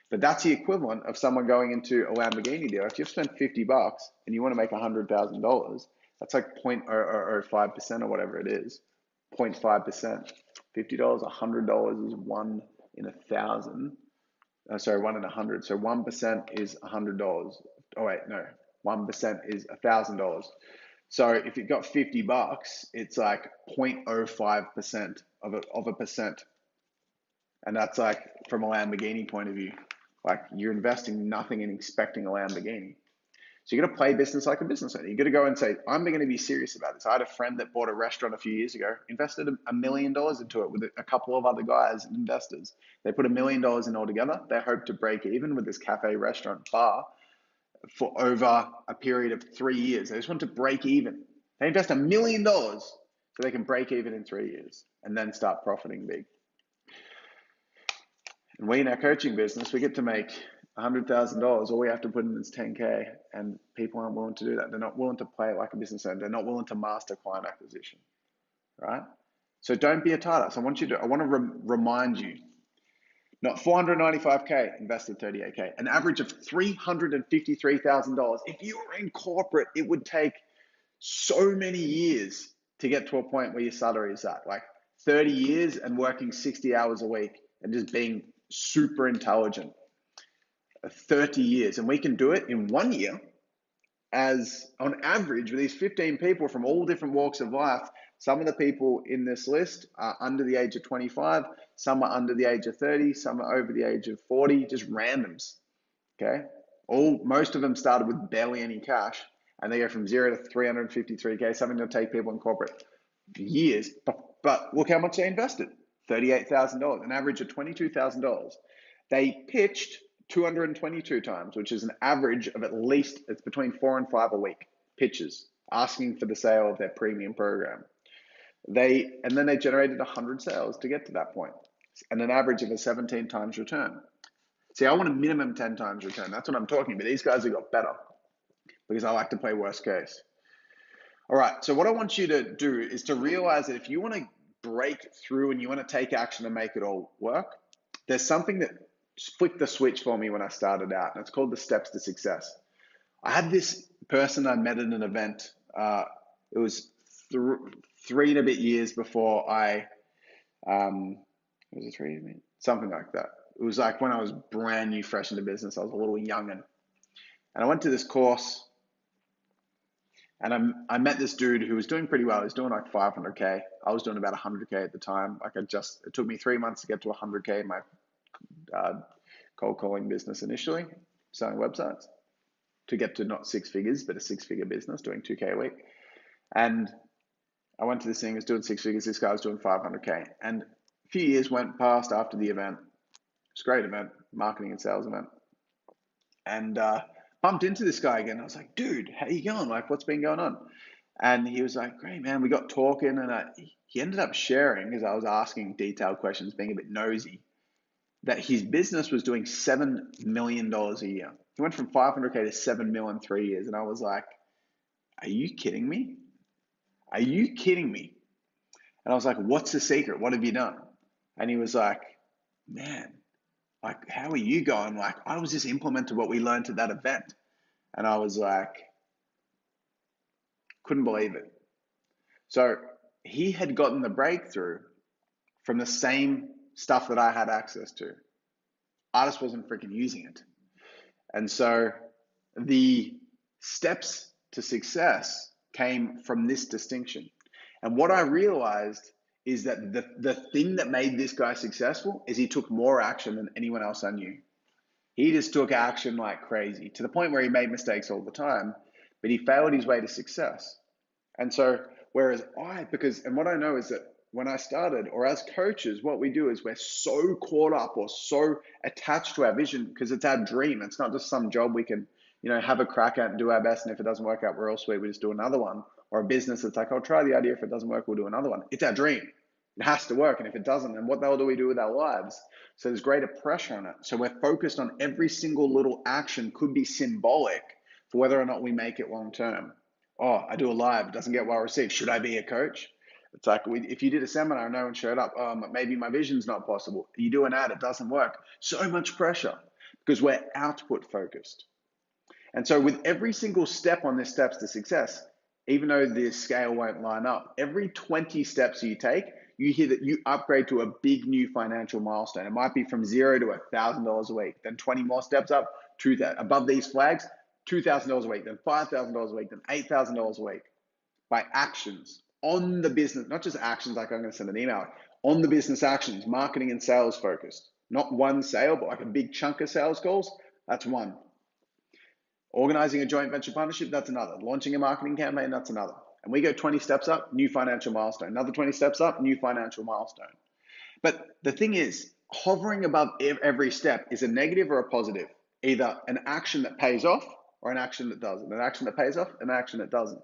But that's the equivalent of someone going into a Lamborghini dealer. If you've spent $50 and you want to make $100,000, that's like 0.005% or whatever it is. 0.5%. $50, $100 is 1 in 1,000. Sorry, 1 in 100. So 1% is $100. Oh wait, no. 1% is $1,000. So if you got $50, it's like 0.05% of a percent. And that's like from a Lamborghini point of view, like you're investing nothing and expecting a Lamborghini. So you got to play business like a business owner. You got to go and say, I'm going to be serious about this. I had a friend that bought a restaurant a few years ago, invested $1 million into it with a couple of other guys and investors. They put $1 million in altogether. They hope to break even with this cafe, restaurant, bar for over a period of 3 years. They just want to break even. They invest $1 million so they can break even in 3 years and then start profiting big. And we in our coaching business, we get to make $100,000. All we have to put in is 10K, and people aren't willing to do that. They're not willing to play like a business owner. They're not willing to master client acquisition, right? So don't be a tight ass. I want to remind you, not 495K, invested 38K, an average of $353,000. If you were in corporate, it would take so many years to get to a point where your salary is at, like 30 years and working 60 hours a week and just being super intelligent. 30 years, and we can do it in 1 year. As on average, with these 15 people from all different walks of life, some of the people in this list are under the age of 25, some are under the age of 30, some are over the age of 40, just randoms. Okay, most of them started with barely any cash, and they go from 0 to 353K, something that'll take people in corporate years. But look how much they invested: $38,000, an average of $22,000. They pitched 222 times, which is an average of at least, it's between 4 and 5 a week, pitches asking for the sale of their premium program. And then they generated 100 sales to get to that point, and an average of a 17 times return. See, I want a minimum 10 times return. That's what I'm talking about. These guys have got better because I like to play worst case. All right, so what I want you to do is to realize that if you want to break through and you want to take action and make it all work, there's something that flicked the switch for me when I started out, and it's called the steps to success. I had this person I met at an event. It was 3 and a bit years before I, was it 3? Something like that. It was like when I was brand new, fresh into business. I was a little youngin'. And I went to this course, and I met this dude who was doing pretty well. He was doing like 500K. I was doing about 100K at the time. It took me 3 months to get to 100K in my cold calling business initially, selling websites, to get to not 6 figures, but a 6-figure business doing 2K a week. And I went to this thing, I was doing 6 figures. This guy was doing 500K. And a few years went past after the event. It was a great event, marketing and sales event. And bumped into this guy again. I was like, dude, how you going? Like, what's been going on? And he was like, great, man. We got talking, and he ended up sharing, as I was asking detailed questions, being a bit nosy, that his business was doing $7 million a year. He went from 500K to 7 mil in 3 years. And I was like, are you kidding me? Are you kidding me? And I was like, what's the secret? What have you done? And he was like, man, like, how are you going? Like, I was just implementing what we learned at that event. And I was like, couldn't believe it. So he had gotten the breakthrough from the same stuff that I had access to. I just wasn't freaking using it. And so the steps to success came from this distinction. And what I realized is that the thing that made this guy successful is he took more action than anyone else I knew. He just took action like crazy, to the point where he made mistakes all the time, but he failed his way to success. And so, whereas and what I know is that when I started, or as coaches, what we do is we're so caught up or so attached to our vision because it's our dream. It's not just some job we can, have a crack at and do our best. And if it doesn't work out, we're all sweet. We just do another one. Or a business that's like, I'll try the idea. If it doesn't work, we'll do another one. It's our dream. It has to work. And if it doesn't, then what the hell do we do with our lives? So there's greater pressure on it. So we're focused on every single little action could be symbolic for whether or not we make it long term. Oh, I do a live, it doesn't get well received. Should I be a coach? It's like, if you did a seminar and no one showed up, maybe my vision's not possible. You do an ad, it doesn't work. So much pressure because we're output focused. And so with every single step on this steps to success, even though the scale won't line up, every 20 steps you take, you hear that you upgrade to a big new financial milestone. It might be from $0 to $1,000 a week, then 20 more steps up to that. Above these flags, $2,000 a week, then $5,000 a week, then $8,000 a week by actions on the business, not just actions like I'm going to send an email, on the business actions, marketing and sales focused. Not one sale, but like a big chunk of sales calls. That's one. Organizing a joint venture partnership, that's another. Launching a marketing campaign, that's another. And we go 20 steps up, new financial milestone. Another 20 steps up, new financial milestone. But the thing is, hovering above every step is a negative or a positive. Either an action that pays off or an action that doesn't. An action that pays off, an action that doesn't.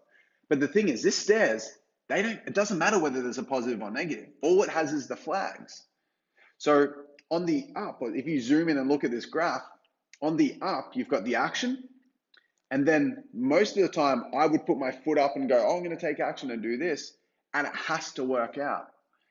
But the thing is, this stairs, it doesn't matter whether there's a positive or negative. All it has is the flags. So on the up, if you zoom in and look at this graph, on the up, you've got the action. And then most of the time, I would put my foot up and go, oh, I'm going to take action and do this. And it has to work out.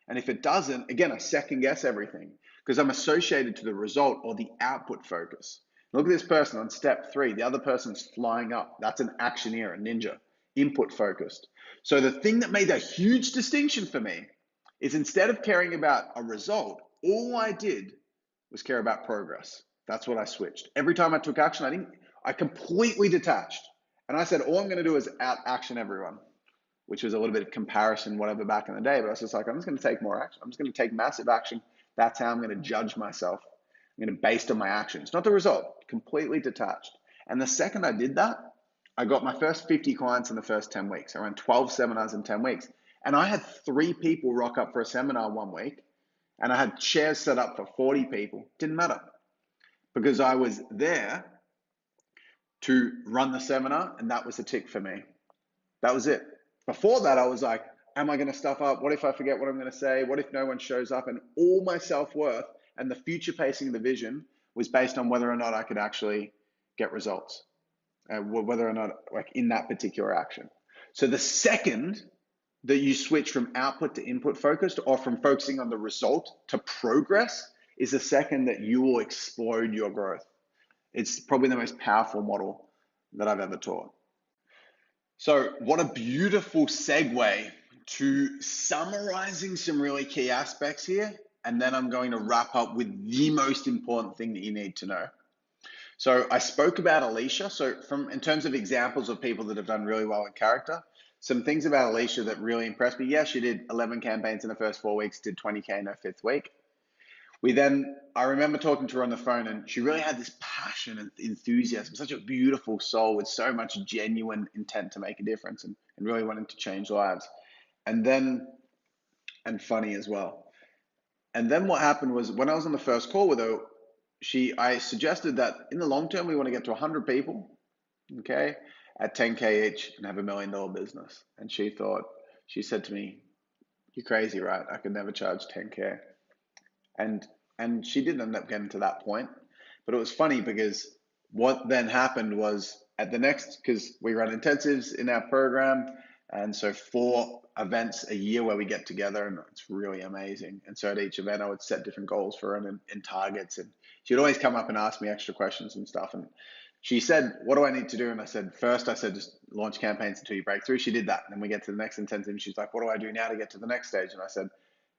And if it doesn't, again, I second guess everything because I'm associated to the result or the output focus. Look at this person on step 3. The other person's flying up. That's an actioneer, a ninja, input focused. So the thing that made a huge distinction for me is instead of caring about a result, all I did was care about progress. That's what I switched. Every time I took action, I completely detached. And I said, all I'm going to do is out action everyone, which was a little bit of comparison, whatever, back in the day. But I was just like, I'm just going to take more action. I'm just going to take massive action. That's how I'm going to judge myself. I'm going to based on my actions, not the result, completely detached. And the second I did that, I got my first 50 clients in the first 10 weeks. I ran 12 seminars in 10 weeks. And I had 3 people rock up for a seminar one week. And I had chairs set up for 40 people. Didn't matter because I was there to run the seminar, and that was a tick for me. That was it. Before that, I was like, am I going to stuff up? What if I forget what I'm going to say? What if no one shows up? And all my self-worth and the future pacing of the vision was based on whether or not I could actually get results, whether or not like in that particular action. So the second that you switch from output to input focused or from focusing on the result to progress is the second that you will explode your growth. It's probably the most powerful model that I've ever taught. So what a beautiful segue to summarizing some really key aspects here. And then I'm going to wrap up with the most important thing that you need to know. So I spoke about Alicia. So in terms of examples of people that have done really well in character, some things about Alicia that really impressed me. Yeah, she did 11 campaigns in the first 4 weeks, did 20K in her 5th week. I remember talking to her on the phone, and she really had this passion and enthusiasm, such a beautiful soul with so much genuine intent to make a difference and really wanting to change lives. And funny as well. And then what happened was when I was on the first call with her, I suggested that in the long term, we want to get to 100 people, okay, at 10K each and have $1 million business. And she said to me, you're crazy, right? I could never charge 10K. And she did end up getting to that point. But it was funny because what then happened was because we run intensives in our program. And so 4 events a year where we get together, and it's really amazing. And so at each event, I would set different goals for her and targets. And she'd always come up and ask me extra questions and stuff. And she said, what do I need to do? And I said, just launch campaigns until you break through. She did that. And then we get to the next intensive. And she's like, what do I do now to get to the next stage? And I said,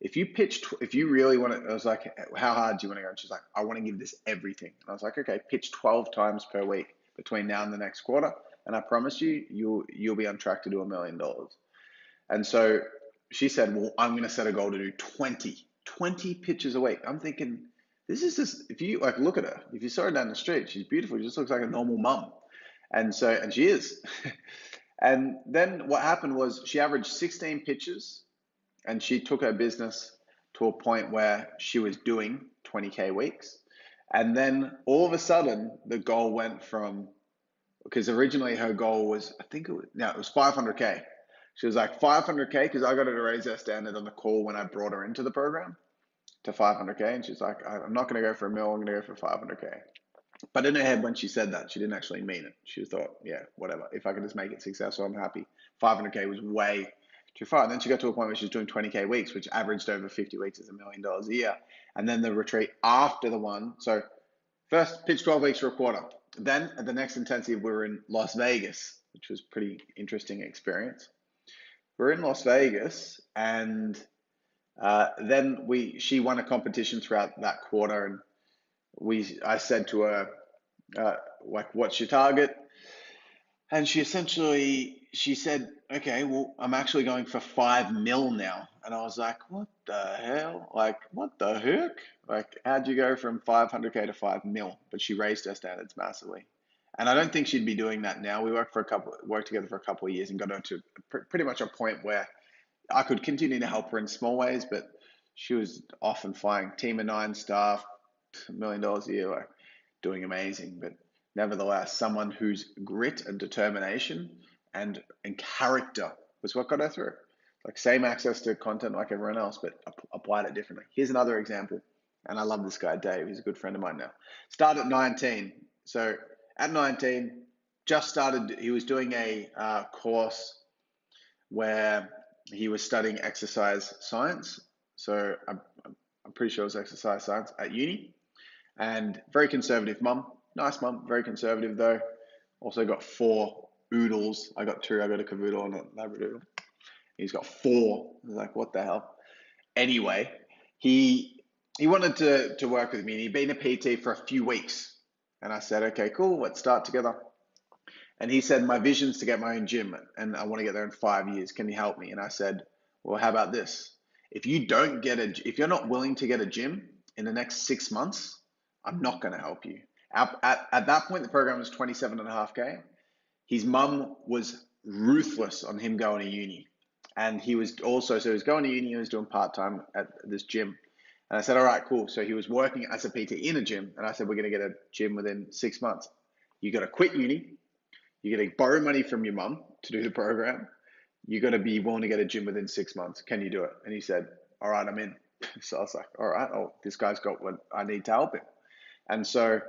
if you really want to, I was like, how hard do you want to go? And she's like, I want to give this everything. And I was like, okay, pitch 12 times per week between now and the next quarter. And I promise you'll be on track to do $1 million. And so she said, well, I'm going to set a goal to do 20 pitches a week. I'm thinking, this is just, if you like, look at her, if you saw her down the street, she's beautiful. She just looks like a normal mum. And she is. And then what happened was she averaged 16 pitches. And she took her business to a point where she was doing 20K weeks. And then all of a sudden, the goal went from, because originally her goal was, it was 500K. She was like 500K because I got her to raise her standard on the call when I brought her into the program to 500K. And she's like, I'm not going to go for $1 million, I'm going to go for 500K. But in her head, when she said that, she didn't actually mean it. She thought, yeah, whatever. If I can just make it successful, I'm happy. 500K was way too far. And then she got to a point where she was doing 20K weeks, which averaged over 50 weeks is $1 million a year. And then the retreat after the one. So first pitch 12 weeks for a quarter. Then at the next intensive, we were in Las Vegas, which was pretty interesting experience. We're in Las Vegas, and then she won a competition throughout that quarter. And I said to her, what's your target? And she said, okay, well, I'm actually going for 5 mil now. And I was like, what the hell? Like, what the heck? Like, how'd you go from 500K to 5 mil? But she raised her standards massively. And I don't think she'd be doing that now. We worked together for a couple of years and got her to pretty much a point where I could continue to help her in small ways, but she was often flying team of 9 staff, $1 million a year, like doing amazing. But nevertheless, someone whose grit and determination and character was what got her through. Like same access to content like everyone else, but applied it differently. Here's another example, and I love this guy, Dave. He's a good friend of mine now. Started at 19. So at 19, just started. He was doing a course where he was studying exercise science. So I'm pretty sure it was exercise science at uni. And very conservative mum. Nice mum, very conservative though. Also got 4 oodles. I got 2. I got a cavoodle and a labradoodle. He's got 4. I was like, what the hell? Anyway, he wanted to work with me. And he'd been a PT for a few weeks. And I said, okay, cool, let's start together. And he said, my vision's to get my own gym and I want to get there in 5 years. Can you help me? And I said, well, how about this? If you're not willing to get a gym in the next 6 months, I'm not going to help you. At that point, the program was 27.5K. His mum was ruthless on him going to uni. And he was going to uni, he was doing part-time at this gym. And I said, all right, cool. So he was working as a PT in a gym. And I said, we're going to get a gym within 6 months. You got to quit uni. You got to borrow money from your mum to do the program. You got to be willing to get a gym within 6 months. Can you do it? And he said, all right, I'm in. So I was like, all right, this guy's got what I need to help him. And so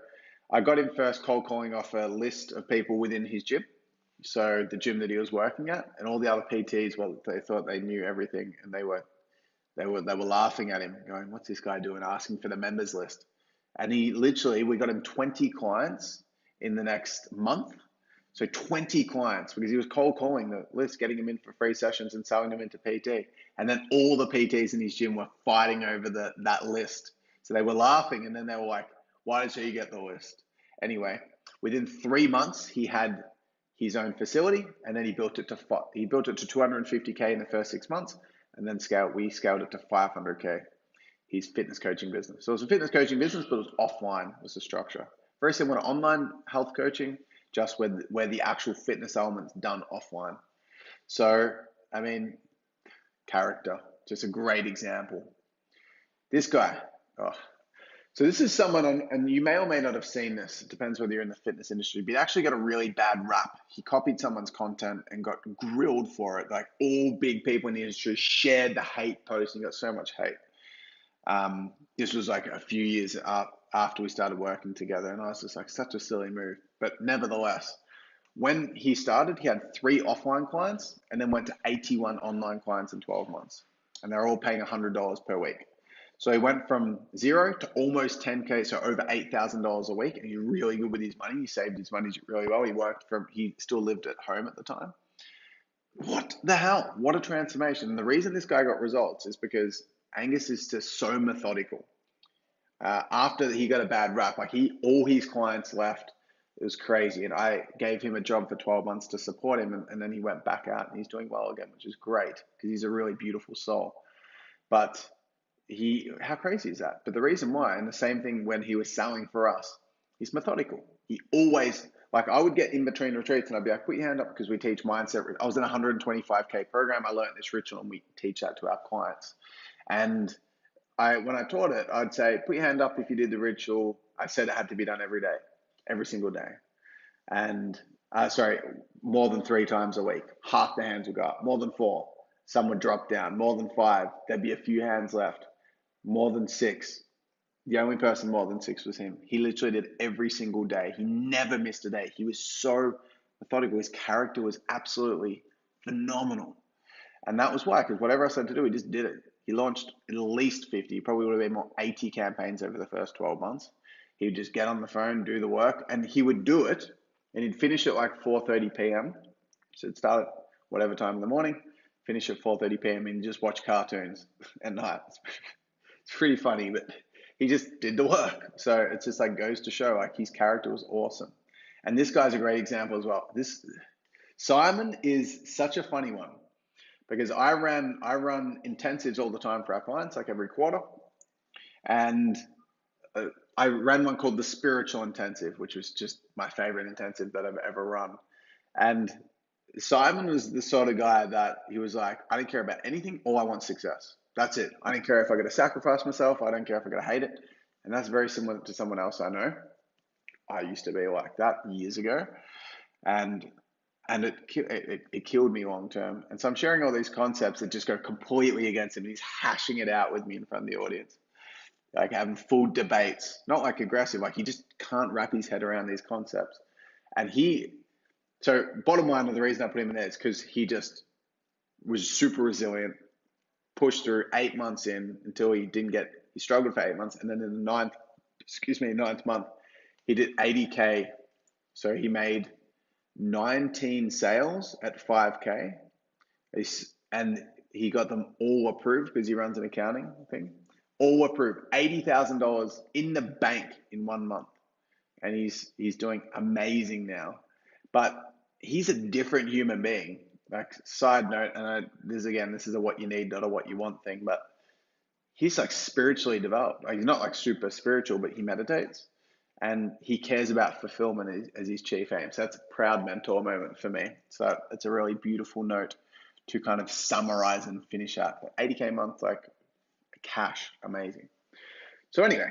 I got him first cold calling off a list of people within his gym. So the gym that he was working at, and all the other PTs, well, they thought they knew everything, and they were laughing at him, going, what's this guy doing, asking for the members list? And we got him 20 clients in the next month. So 20 clients, because he was cold calling the list, getting them in for free sessions and selling them into PT. And then all the PTs in his gym were fighting over that list. So they were laughing, and then they were like, why did he get the list? Anyway, within 3 months, he had his own facility, and then he built it to 250K in the first 6 months, and then we scaled it to 500K, his fitness coaching business. So it was a fitness coaching business, but it was offline, was the structure. Very similar to online health coaching, just where the actual fitness element's done offline. So, I mean, character, just a great example. This guy, so this is someone, and you may or may not have seen this, it depends whether you're in the fitness industry, but he actually got a really bad rap. He copied someone's content and got grilled for it. Like all big people in the industry shared the hate post and got so much hate. This was like a few years after we started working together, and I was just like, such a silly move. But nevertheless, when he started, he had 3 offline clients and then went to 81 online clients in 12 months. And they're all paying $100 per week. So he went from 0 to almost 10K, so over $8,000 a week. And he's really good with his money. He saved his money really well. He still lived at home at the time. What the hell? What a transformation. And the reason this guy got results is because Angus is just so methodical. After he got a bad rap, all his clients left. It was crazy. And I gave him a job for 12 months to support him. And then he went back out and he's doing well again, which is great because he's a really beautiful soul. But how crazy is that? But the reason why, and the same thing when he was selling for us, he's methodical. He always, I would get in between retreats and I'd be like, put your hand up because we teach mindset. I was in a 125K program. I learned this ritual and we teach that to our clients. And when I taught it, I'd say, put your hand up if you did the ritual. I said it had to be done every day, every single day. And more than 3 times a week. Half the hands would go up. More than 4, some would drop down. More than 5, there'd be a few hands left. More than 6, the only person more than 6 was him. He literally did every single day. He never missed a day. He was so methodical. His character was absolutely phenomenal. And that was why, because whatever I said to do, he just did it. He launched at least 50, probably would have been more 80 campaigns over the first 12 months. He would just get on the phone, do the work, and he would do it, and he'd finish at 4:30 p.m. So it'd start at whatever time in the morning, finish at 4:30 p.m. and just watch cartoons at night. It's pretty funny, but he just did the work. So it's just goes to show his character was awesome. And this guy's a great example as well. Simon is such a funny one because I run intensives all the time for our clients, every quarter. And I ran one called the Spiritual Intensive, which was just my favorite intensive that I've ever run. And Simon was the sort of guy that he was like, I don't care about anything. All I want success. That's it. I don't care if I got to sacrifice myself. I don't care if I got to hate it. And that's very similar to someone else I know. I used to be like that years ago, and it killed me long term. And so I'm sharing all these concepts that just go completely against him. He's hashing it out with me in front of the audience, like having full debates, not like aggressive, like he just can't wrap his head around these concepts. And so bottom line of the reason I put him in there is because he just was super resilient, pushed through 8 months in until he struggled for 8 months. And then in the ninth month, he did 80K. So he made 19 sales at 5K. And he got them all approved because he runs an accounting thing. All approved. $80,000 in the bank in 1 month. And he's doing amazing now. But he's a different human being. Like, side note, and this is a what you need, not a what you want thing, but he's like spiritually developed. Like, he's not like super spiritual, but he meditates and he cares about fulfillment as his chief aim. So that's a proud mentor moment for me. So it's a really beautiful note to kind of summarize and finish out. 80K a month, like cash, amazing. So anyway,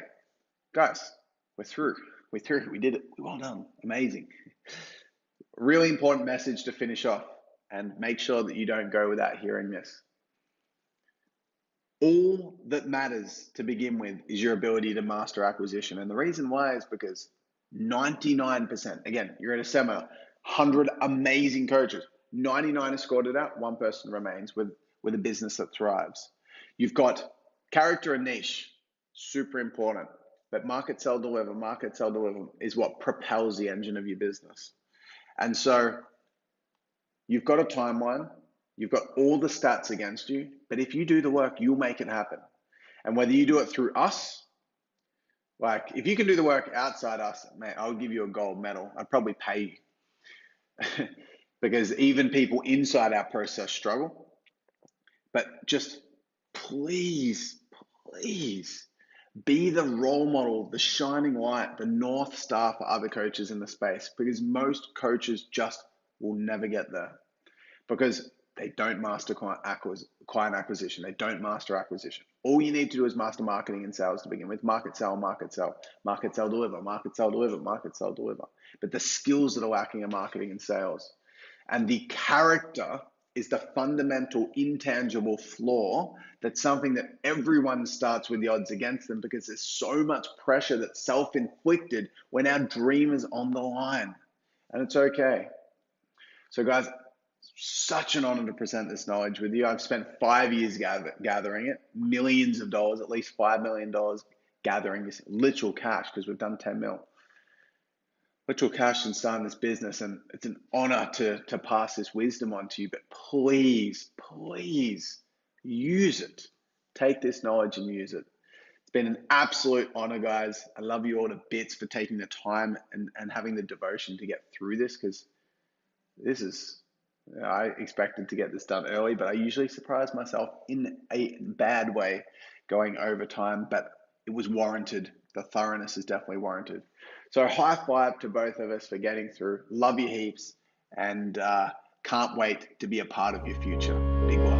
guys, we're through. We did it. Well done. Amazing. Really important message to finish off, and make sure that you don't go without hearing this. All that matters to begin with is your ability to master acquisition. And the reason why is because 99%, again, you're at a seminar, 100 amazing coaches, 99 have scored it out, one person remains with a business that thrives. You've got character and niche, super important. But market, sell, deliver is what propels the engine of your business. And so you've got a timeline, you've got all the stats against you, but if you do the work, you'll make it happen. And whether you do it through us, like if you can do the work outside us, mate, I'll give you a gold medal. I'd probably pay you because even people inside our process struggle. But just please be the role model, the shining light, the North Star for other coaches in the space, because most coaches just will never get there because they don't master client acquisition. They don't master acquisition. All you need to do is master marketing and sales to begin with. Market, sell, deliver. But the skills that are lacking are marketing and sales. And the character is the fundamental intangible flaw. That's something that everyone starts with the odds against them because there's so much pressure that's self-inflicted when our dream is on the line. And it's okay. So guys, such an honor to present this knowledge with you. I've spent 5 years gathering it, millions of dollars, at least $5 million gathering this literal cash because we've done 10 mil. Literal cash and starting this business, and it's an honor to pass this wisdom on to you, but please use it. Take this knowledge and use it. It's been an absolute honor, guys. I love you all to bits for taking the time and having the devotion to get through this, because this is, I expected to get this done early, but I usually surprise myself in a bad way going over time, but it was warranted. The thoroughness is definitely warranted. So high five to both of us for getting through. Love you heaps, and can't wait to be a part of your future. Big love.